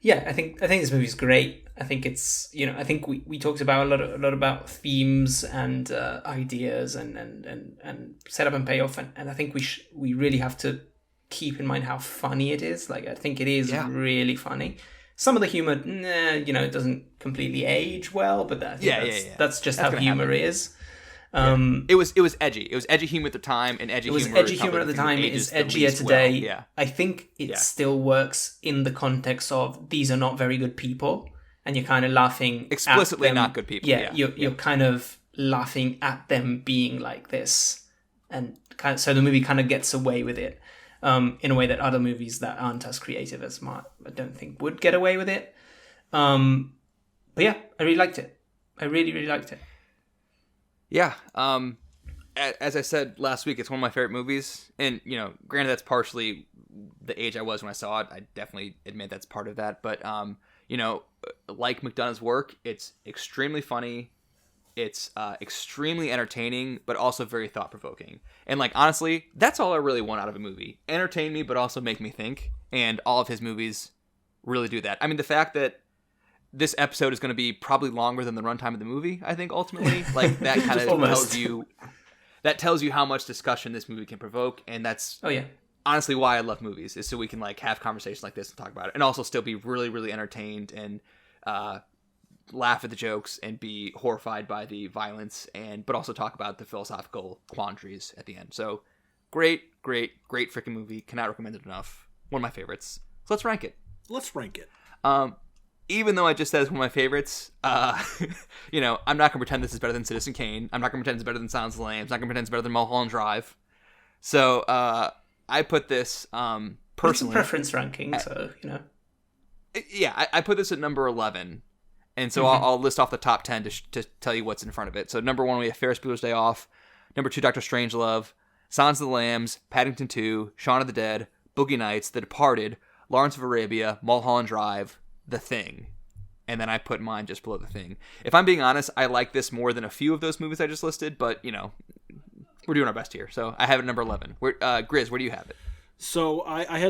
Speaker 3: Yeah, I think this movie's great. I think it's I think we talked about a lot about themes and ideas and setup and payoff, and I think we really have to keep in mind how funny it is. Like I think it is really funny. Some of the humor, it doesn't completely age well, but that's just how humor is.
Speaker 1: It was edgy. It was edgy humor at the time, and edgy humor
Speaker 3: at the time. It is edgier today. Well. Yeah. I think it still works in the context of these are not very good people, and you're kind of laughing
Speaker 1: explicitly
Speaker 3: at them.
Speaker 1: Not good people.
Speaker 3: You're kind of laughing at them being like this, and so the movie kind of gets away with it in a way that other movies that aren't as creative as Smart, I don't think, would get away with it. But yeah, I really liked it. I really, really liked it.
Speaker 1: Yeah, as I said last week, it's one of my favorite movies, and granted that's partially the age I was when I saw it. I definitely admit that's part of that, but like McDonagh's work, it's extremely funny, it's extremely entertaining, but also very thought provoking. And like honestly, that's all I really want out of a movie: entertain me, but also make me think. And all of his movies really do that. I mean, the fact that this episode is going to be probably longer than the runtime of the movie, I think, ultimately. Like, that kind of tells you how much discussion this movie can provoke, and that's honestly why I love movies, is so we can like have conversations like this and talk about it, and also still be really, really entertained and laugh at the jokes and be horrified by the violence, but also talk about the philosophical quandaries at the end. So, great freaking movie. Cannot recommend it enough. One of my favorites. So let's rank it. even though I just said it's one of my favorites, you know, I'm not going to pretend this is better than Citizen Kane. I'm not going to pretend it's better than Silence of the Lambs. I'm not going to pretend it's better than Mulholland Drive. So I put this personally.
Speaker 3: It's a preference ranking, so, you know.
Speaker 1: Yeah, I put this at number 11. And so I'll list off the top 10 to tell you what's in front of it. So number 1, we have Ferris Bueller's Day Off. Number 2, Dr. Strangelove. Silence of the Lambs, Paddington 2, Shaun of the Dead, Boogie Nights, The Departed, Lawrence of Arabia, Mulholland Drive, The Thing. And then I put mine just below The Thing. If I'm being honest, I like this more than a few of those movies I just listed, but, you know, we're doing our best here. So I have it at number 11. Grizz, where do you have it?
Speaker 2: So I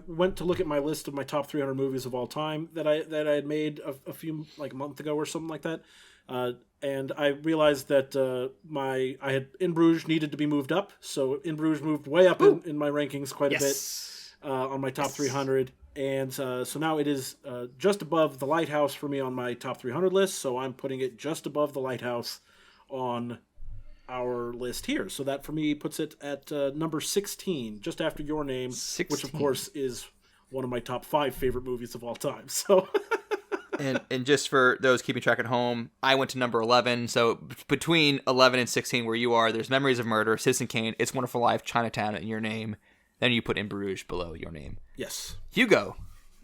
Speaker 2: went to look at my list of my top 300 movies of all time that I had made a few, like a month ago or something like that. And I realized that I had In Bruges needed to be moved up. So In Bruges moved way up in my rankings quite a bit on my top 300. And so now it is just above The Lighthouse for me on my top 300 list. So I'm putting it just above The Lighthouse on our list here. So that for me puts it at number 16, just after Your Name, 16. Which of course is one of my top 5 favorite movies of all time. So
Speaker 1: and just for those keeping track at home, I went to number 11. So between 11 and 16 where you are, there's Memories of Murder, Citizen Kane, It's a Wonderful Life, Chinatown, and Your Name. Then you put In Bruges below Your Name.
Speaker 2: Yes.
Speaker 1: Hugo.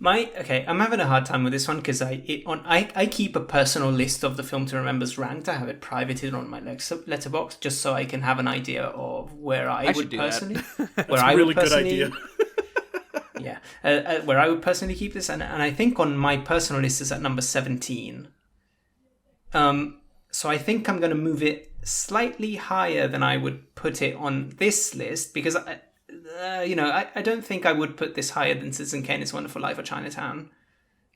Speaker 3: I'm having a hard time with this one because I keep a personal list of the film to remember's ranked. I have it privated on my letterboxd just so I can have an idea of where I would personally.
Speaker 2: That's a really good idea.
Speaker 3: Yeah, where I would personally keep this, and I think on my personal list is at number 17. So I think I'm going to move it slightly higher than I would put it on this list because I don't think I would put this higher than Citizen Kane, It's a Wonderful Life, or Chinatown,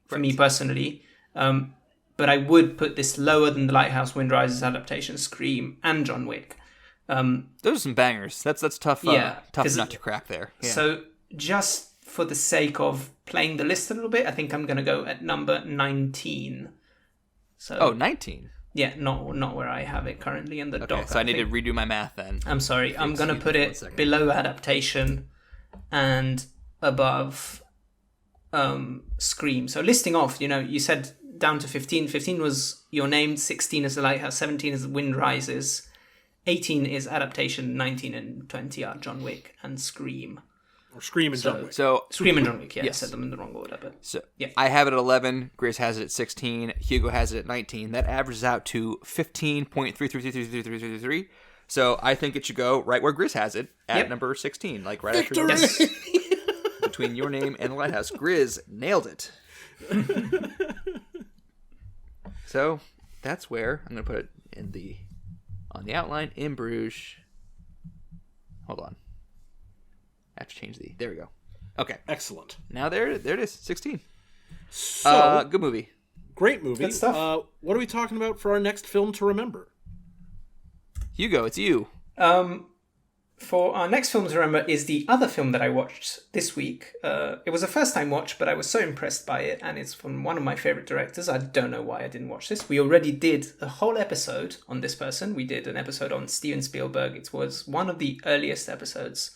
Speaker 3: for me personally. But I would put this lower than The Lighthouse, Wind Rises adaptation, Scream, and John Wick.
Speaker 1: Those are some bangers. That's tough. Tough not to crack there. Yeah.
Speaker 3: So just for the sake of playing the list a little bit, I think I'm going to go at number 19. So
Speaker 1: 19.
Speaker 3: Yeah, not where I have it currently in the doc.
Speaker 1: So I need to redo my math then.
Speaker 3: I'm sorry. I'm going to put it below adaptation and above Scream. So listing off, you said down to 15. 15 was Your Name, 16 is The Lighthouse, 17 is Wind Rises, 18 is adaptation, 19 and 20 are John Wick and Scream.
Speaker 2: Or Scream and John Wick.
Speaker 1: So
Speaker 3: Scream and John Wick, yeah.
Speaker 1: Yes.
Speaker 3: I said them in the wrong order, but yeah.
Speaker 1: I have it at 11, Grizz has it at 16, Hugo has it at 19. That averages out to 15.33333333. So I think it should go right where Grizz has it, at number 16, like right after between Your Name and The Lighthouse. Grizz nailed it. So that's where I'm going to put it on the outline. In Bruges. Hold on. I have to change there we go. Okay.
Speaker 2: Excellent.
Speaker 1: Now there it is. 16.
Speaker 2: So,
Speaker 1: good movie.
Speaker 2: Great movie.
Speaker 3: Good stuff.
Speaker 2: What are we talking about for our next film to remember?
Speaker 1: Hugo, it's you.
Speaker 3: For our next film to remember is the other film that I watched this week. It was a first-time watch, but I was so impressed by it, and it's from one of my favorite directors. I don't know why I didn't watch this. We already did a whole episode on this person. We did an episode on Steven Spielberg. It was one of the earliest episodes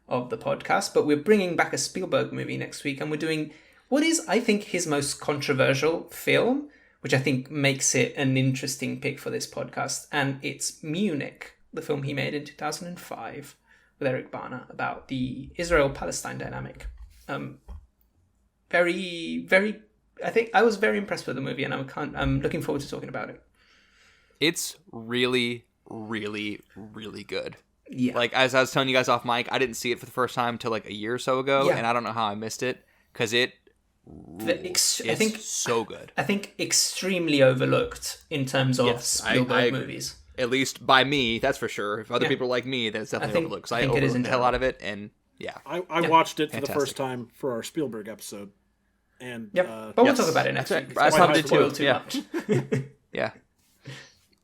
Speaker 3: of the podcast, but we're bringing back a Spielberg movie next week, and we're doing what is, I think, his most controversial film, which I think makes it an interesting pick for this podcast, and it's Munich, the film he made in 2005 with Eric Bana about the Israel-Palestine dynamic. Very, very, I think I was very impressed with the movie, and I'm looking forward to talking about it.
Speaker 1: It's really, really, really good.
Speaker 3: Yeah.
Speaker 1: Like, as I was telling you guys off mic, I didn't see it for the first time till like a year or so ago, and I don't know how I missed it, because it's so good.
Speaker 3: I think extremely overlooked in terms of Spielberg movies.
Speaker 1: At least by me, that's for sure. If other people are like me, then it's definitely overlooked. Because I overlooked the hell out of it, and
Speaker 2: I watched it for the first time for our Spielberg episode. And
Speaker 3: but we'll talk about it next week.
Speaker 1: I saw it too.
Speaker 3: Much.
Speaker 1: Yeah.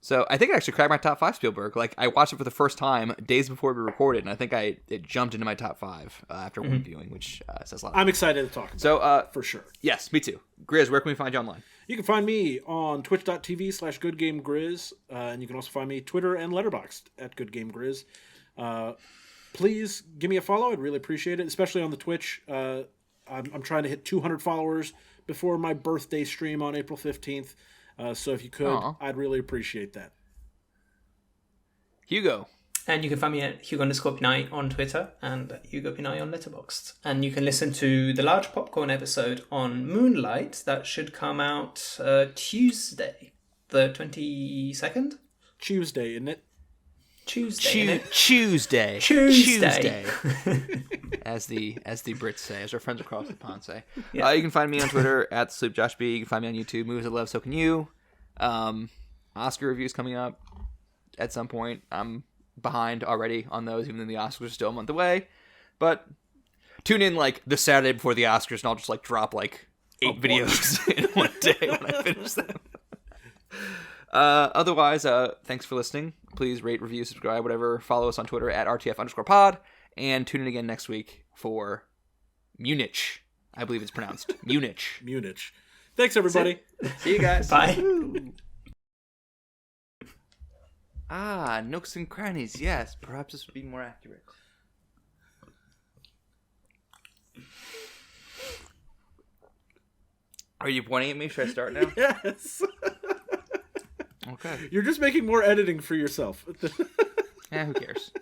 Speaker 1: So I think it actually cracked my top 5 Spielberg. Like, I watched it for the first time days before we recorded, and I think it jumped into my top 5 after one viewing, which says a lot.
Speaker 2: I'm excited to talk about it, for sure.
Speaker 1: Yes, me too. Grizz, where can we find you online?
Speaker 2: You can find me on twitch.tv/goodgamegrizz, and you can also find me Twitter and letterboxd at goodgamegrizz. Please give me a follow. I'd really appreciate it, especially on the Twitch. I'm trying to hit 200 followers before my birthday stream on April 15th. So if you could, I'd really appreciate that.
Speaker 1: Hugo.
Speaker 3: And you can find me at Hugo_Pinay on Twitter and at Hugo Pinay on Letterboxd. And you can listen to the Large Popcorn episode on Moonlight. That should come out Tuesday, the 22nd?
Speaker 2: Tuesday, isn't it?
Speaker 3: Tuesday.
Speaker 1: Tuesday. as the Brits say, as our friends across the pond say. Yeah. You can find me on Twitter at SleepJoshB. You can find me on YouTube, Movies I Love, So Can You. Oscar reviews coming up at some point. I'm behind already on those, even though the Oscars are still a month away. But tune in like the Saturday before the Oscars, and I'll just like drop like 8 videos in one day when I finish them. Otherwise, thanks for listening. Please rate, review, subscribe, whatever. Follow us on Twitter at RTF_pod. And tune in again next week for MUNICH. I believe it's pronounced MUNICH.
Speaker 2: MUNICH. Thanks, everybody.
Speaker 1: See you guys.
Speaker 3: Bye.
Speaker 1: Nooks and crannies. Yes, perhaps this would be more accurate. Are you pointing at me? Should I start now?
Speaker 2: Yes.
Speaker 1: Okay.
Speaker 2: You're just making more editing for yourself.
Speaker 1: Yeah, who cares?